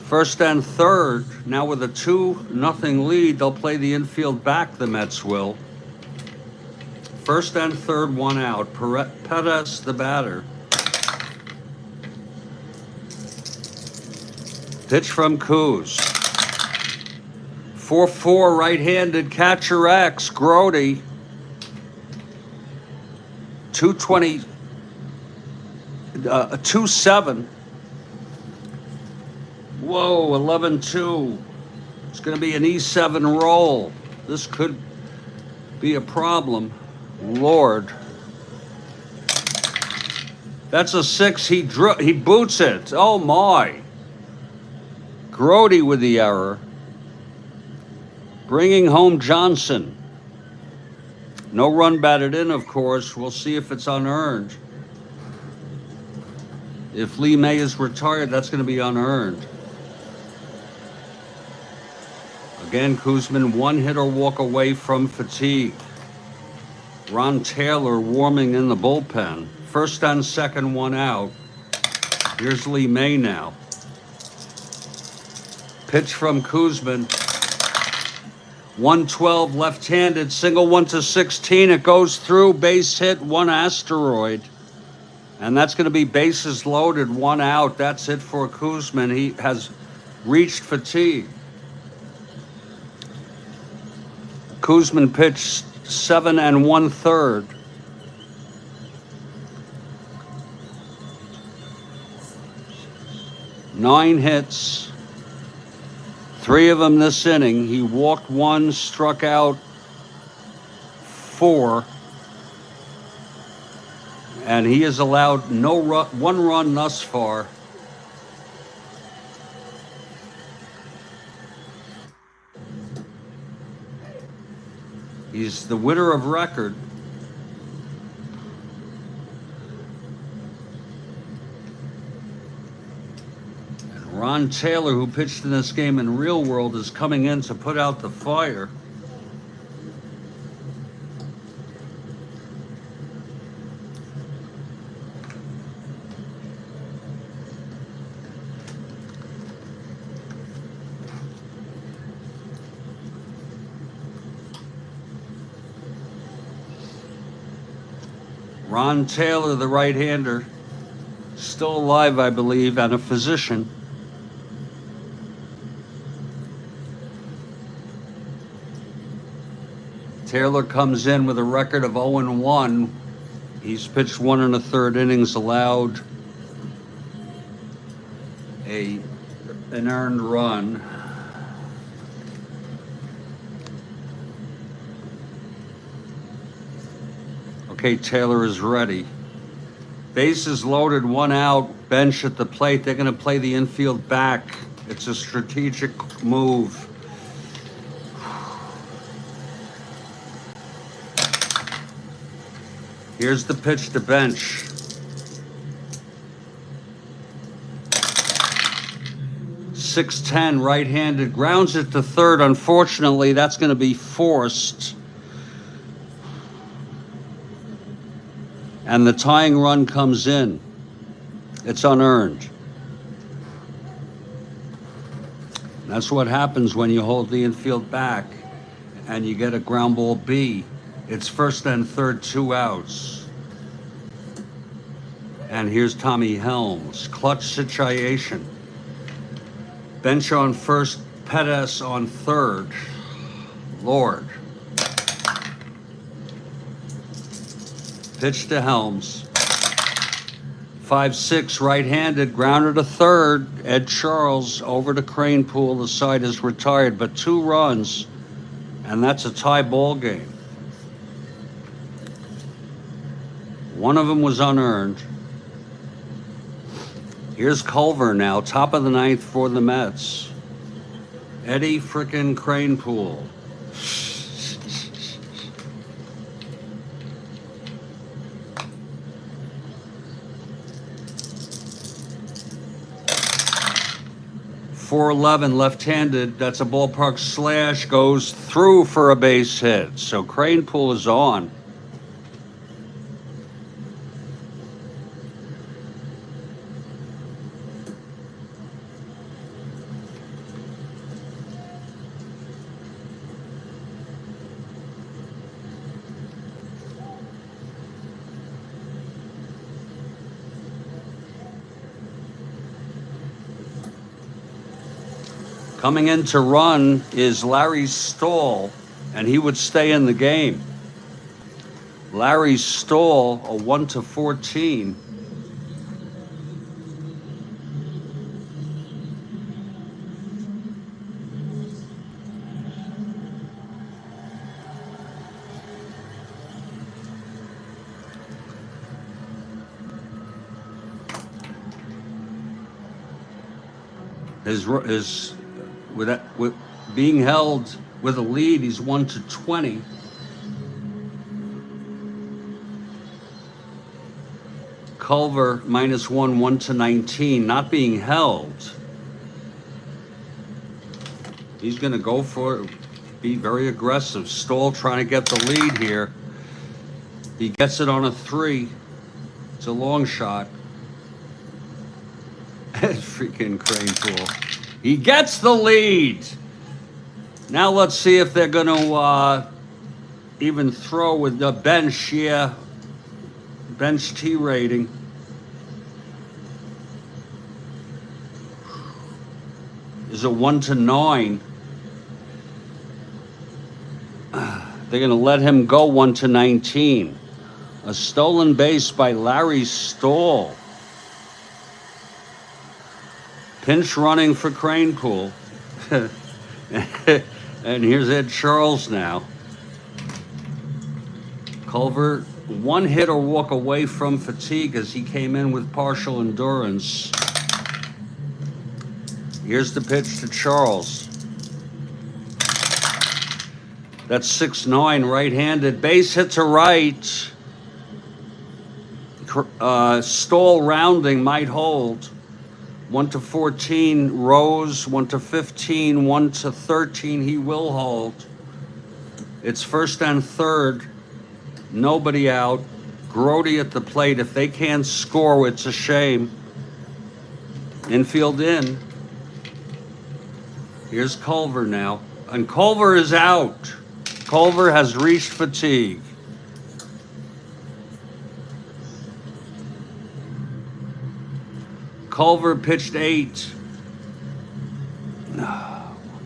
[SPEAKER 1] First and third. Now with a 2-0 lead, they'll play the infield back, the Mets will. First and third, 1 out. Perez, the batter. Pitch from Kuz. 4-4, right-handed, catcher X, Grody. 220, 2-7. Whoa, 11-2. It's going to be an E7 roll. This could be a problem. Lord. That's a 6. He boots it. Oh, my. Grody with the error. Bringing home Johnson. No run batted in, of course. We'll see if it's unearned. If Lee May is retired, that's going to be unearned. Again, Kuzman, 1 hit or walk away from fatigue. Ron Taylor warming in the bullpen. First and second, 1 out. Here's Lee May now. Pitch from Kuzman. 112, left-handed, single 1-16. It goes through, base hit, 1 asteroid. And that's going to be bases loaded, 1 out. That's it for Kuzman. He has reached fatigue. Kuzman pitched 7 1/3. Nine hits. 3 of them this inning. He walked 1, struck out 4. And he has allowed 1 run thus far. He's the winner of record. And Ron Taylor, who pitched in this game in real world, is coming in to put out the fire. Ron Taylor, the right-hander, still alive, I believe, and a physician. Taylor comes in with a record of 0-1. He's pitched 1 1/3 innings, allowed an earned run. Okay, Taylor is ready. Bases loaded, 1 out, bench at the plate. They're going to play the infield back. It's a strategic move. Here's the pitch to bench. .610, right-handed, grounds it to third. Unfortunately, that's going to be forced. And the tying run comes in. It's unearned. That's what happens when you hold the infield back and you get a ground ball B. It's first and third, 2 outs. And here's Tommy Helms. Clutch situation. Bench on first, Pettis on third. Lord. Pitch to Helms. 5-6 right-handed, grounded to third. Ed Charles over to Cranepool. The side is retired, but 2 runs, and that's a tie ball game. One of them was unearned. Here's Culver now, top of the 9th for the Mets. Eddie frickin' Cranepool. .411 left-handed. That's a ballpark slash. Goes through for a base hit. So Cranepool is on. Coming in to run is Larry Stahl, and he would stay in the game. Larry Stahl, a 1-14. With being held with a lead, he's 1-20. Culver -1, 1-19, not being held. He's going to go for it, be very aggressive. Stahl trying to get the lead here. He gets it on a 3. It's a long shot. Freaking Cranepool. He gets the lead. Now let's see if they're going to even throw with the bench. Yeah, bench T rating. Is a 1-9. They're going to let him go 1-19. A stolen base by Larry Stahl. Pinch running for Cranepool. And here's Ed Charles now. Culver, 1 hit or walk away from fatigue as he came in with partial endurance. Here's the pitch to Charles. That's 6-9 right-handed. Base hit to right. Stahl rounding might hold. 1-14, Rose. 1-15, 1-13, he will hold. It's first and third. Nobody out. Grody at the plate. If they can't score, it's a shame. Infield in. Here's Culver now. And Culver is out. Culver has reached fatigue. Culver pitched 8. 1,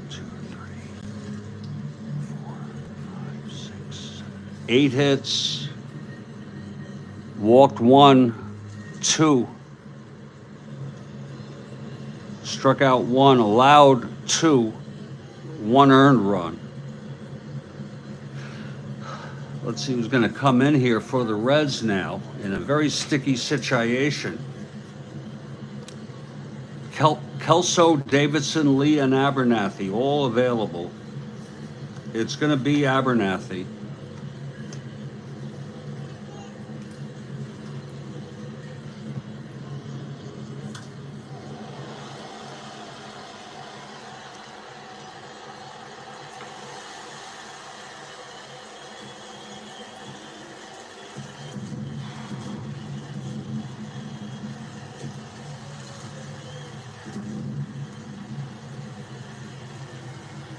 [SPEAKER 1] 2, 3, 4, 5, 6, 7, 8 hits. Walked 1, 2. Struck out 1, allowed 2, 1 earned run. Let's see who's going to come in here for the Reds now in a very sticky situation. Kelso, Davidson, Lee, and Abernathy, all available. It's going to be Abernathy.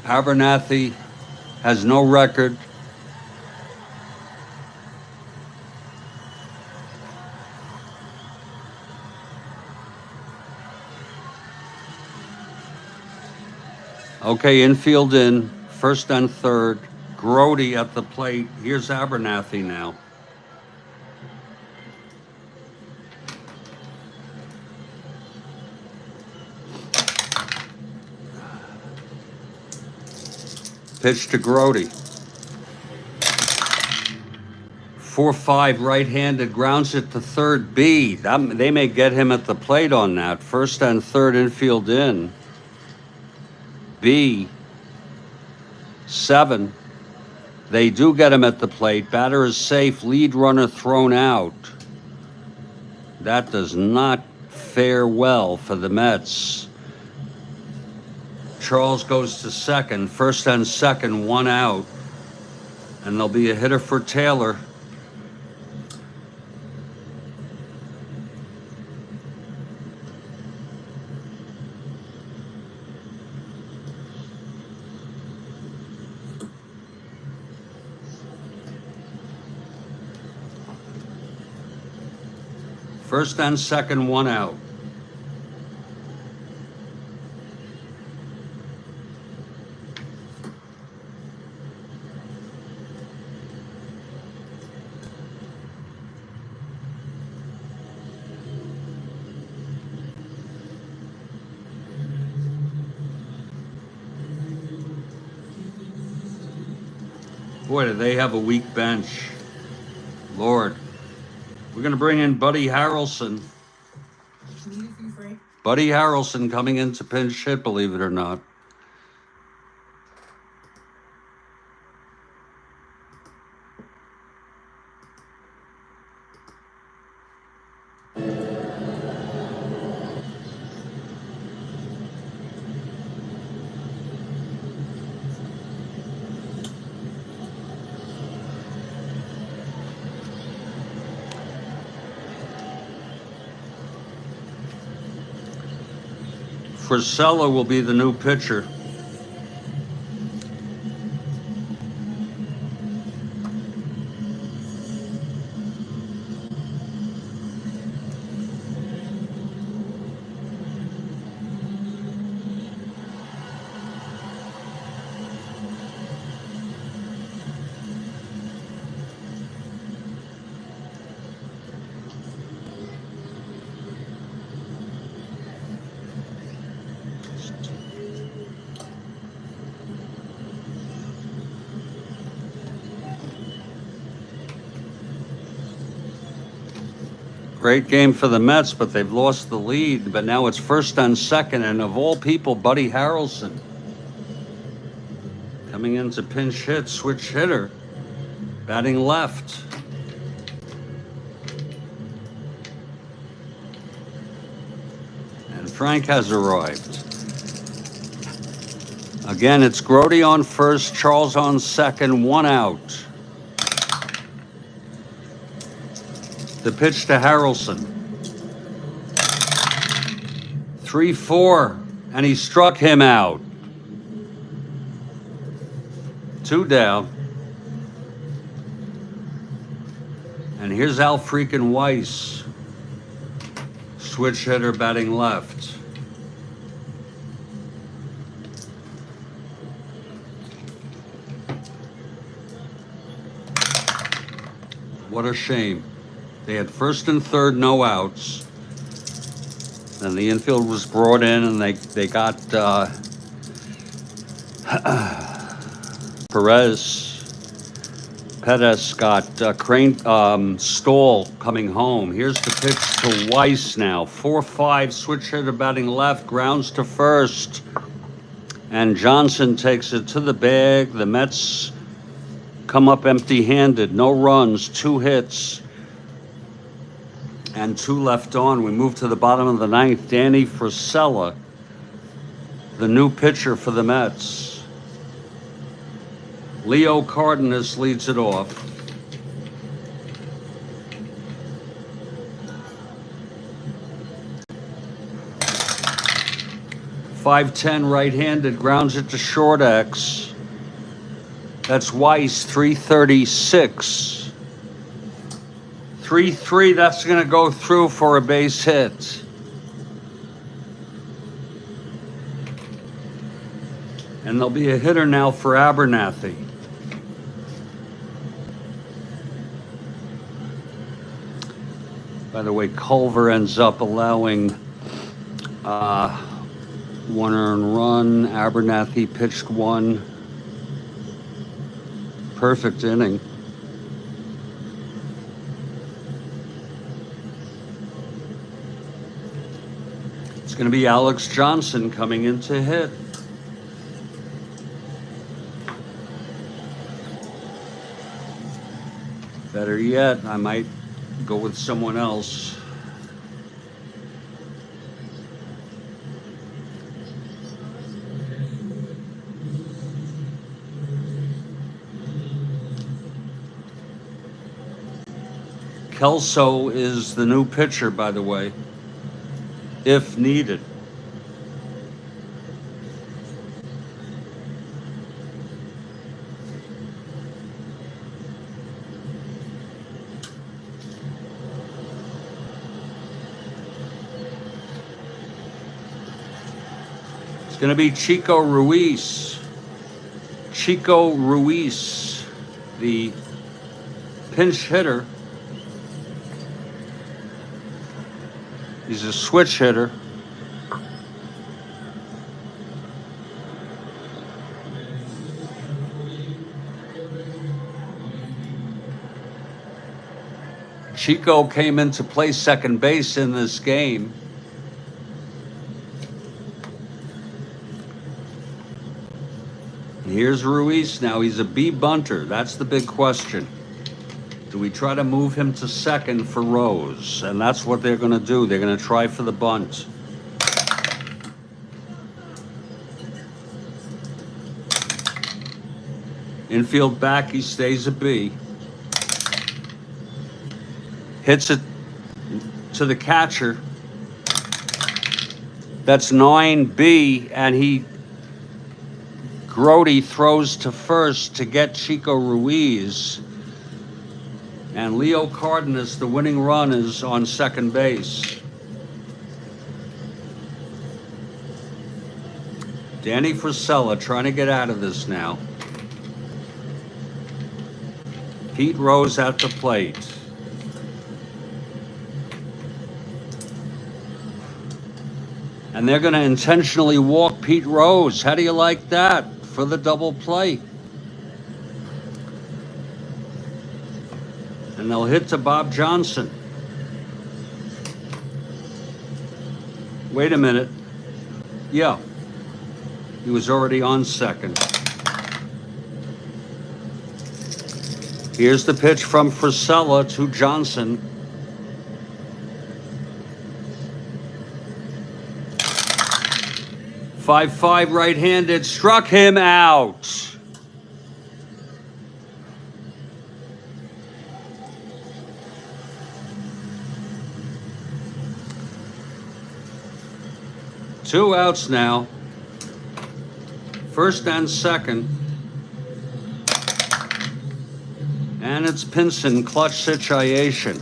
[SPEAKER 1] Abernathy has no record. Okay, infield in, first and third. Grody at the plate. Here's Abernathy now. Pitch to Grody. 4-5 right-handed, grounds it to third B. They may get him at the plate on that. First and third, infield in. B, 7. They do get him at the plate. Batter is safe, lead runner thrown out. That does not fare well for the Mets. Charles goes to second, first and second, 1 out. And there'll be a hitter for Taylor. First and second, 1 out. Boy, do they have a weak bench. Lord. We're going to bring in Buddy Harrelson. Buddy Harrelson coming in to pinch hit, believe it or not. Frisella will be the new pitcher. Great game for the Mets, but they've lost the lead. But now it's first and second, and of all people, Buddy Harrelson coming in to pinch hit, switch hitter, batting left. And Frank has arrived. Again, it's Grody on first, Charles on second, 1 out. The pitch to Harrelson. 3-4, and he struck him out. 2 down. And here's Al freaking Weiss. Switch hitter batting left. What a shame. They had first and third, no outs. And the infield was brought in, and they got Perez got Stoll coming home. Here's the pitch to Weiss now. 4-5, switch hitter batting left, grounds to first. And Johnson takes it to the bag. The Mets come up empty-handed. No runs, 2 hits. And 2 left on. We move to the bottom of the 9th. Danny Frisella, the new pitcher for the Mets. Leo Cardenas leads it off. .510 right-handed, grounds it to short X. That's Weiss, 336. 3-3, that's going to go through for a base hit. And there'll be a hitter now for Abernathy. By the way, Culver ends up allowing one earned run. Abernathy pitched one. Perfect inning. It's going to be Alex Johnson coming in to hit. Better yet, I might go with someone else. Kelso is the new pitcher, by the way, if needed. It's going to be Chico Ruiz. Chico Ruiz, the pinch hitter. He's a switch hitter. Chico came in to play second base in this game. And here's Ruiz now. He's a B bunter. That's the big question. Do we try to move him to second for Rose? And that's what they're going to do. They're going to try for the bunt. Infield back, he stays a B. Hits it to the catcher. That's 9B, and Grody throws to first to get Chico Ruiz. And Leo Cardenas, the winning run, is on second base. Danny Frisella trying to get out of this now. Pete Rose at the plate. And they're going to intentionally walk Pete Rose. How do you like that for the double play? And they'll hit to Bob Johnson. Wait a minute. Yeah. He was already on second. Here's the pitch from Frisella to Johnson. .55 right-handed, struck him out. Two outs now. First and second. And it's Pinson, clutch situation.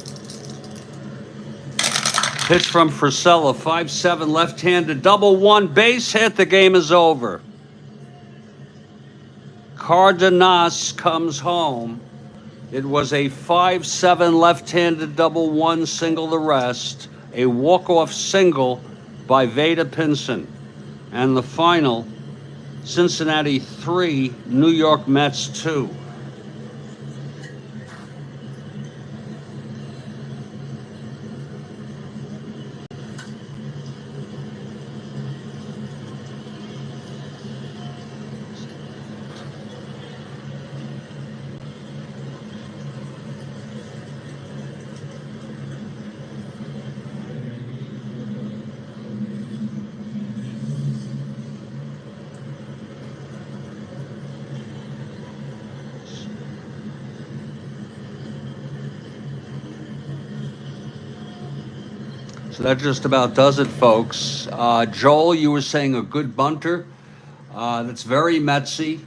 [SPEAKER 1] Pitch from Frisella, 5-7 left-handed, double one, base hit, the game is over. Cardenas comes home. It was a 5-7 left-handed double one, single the rest, a walk-off single by Veda Pinson. And the final, Cincinnati 3, New York Mets 2. So that just about does it, folks. Joel, you were saying a good bunter. That's very Metsy.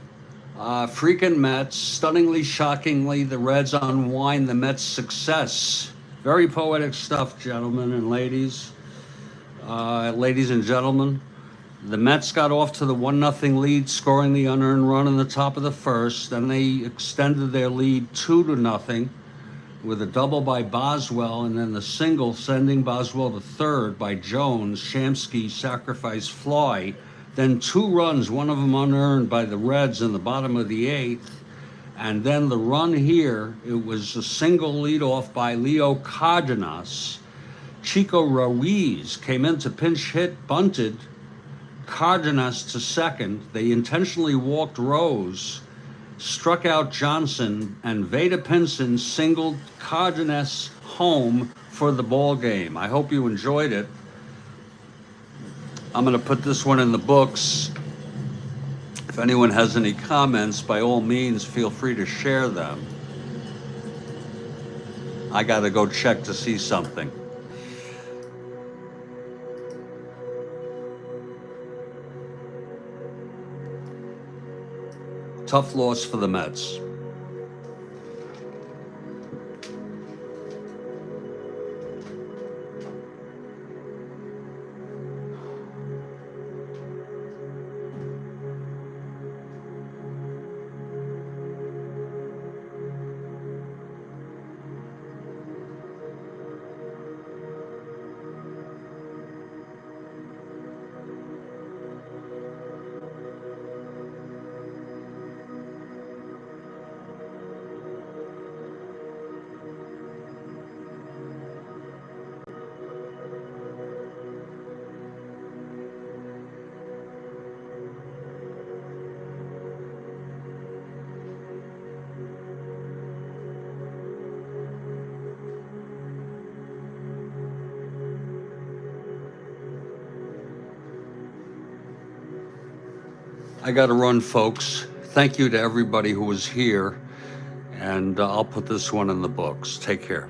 [SPEAKER 1] Freaking Mets. Stunningly, shockingly, the Reds unwind the Mets' success. Very poetic stuff, gentlemen and ladies. Ladies and gentlemen. The Mets got off to the 1-0 lead, scoring the unearned run in the top of the first. Then they extended their lead 2-0 with a double by Boswell, and then the single sending Boswell to third by Jones. Shamsky sacrifice fly. Then 2 runs, one of them unearned by the Reds in the bottom of the 8th. And then the run here, it was a single leadoff by Leo Cardenas. Chico Ruiz came in to pinch hit, bunted Cardenas to second. They intentionally walked Rose, struck out Johnson, and Veda Pinson singled Cardenas home for the ball game. I hope you enjoyed it. I'm going to put this one in the books. If anyone has any comments, by all means, feel free to share them. I got to go check to see something. Tough loss for the Mets. I got to run, folks. Thank you to everybody who was here, and I'll put this one in the books. Take care.